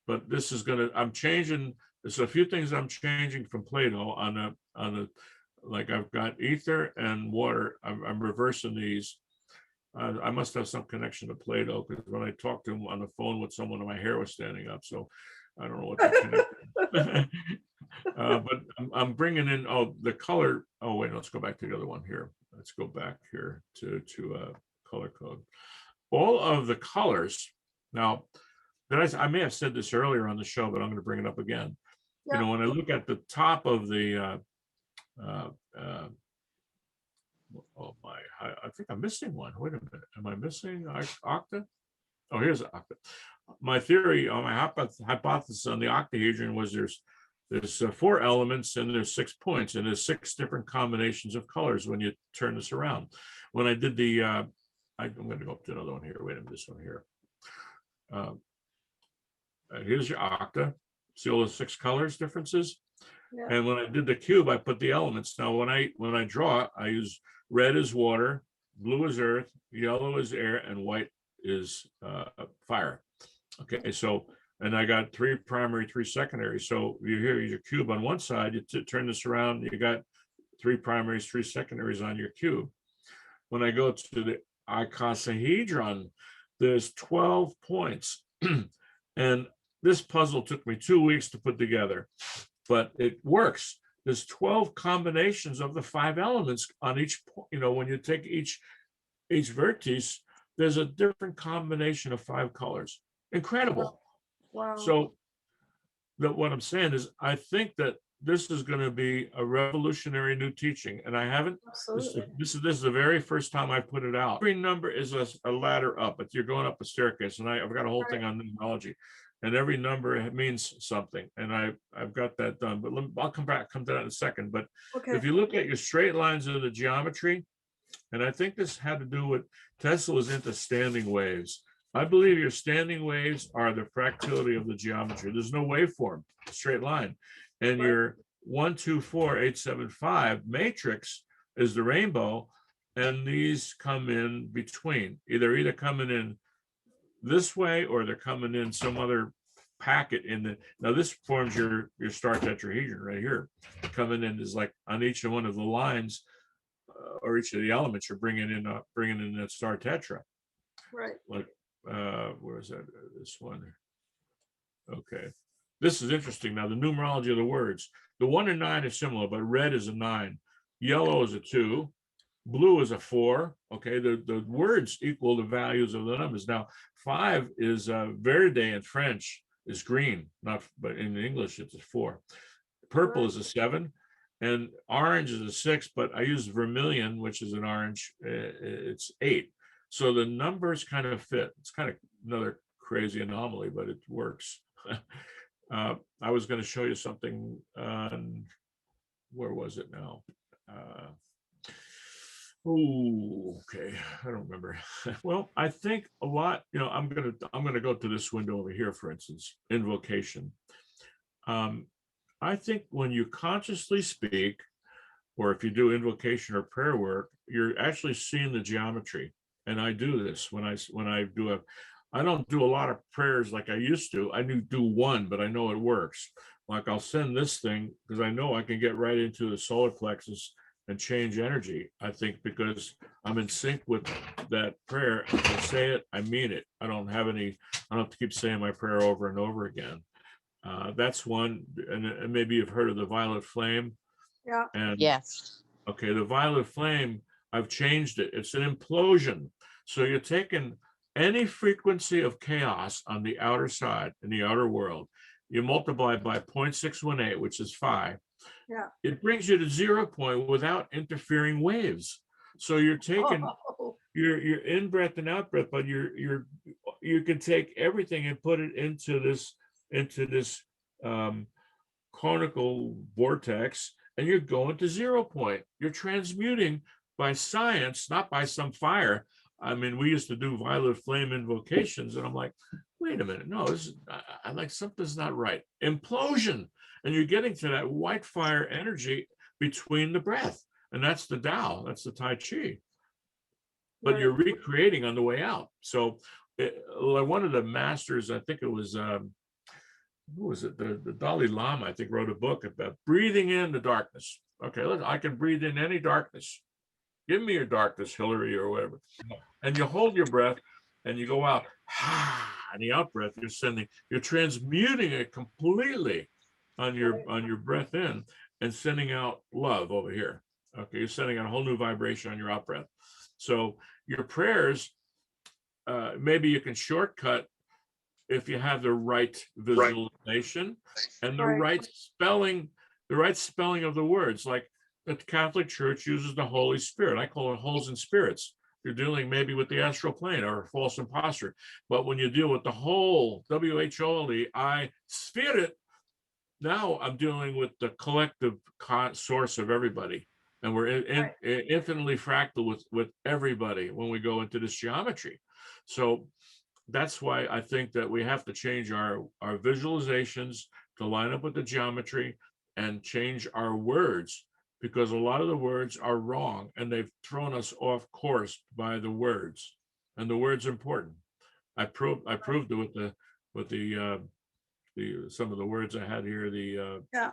But this is going to. I'm changing. There's a few things I'm changing from Plato on the. Like I've got ether and water. I'm reversing these. I must have some connection to Plato, because when I talked to him on the phone with someone, my hair was standing up. So I don't know what the connection. But I'm bringing in the color. Oh wait, let's go back to the other one here. Let's go back here to color code. All of the colors. Now, I may have said this earlier on the show, but I'm going to bring it up again. Yeah. When I look at the top of the oh my, I think I'm missing one. Wait a minute, am I missing octa? Oh, here's octa. My theory, my hypothesis on the octahedron was there's 4 elements and there's 6 points, and there's 6 different combinations of colors when you turn this around. When I did the, I'm going to go up to another one here. Wait a minute, this one here. Here's your octa. See all the 6 colors differences? Yeah. And when I did the cube, I put the elements. Now, when I draw, I use red is water, blue is earth, yellow is air, and white is fire. Okay, so, and I got 3 primary, 3 secondary. So you hear your cube on one side, you turn this around, you got 3 primaries, 3 secondaries on your cube. When I go to the icosahedron, there's 12 points. And this puzzle took me 2 weeks to put together, but it works. There's 12 combinations of the 5 elements on each, when you take each vertex, there's a different combination of 5 colors. Incredible. Wow. So what I'm saying is, I think that this is going to be a revolutionary new teaching, and I haven't. Absolutely. This is the very first time I put it out. Every number is a ladder up, but you're going up a staircase, and I've got a whole thing on numerology, and every number means something, and I've got that done. But I'll come to that in a second. But Okay. if you look at your straight lines of the geometry, and I think this had to do with Tesla was into standing waves. I believe your standing waves are the fractality of the geometry. There's no waveform, straight line. And your 1, 2, 4, 8, 7, 5 matrix is the rainbow. And these come in between, either coming in this way or they're coming in some other packet in the, now this forms your star tetrahedron right here. Coming in is like on each one of the lines or each of the elements, you're bringing in that star tetra. Right. Like, where is that? This one. Okay. This is interesting. Now, the numerology of the words. The 1 and 9 is similar, but red is a 9. Yellow is a 2. Blue is a 4. Okay. The words equal the values of the numbers. Now, 5 is verde in French is green, but in English it's a 4. Purple is a 7. And orange is a 6, but I use vermilion, which is an orange. It's 8. So the numbers kind of fit. It's kind of another crazy anomaly, but it works. I was going to show you something on, where was it now? Okay, I don't remember. Well, I think a lot, I'm gonna go to this window over here, for instance, invocation. I think when you consciously speak, or if you do invocation or prayer work, you're actually seeing the geometry. And I do this when I do I don't do a lot of prayers like I used to. I do one, but I know it works. Like I'll send this thing because I know I can get right into the solar plexus and change energy. I think because I'm in sync with that prayer. I say it, I mean it. I don't have to keep saying my prayer over and over again. That's one, and maybe you've heard of the violet flame. Yeah. And Yes. okay, the violet flame, I've changed it. It's an implosion. So you're taking any frequency of chaos on the outer side, in the outer world, you multiply by 0.618, which is 5. Yeah. It brings you to 0 point without interfering waves. So you're taking your in breath and out breath, but you can take everything and put it into this conical vortex, and you're going to 0 point. You're transmuting by science, not by some fire. I mean, we used to do violet flame invocations, and I'm like, wait a minute, no, this is, I like something's not right. Implosion, and you're getting to that white fire energy between the breath, and that's the Tao, that's the Tai Chi. But you're recreating on the way out. So, one of the masters, I think it was. Who was it? The Dalai Lama, I think, wrote a book about breathing in the darkness. Okay, I can breathe in any darkness. Give me your darkness, Hillary, or whatever. And you hold your breath and you go out. And the out breath, you're transmuting it completely on your breath in and sending out love over here. Okay, you're sending out a whole new vibration on your out breath. So your prayers, maybe you can shortcut if you have the right visualization and the right spelling of the words. Like the Catholic Church uses the Holy Spirit. I call it holes and spirits. You're dealing maybe with the astral plane or a false imposter. But when you deal with the whole, WHOLE, spirit, now I'm dealing with the collective source of everybody. And we're infinitely fractal with everybody when we go into this geometry. So that's why I think that we have to change our visualizations to line up with the geometry. and change our words, because a lot of the words are wrong and they've thrown us off course by the words, and the words are important. I proved it with the some of the words I had here, Yeah,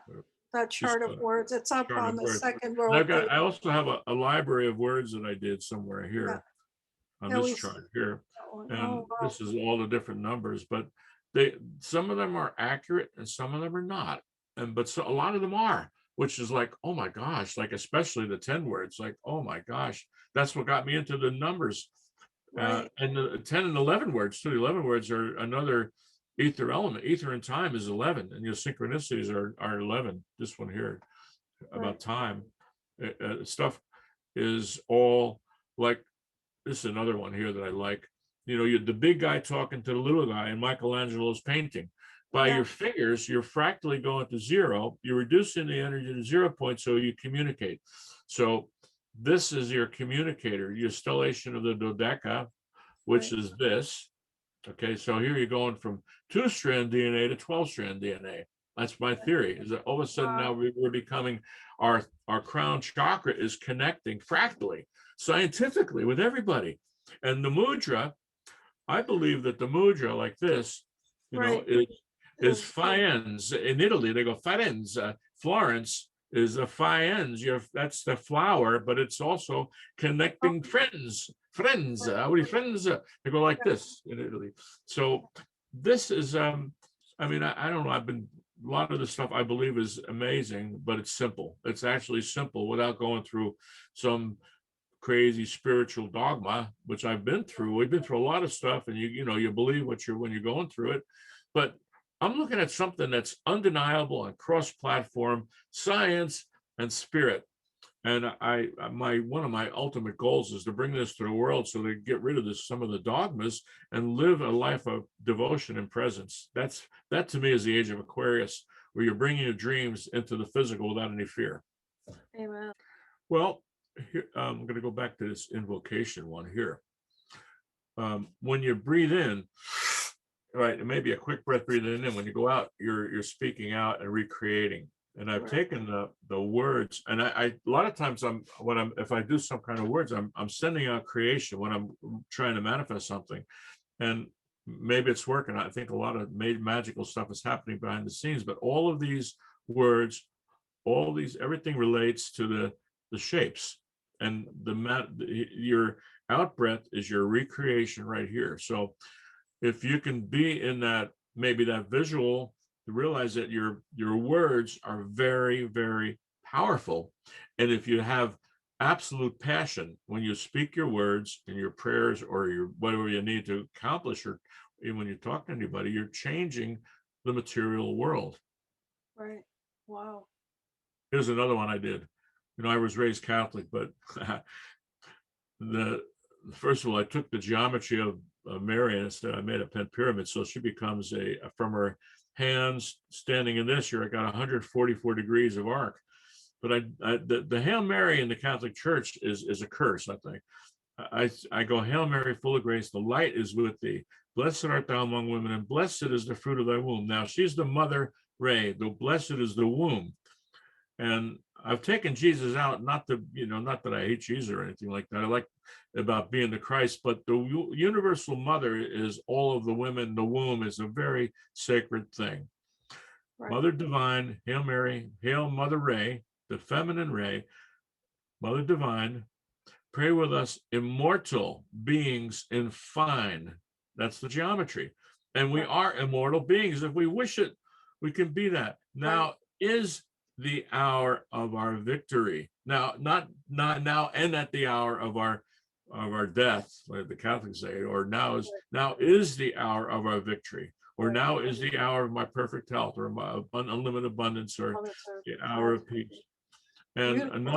that chart of words. It's up chart on of the words. second And row. I also have a library of words that I did somewhere Yeah. here on Yeah, this we chart here. And Oh, wow. this is all the different numbers, but some of them are accurate and some of them are not. But so a lot of them are, which is like, oh my gosh, like especially the 10 words, like, oh my gosh, that's what got me into the numbers. Right. And the 10 and 11 words too. The 11 words are another ether element. Ether and time is 11, and your synchronicities are 11. This one here about time stuff is all like, this is another one here that I like. You know, you're the big guy talking to the little guy in Michelangelo's painting. By Yeah. your fingers, you're fractally going to zero. You're reducing the energy to 0 point, so you communicate. So this is your communicator, your stellation of the dodeca, which is this. Okay, so here you're going from 2-strand DNA to 12-strand DNA. That's my theory, is that all of a sudden now we're becoming, our crown chakra is connecting fractally, scientifically, with everybody. And the mudra, I believe that the mudra like this, you know, is Firenze. In Italy, they go Firenze. Florence is a Firenze. That's the flower, but it's also connecting friends. Friends, friends. They go like this in Italy. So this is, I mean, I don't know. A lot of the stuff I believe is amazing, but it's simple. It's actually simple without going through some crazy spiritual dogma, which I've been through. We've been through a lot of stuff, and you know, you believe when you're going through it. But I'm looking at something that's undeniable and cross-platform, science and spirit. And one of my ultimate goals is to bring this to the world so they get rid of some of the dogmas and live a life of devotion and presence. That to me is the age of Aquarius, where you're bringing your dreams into the physical without any fear. Amen. Well, here, I'm going to go back to this invocation one here. When you breathe in, right, it may be a quick breath breathing in. When you go out, you're speaking out and recreating. And I've taken the words, and I a lot of times if I do some kind of words, I'm sending out creation when I'm trying to manifest something, and maybe it's working. I think a lot of magical stuff is happening behind the scenes, but all of these words, everything relates to the shapes, and your out breath is your recreation right here. So if you can be in that, maybe that visual, to realize that your words are very, very powerful. And if you have absolute passion when you speak your words in your prayers or your whatever you need to accomplish, or when you talk to anybody, you're changing the material world. Right. Wow. Here's another one I did. You know, I was raised Catholic, but first of all, I took the geometry of Mary and said I made a pen pyramid. So she becomes from her hands standing in this here, I got 144 degrees of arc. But the Hail Mary in the Catholic Church is a curse, I think. I go, Hail Mary, full of grace, the light is with thee. Blessed art thou among women, and blessed is the fruit of thy womb. Now she's the mother Ray, though blessed is the womb. And I've taken Jesus out, not that I hate Jesus or anything like that. I like about being the Christ, but the universal mother is all of the women. The womb is a very sacred thing. Right. Mother Divine, Hail Mary, Hail Mother Ray, the feminine Ray, Mother Divine, pray with us immortal beings in fine. That's the geometry. And we are immortal beings. If we wish it, we can be that. Now is the hour of our victory. Now, not now and at the hour of our death, like the Catholics say, or now is the hour of our victory, or now is the hour of my perfect health, or my unlimited abundance, or the hour of peace. And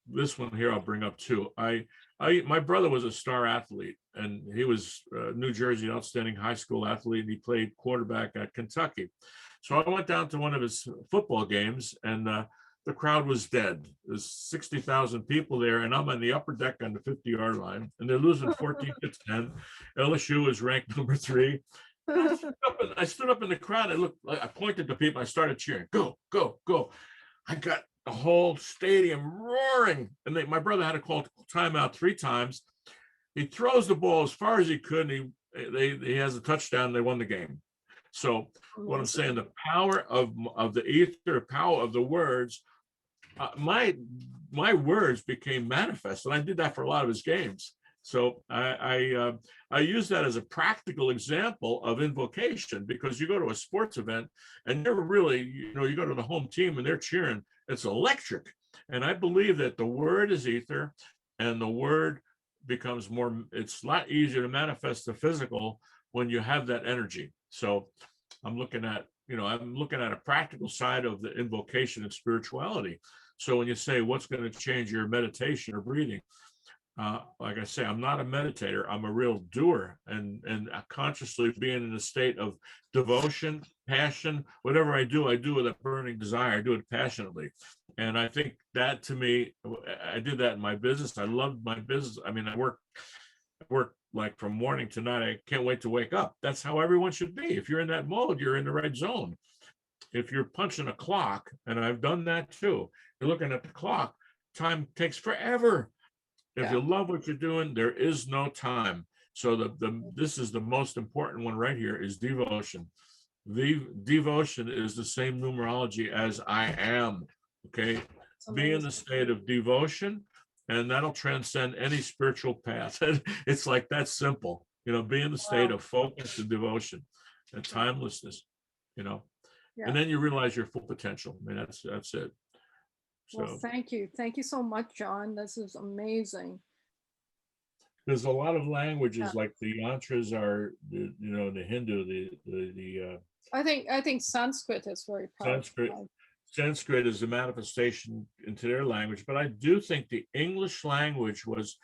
this one here I'll bring up too. My brother was a star athlete, and he was New Jersey outstanding high school athlete, and he played quarterback at Kentucky. So I went down to one of his football games, and the crowd was dead. There's 60,000 people there, and I'm on the upper deck on the 50-yard line, and they're losing 14-10. LSU is ranked number 3, I stood up in the crowd. I pointed to people. I started cheering. Go, go, go. I got the whole stadium roaring. And my brother had to call timeout 3 times. He throws the ball as far as he could, and he has a touchdown. And they won the game. So what I'm saying, the power of the ether, power of the words, my words became manifest, and I did that for a lot of his games. So I use that as a practical example of invocation, because you go to a sports event and they're really, you go to the home team and they're cheering. It's electric. And I believe that the word is ether, and the word becomes more, it's a lot easier to manifest the physical when you have that energy. So I'm looking at a practical side of the invocation and spirituality. So when you say what's going to change your meditation or breathing, like I say, I'm not a meditator. I'm a real doer, and consciously being in a state of devotion, passion. Whatever I do with a burning desire. I do it passionately, and I think that, to me, I did that in my business. I loved my business. I mean, I work like from morning to night. I can't wait to wake up. That's how everyone should be. If you're in that mode, you're in the right zone. If you're punching a clock, and I've done that too, you're looking at the clock, time takes forever. If you love what you're doing, there is no time. So this is the most important one right here, is devotion. The devotion is the same numerology as I am. Okay, be in the state of devotion, and that'll transcend any spiritual path. It's like that simple. Be in the state of focus and devotion and timelessness. And then you realize your full potential. I mean, that's it. So well, thank you so much, John. This is amazing. There's a lot of languages, like the yantras are, the Hindu, the I think Sanskrit is very powerful. Sanskrit is a manifestation into their language, but I do think the English language was,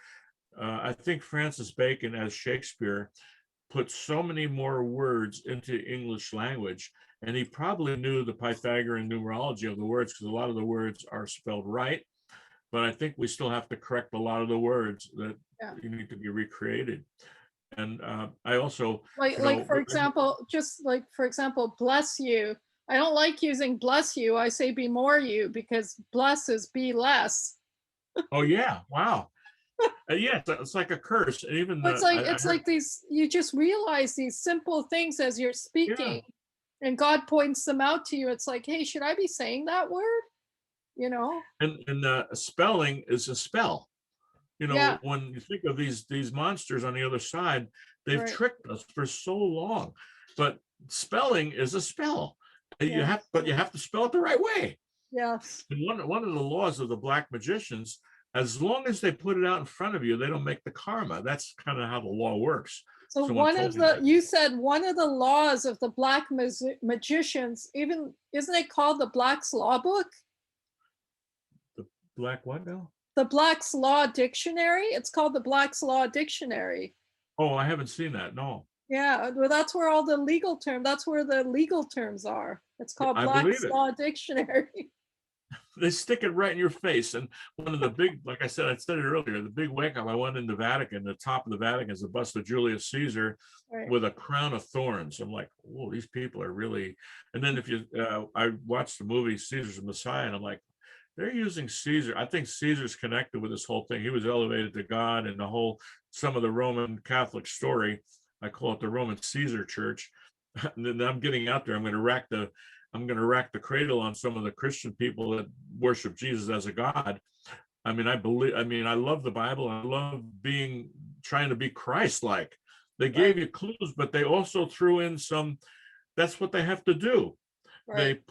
I think Francis Bacon, as Shakespeare, put so many more words into English language, and he probably knew the Pythagorean numerology of the words, because a lot of the words are spelled right, but I think we still have to correct a lot of the words that need to be recreated. And I also for example, bless you. I don't like using bless you. I say be more you, because bless is be less. Oh yeah, wow. Yeah, it's like a curse. Even it's like these, you just realize these simple things as you're speaking, and God points them out to you. It's like, hey, should I be saying that word? And spelling is a spell. When you think of these monsters on the other side, they've tricked us for so long. But spelling is a spell. You have to spell it the right way. Yes. And one of the laws of the black magicians, as long as they put it out in front of you, they don't make the karma. That's kind of how the law works. So you said one of the laws of the black magicians, even, isn't it called the Black's Law Book? The Black what now? The Black's Law Dictionary. It's called the Black's Law Dictionary. Oh, I haven't seen that. No. Yeah, well, that's where all the legal terms are. It's called Black's Law Dictionary. They stick it right in your face. And one of the big, like I said it earlier, the big wake up, I went into the Vatican. The top of the Vatican is a bust of Julius Caesar with a crown of thorns. I'm like, oh, these people are really. And then I watched the movie Caesar's the Messiah, and I'm like, they're using Caesar. I think Caesar's connected with this whole thing. He was elevated to God, and some of the Roman Catholic story, I call it the Roman Caesar Church. And then I'm getting out there. I'm going to rack the cradle on some of the Christian people that worship Jesus as a God. I mean, I love the Bible. I love trying to be Christ-like. They gave you clues, but they also threw in some, that's what they have to do. Right.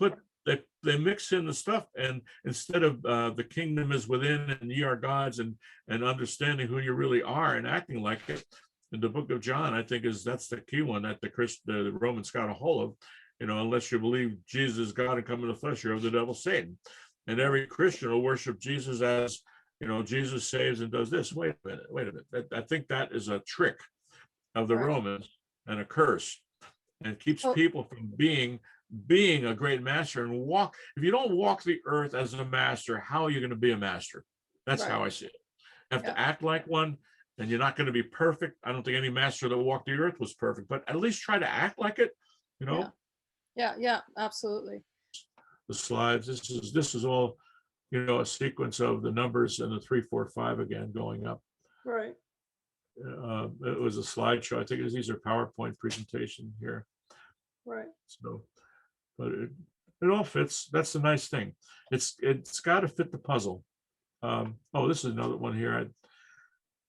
They mix in the stuff, and instead of the kingdom is within and ye are gods, and understanding who you really are and acting like it, in the book of John, I think that's the key one that the Romans got a hold of. Unless you believe Jesus is God and come in the flesh, you're of the devil, Satan. And every Christian will worship Jesus as, Jesus saves and does this. Wait a minute. I think that is a trick of the Romans and a curse, and keeps people from being a great master and walk. If you don't walk the earth as a master, how are you going to be a master? That's how I see it. You have to act like one, and you're not going to be perfect. I don't think any master that walked the earth was perfect, but at least try to act like it, you know. Yeah, absolutely. The slides, this is all, you know, a sequence of the numbers and the 3 4 5 again going up. Right. It was a slideshow. I think these are PowerPoint presentation here. Right. So, but it all fits. That's the nice thing. It's got to fit the puzzle. Oh, this is another one here.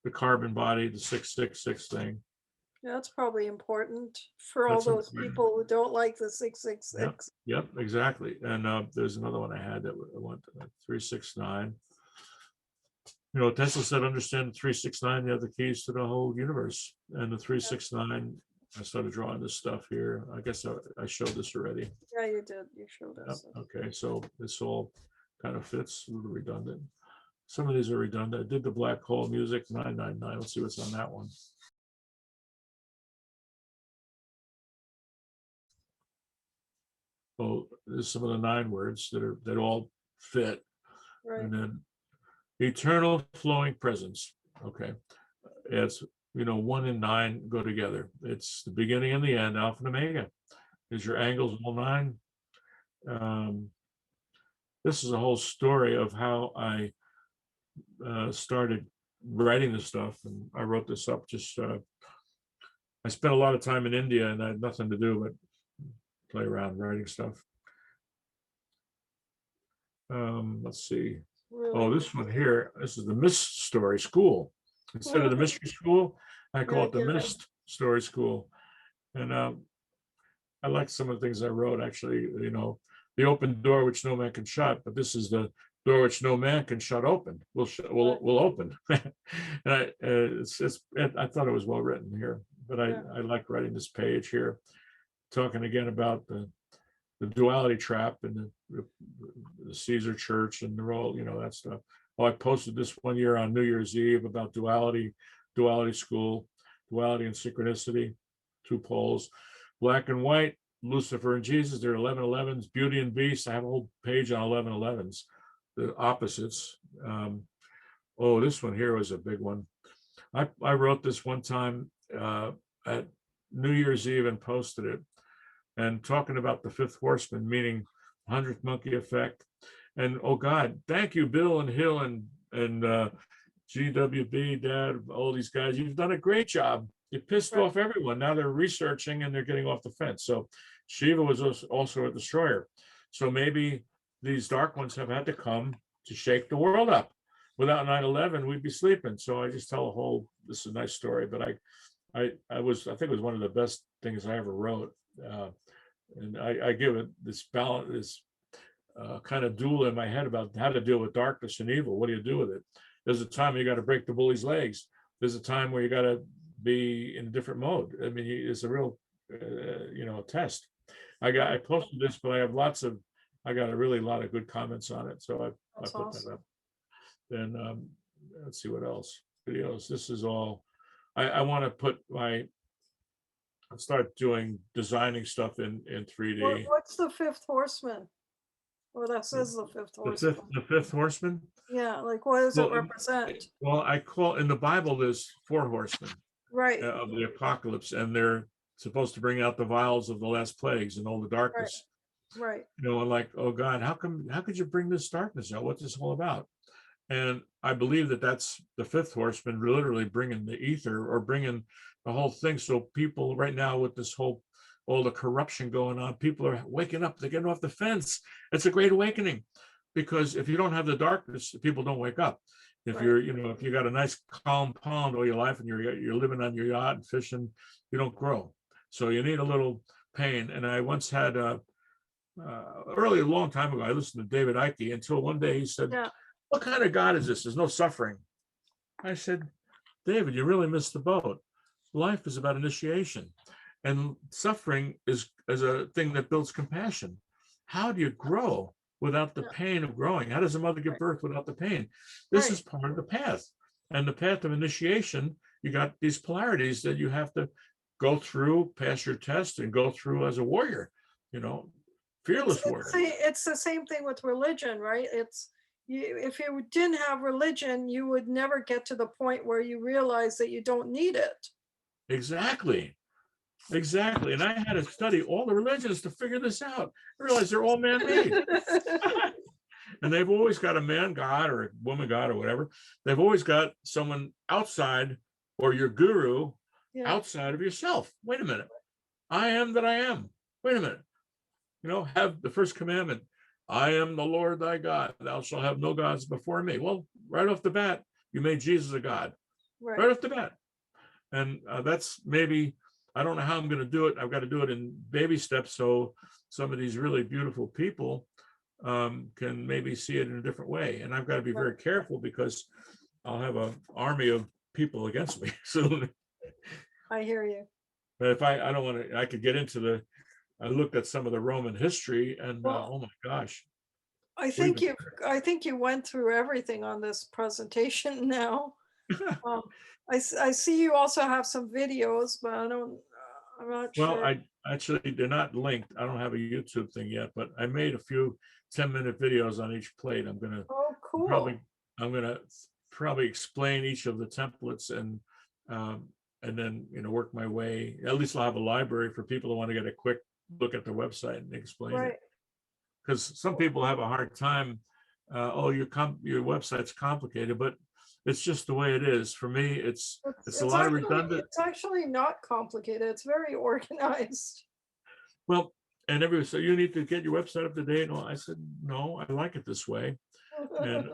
The carbon body, the 666 thing. Yeah, that's probably important for all That's those important. people who don't like the 666. Yep, exactly. And there's another one I had that I went to 369. You know, Tesla said, understand the 369, you have the keys to the whole universe. And the 369, I started drawing this stuff here. I guess I showed this already. Yeah, you did. You showed us. Yep. Okay, so this all kind of fits, a little redundant. Some of these are redundant. I did the black hole music 999. Let's see what's on that one. Oh, there's some of the 9 words that all fit. Right. And then eternal flowing presence. Okay. It's, you know, 1 and 9 go together. It's the beginning and the end, alpha and omega. Is your angles all 9? This is a whole story of how I started writing this stuff. And I wrote this up just, I spent a lot of time in India and I had nothing to do but play around writing stuff. Let's see. Really? Oh, this one here, this is the Mist Story School. Instead of the Mystery School, I call it the Mist Story School. And I like some of the things I wrote, actually, you know, the open door which no man can shut, but this is the door which no man can shut open. Will open. And I thought it was well written here, but I like writing this page here, talking again about the duality trap and the Caesar Church, and they're all, you know, that stuff. Oh, I posted this one year on New Year's Eve about duality school, duality and synchronicity, 2 poles, black and white, Lucifer and Jesus. They're 1111s, Beauty and Beast. I have a whole page on 1111s, the opposites. Oh, this one here was a big one. I wrote this one time at New Year's Eve and posted it, and talking about the 5th horseman, meaning 100th monkey effect. And oh God, thank you, Bill and Hill and GWB, Dad, all these guys. You've done a great job. It pissed off everyone. Now they're researching and they're getting off the fence. So Shiva was also a destroyer. So maybe these dark ones have had to come to shake the world up. Without 9/11, we'd be sleeping. So I just tell a whole, this is a nice story, but I think it was one of the best things I ever wrote. And I give it this balance, this kind of duel in my head about how to deal with darkness and evil. What do you do with it? There's a time you got to break the bully's legs. There's a time where you got to be in a different mode. I mean, it's a real, you know, test. I posted this, but I have I got a really lot of good comments on it. So I put awesome. that up. Then let's see what else. Videos. This is all. I want to put start doing designing stuff in 3D. What's the 5th horseman? Or that says the 5th horseman. The fifth horseman. Yeah, like what does it represent? Well, I call in the Bible there's 4 horsemen, right, of the apocalypse, and they're supposed to bring out the vials of the last plagues and all the darkness. Right. You know, and like, oh God, how could you bring this darkness out? What's this all about? And I believe that that's the 5th horseman, literally bringing the ether or bringing the whole thing. So people right now with this whole, all the corruption going on, people are waking up, they're getting off the fence. It's a great awakening, because if you don't have the darkness, people don't wake up. If you're, you know, if you got a nice calm pond all your life and you're living on your yacht and fishing, you don't grow. So you need a little pain. And I once had a long time ago, I listened to David Icke until one day he said, what kind of God is this? There's no suffering. I said, David, you really missed the boat. Life is about initiation, and suffering is a thing that builds compassion. How do you grow without the pain of growing? How does a mother give birth without the pain? This is part of the path. And the path of initiation, you got these polarities that you have to go through, pass your test, and go through as a warrior, you know, fearless warrior. It's the same thing with religion, right? It's if you didn't have religion, you would never get to the point where you realize that you don't need it. Exactly. Exactly. And I had to study all the religions to figure this out. I realized they're all man-made. And they've always got a man god or a woman god or whatever. They've always got someone outside, or your guru Yeah, outside of yourself. Wait a minute. I am that I am. Wait a minute. Have the first commandment. I am the Lord thy God. Thou shalt have no gods before me. Well, right off the bat, you made Jesus a god. Right right. off the bat. And that's maybe, I don't know how I'm going to do it. I've got to do it in baby steps so some of these really beautiful people can maybe see it in a different way. And I've got to be very careful because I'll have an army of people against me soon. I hear you. But if I don't want to, I could get into I looked at some of the Roman history and Well, oh my gosh. I think you went through everything on this presentation now. Um, I see you also have some videos, but I'm not Well, sure. they're not linked. I don't have a YouTube thing yet, but I made a few 10-minute videos on each plate. Oh, cool. I'm gonna probably explain each of the templates and then work my way. At least I'll have a library for people who want to get a quick look at the website and explain Right. it. Because some people have a hard time. Your website's complicated, but it's just the way it is. For me, it's a lot of redundant. It's actually not complicated. It's very organized. Well, and everybody said, you need to get your website up to date. I said, no, I like it this way. And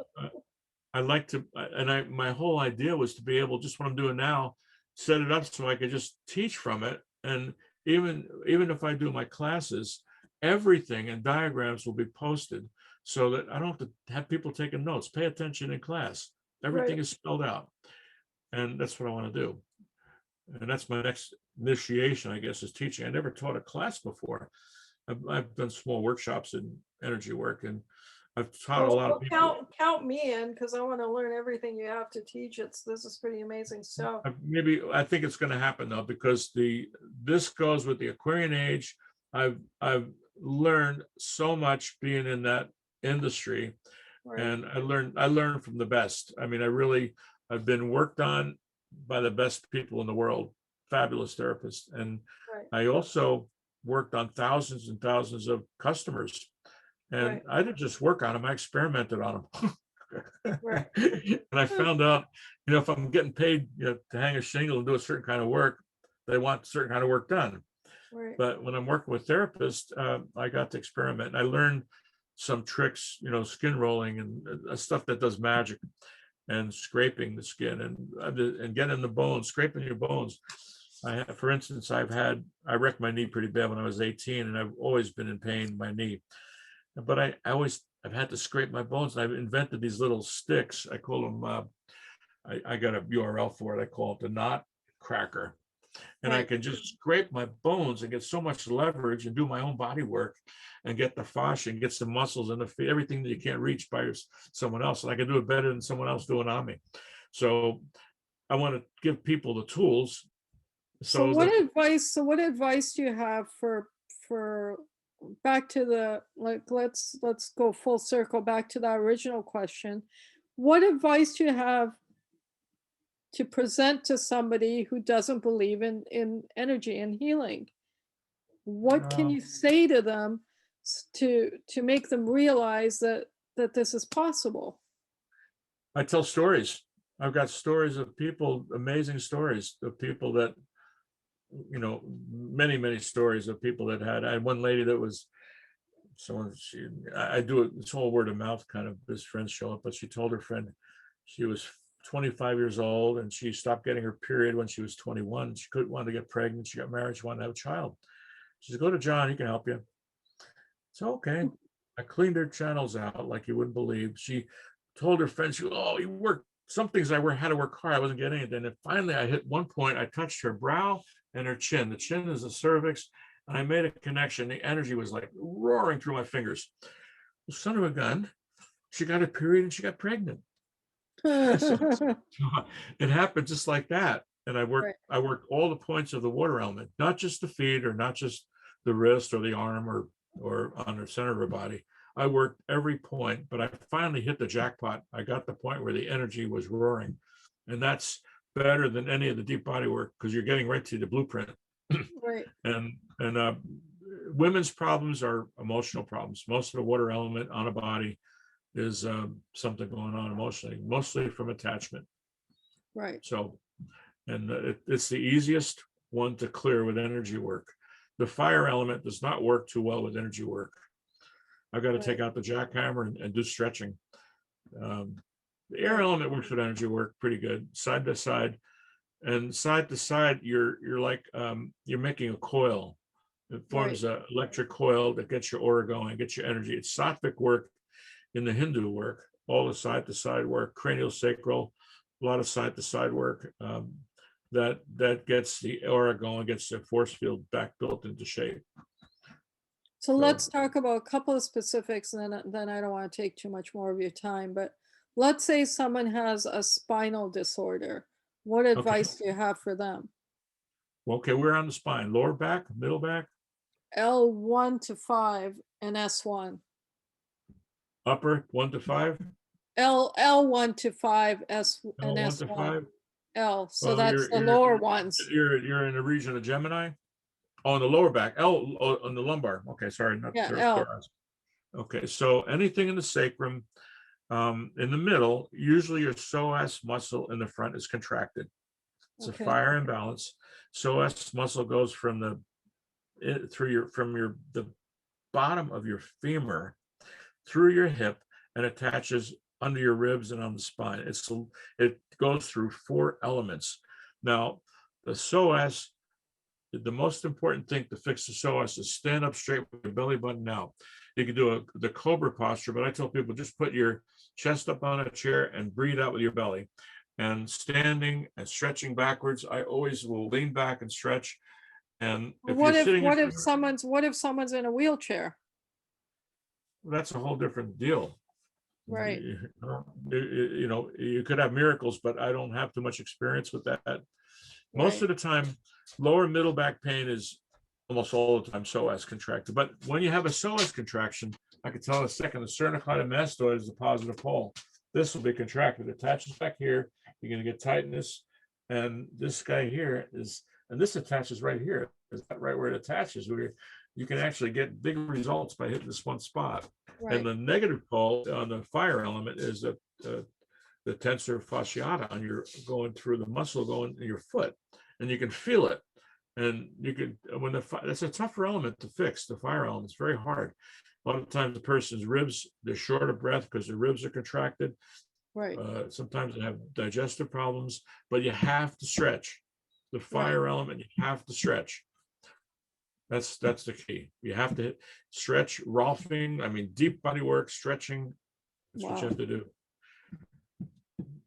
I like to, and my whole idea was to be able, just what I'm doing now, set it up so I could just teach from it. And even if I do my classes, everything and diagrams will be posted so that I don't have to have people taking notes. Pay attention in class. Everything is spelled out. And that's what I want to do. And that's my next initiation, I guess, is teaching. I never taught a class before. I've done small workshops in energy work, and I've taught a lot of people. Count me in because I want to learn everything you have to teach. This is pretty amazing stuff. I think it's going to happen though, because this goes with the Aquarian age. I've learned so much being in that industry, Right. and I learned from the best. I mean, I've been worked on by the best people in the world, fabulous therapists, and Right. I also worked on thousands and thousands of customers, and Right. I didn't just work on them, I experimented on them. Right. And I found out, if I'm getting paid to hang a shingle and do a certain kind of work, they want a certain kind of work done. Right. But when I'm working with therapists, I got to experiment, and I learned some tricks, skin rolling and stuff that does magic, and scraping the skin and getting the bones, scraping your bones. For instance, I wrecked my knee pretty bad when I was 18, and I've always been in pain in my knee. But I've had to scrape my bones, and I've invented these little sticks. I call them, I got a URL for it. I call it the knot cracker. And I can just scrape my bones and get so much leverage and do my own body work and get the fascia and get some muscles in the feet, everything that you can't reach by someone else. And I can do it better than someone else doing on me. So I want to give people the tools. So what advice do you have for back to the, let's go full circle back to that original question. What advice do you have to present to somebody who doesn't believe in energy and healing? What can you say to them to make them realize that this is possible? I tell stories. I've got stories of people, amazing stories of people that, many stories of people that I had one lady that was someone, I do it, it's all word of mouth kind of, as friends show up, but she told her friend she was 25 years old and she stopped getting her period when she was 21. She couldn't want to get pregnant. She got married. She wanted to have a child. She said, go to John, he can help you. So, okay. I cleaned her channels out like you wouldn't believe. She told her friend, you worked, some things I had to work hard. I wasn't getting anything. And finally I hit one point, I touched her brow and her chin. The chin is the cervix. And I made a connection. The energy was like roaring through my fingers. Well, son of a gun, she got a period and she got pregnant. So it happened just like that. And I worked all the points of the water element, not just the feet or not just the wrist or the arm or on the center of her body. I worked every point, but I finally hit the jackpot. I got the point where the energy was roaring, and that's better than any of the deep body work because you're getting right to the blueprint. Right. And women's problems are emotional problems. Most of the water element on a body is something going on emotionally, mostly from attachment. Right. So, and it's the easiest one to clear with energy work. The fire element does not work too well with energy work. I've got to take out the jackhammer and do stretching. The air element works with energy work pretty good, side to side, and side to side. You're like you're making a coil. It forms an electric coil that gets your aura going, gets your energy. It's sattvic work in the Hindu work, all the side to side work, cranial sacral, a lot of side to side work. That gets the aura going, gets the force field back built into shape. So let's talk about a couple of specifics, and then I don't want to take too much more of your time. But let's say someone has a spinal disorder. What advice do you have for them? Okay, we're on the spine, lower back, middle back, L1 to 5 and S1. upper 1 to 5. L1 to 5, S and L1 to S1. 5. L. So Well, that's the lower ones. You're in the region of Gemini. Oh, in the lower back. L on the lumbar. Okay, sorry, not L. Okay, so anything in the sacrum, in the middle, usually your psoas muscle in the front is contracted. It's a fire imbalance. Psoas muscle goes from the bottom of your femur through your hip and attaches under your ribs and on the spine. It goes through 4 elements. Now, the psoas, the most important thing to fix the psoas is stand up straight with your belly button out. You can do the cobra posture, but I tell people just put your chest up on a chair and breathe out with your belly. And standing and stretching backwards, I always will lean back and stretch. And what if someone's in a wheelchair? That's a whole different deal. Right. You know, you could have miracles, but I don't have too much experience with that. Most of the time, lower middle back pain is almost all the time psoas contracted. But when you have a psoas contraction, I can tell in a second, the sternocleidomastoid is the positive pole. This will be contracted. It attaches back here. You're going to get tightness. And this guy here and this attaches right here. Is that right where it attaches? Where you can actually get big results by hitting this one spot. Right. And the negative pole on the fire element is the tensor fasciata on your going through the muscle going in your foot, and you can feel it. And you can that's a tougher element to fix. The fire element is very hard. A lot of times the person's ribs, they're short of breath because the ribs are contracted. Right. Sometimes they have digestive problems, but you have to stretch. The fire element, you have to stretch. That's the key. You have to stretch, rolfing. I mean, deep body work, stretching. That's what you have to do.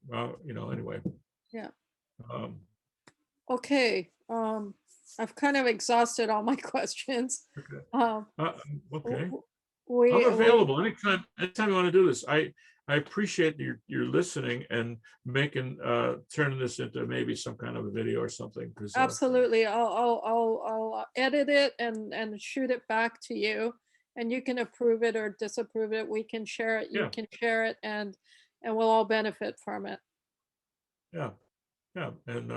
Well, you know, anyway. Yeah. Okay. I've kind of exhausted all my questions. Okay. Okay. I'm available anytime you want to do this. I appreciate your listening and making turning this into maybe some kind of a video or something. Absolutely, I'll edit it and shoot it back to you, and you can approve it or disapprove it. We can share it. You can share it, and we'll all benefit from it. Yeah. Yeah, and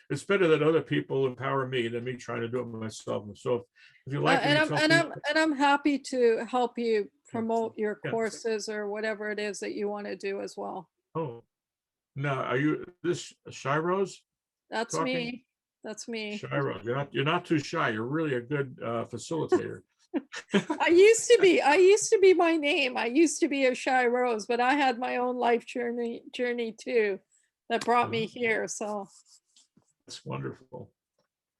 it's better that other people empower me than me trying to do it myself. So if you like, I'm happy to help you promote your courses or whatever it is that you want to do as well. Oh, now are you this Shy Rose? That's talking? Me. That's me. Shy Rose, you're not too shy. You're really a good facilitator. I used to be my name. I used to be a Shy Rose, but I had my own life journey too. That brought me here. So that's wonderful.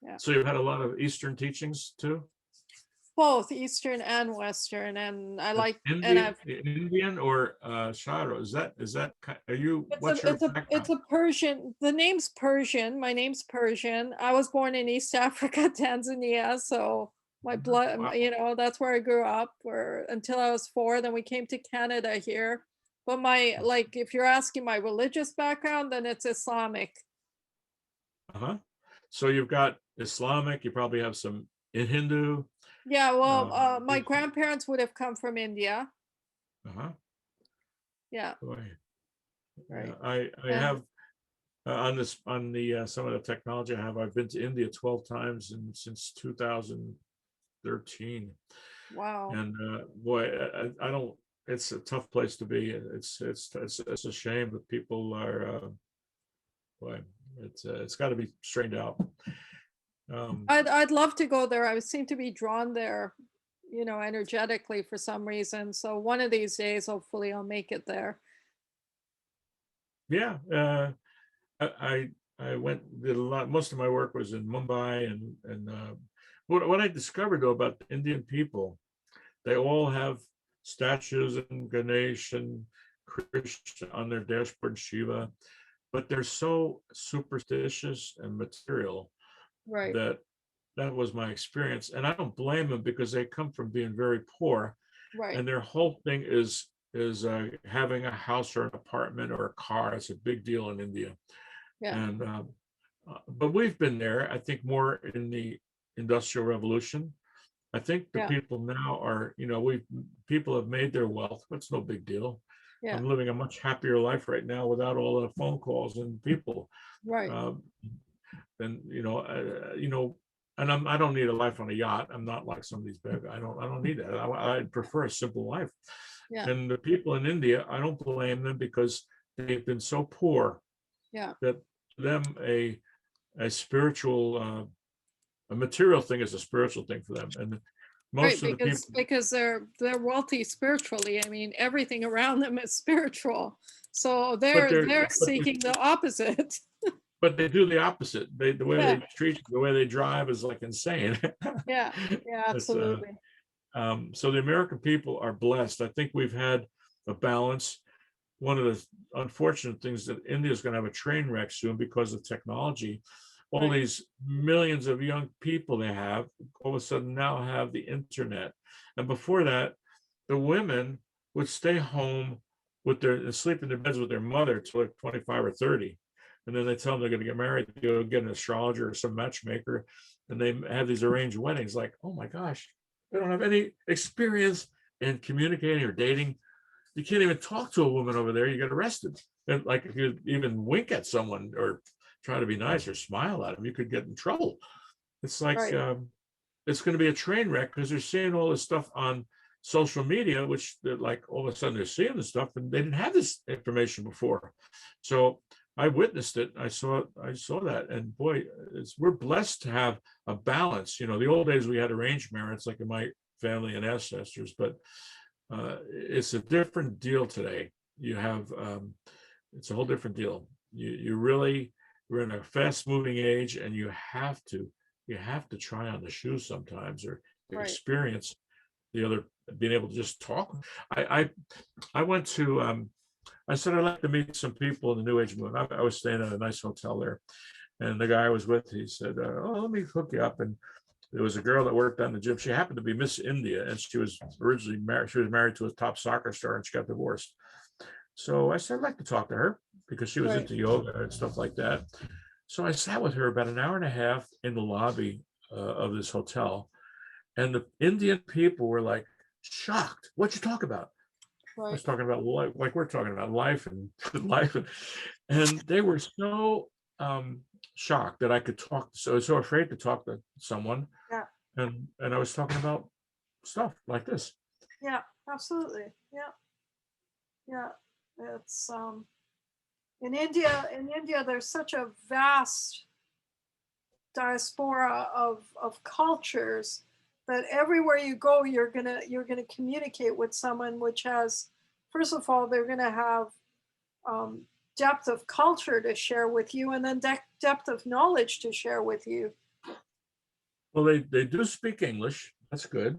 Yeah. So you've had a lot of Eastern teachings too? Both Eastern and Western, and I like Indian or Sharo. Is that are you? It's a Persian. The name's Persian. My name's Persian. I was born in East Africa, Tanzania. So my blood, you know, that's where I grew up. Until I was 4. Then we came to Canada here. But if you're asking my religious background, then it's Islamic. So you've got Islamic, you probably have some Hindu. Yeah, well, my grandparents would have come from India. Yeah, Boy. right. Yeah, I And have on this on the some of the technology I have. I've been to India 12 times and since 2013, wow. and boy, I don't. It's a tough place to be. It's a shame that people are. Boy, it's got to be straightened out. I'd love to go there. I seem to be drawn there, you know, energetically for some reason. So one of these days, hopefully, I'll make it there. Yeah, I went did a lot. Most of my work was in Mumbai, and what I discovered though about the Indian people, they all have statues and Ganesh and Krishna on their dashboard, Shiva, but they're so superstitious and material Right, that that was my experience. And I don't blame them because they come from being very poor, right. and their whole thing is having a house or an apartment or a car. It's a big deal in India. Yeah, And but we've been there, I think, more in the Industrial Revolution. I think the yeah, people now are, you know, people have made their wealth. It's no big deal. yeah. I'm living a much happier life right now without all the phone calls and people. Right, Um, and you know, and I don't need a life on a yacht. I'm not like some of these big. I don't need that. I prefer a simple life. yeah, And the people in India, I don't blame them because they've been so poor yeah. that them a spiritual a material thing is a spiritual thing for them, and Right, most of the people, because they're wealthy spiritually. I mean, everything around them is spiritual. So but they're seeking the opposite. they do the opposite. The way Yeah, they treat you, the way they drive is like insane. yeah, yeah, It's absolutely. so the American people are blessed. I think we've had a balance. One of the unfortunate things that India is going to have a train wreck soon because of technology. All Right, these millions of young people they have all of a sudden now have the internet. And before that, the women would stay home with their sleep in their beds with their mother till like 25 or 30. And then they tell them they're going to get married, they go get an astrologer or some matchmaker, and they have these arranged weddings. Like, oh my gosh, they don't have any experience in communicating or dating. You can't even talk to a woman over there, you get arrested. And like if you even wink at someone or try to be nice or smile at them, you could get in trouble. It's like right, it's going to be a train wreck because they're seeing all this stuff on social media, which they're like all of a sudden they're seeing this stuff and they didn't have this information before. So I witnessed it. I saw that, and boy, we're blessed to have a balance. You know, the old days we had arranged marriage, like in my family and ancestors, but it's a different deal today. You have it's a whole different deal. You really we're in a fast moving age, and you have to try on the shoes sometimes or right, experience the other, being able to just talk. I went to I said I'd like to meet some people in the New Age movement. I was staying at a nice hotel there, and the guy I was with, he said, "Oh, let me hook you up." And there was a girl that worked on the gym. She happened to be Miss India, and she was originally married. She was married to a top soccer star, and she got divorced. So I said, I'd like to talk to her because she was right. into yoga and stuff like that. So I sat with her about an hour and a half in the lobby of this hotel, and the Indian people were like shocked. What'd you talk about? I Right. was talking about life, like we're talking about life and life, and they were so shocked that I could talk. So afraid to talk to someone, Yeah, and I was talking about stuff like this. yeah, absolutely. Yeah, yeah. It's in India there's such a vast diaspora of cultures that everywhere you go you're gonna communicate with someone which has, first of all, they're gonna have um, depth of culture to share with you, and then depth of knowledge to share with you. Well, they do speak English. That's good.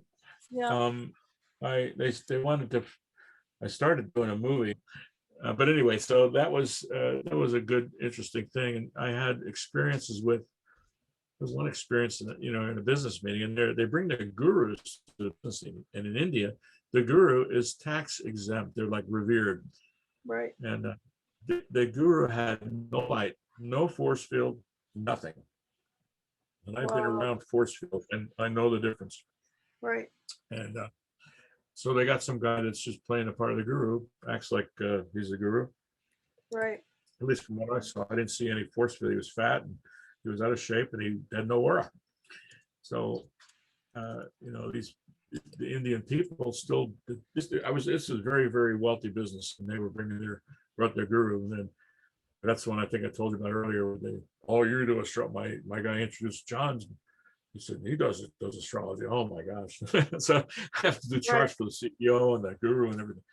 Yeah. Um, they wanted to. I started doing a movie, but anyway, so that was a good, interesting thing, and I had experiences with. There's one experience in in a business meeting, and they bring their gurus to the business meeting, and in India, the guru is tax exempt. They're like revered, Right. and the guru had no light, no force field, nothing. And I've been Wow. around force field, and I know the difference. Right. And So they got some guy that's just playing the part of the guru, acts like he's a guru. Right. At least from what I saw, I didn't see any force field. He was fat and he was out of shape and he had no aura. So, the Indian people still, this is a very, very wealthy business, and they were brought their guru. And then that's when I think I told you about earlier, where you're doing astrology. My guy introduced John's. He said, he does astrology. Oh my gosh. So I have to do charge for the CEO and the guru and everything.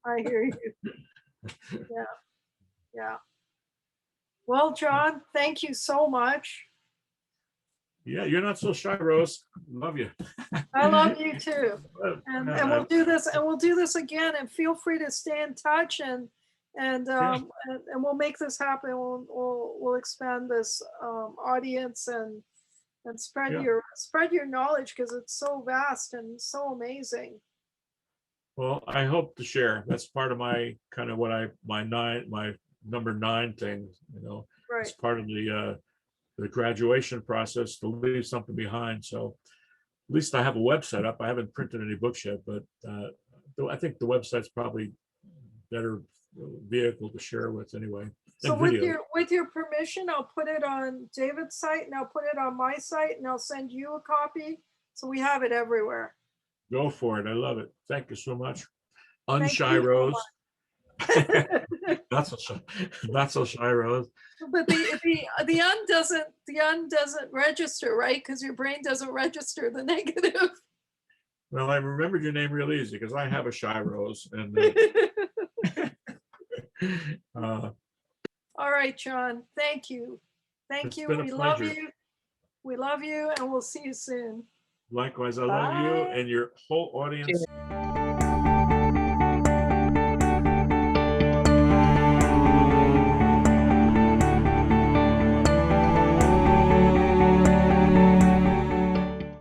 I hear you. Yeah. Yeah. Well, John, thank you so much. Yeah, you're not so shy, Rose. Love you. I love you too. And we'll do this, and we'll do this again. And feel free to stay in touch, and we'll make this happen. We'll expand this audience and spread your knowledge, because it's so vast and so amazing. Well, I hope to share. That's part of my kind of my number 9 thing. It's part of the graduation process to leave something behind. So at least I have a website up. I haven't printed any books yet, but I think the website's probably better vehicle to share with anyway. So with your permission, I'll put it on David's site, and I'll put it on my site, and I'll send you a copy, so we have it everywhere. Go for it. I love it. Thank you so much. Unshy Rose. Not so shy, Rose. But the un doesn't register, right? Because your brain doesn't register the negative. Well, I remembered your name real easy because I have a shy Rose. And all right, John. Thank you. Thank you. We love you. We love you, and we'll see you soon. Likewise, I love you and your whole audience.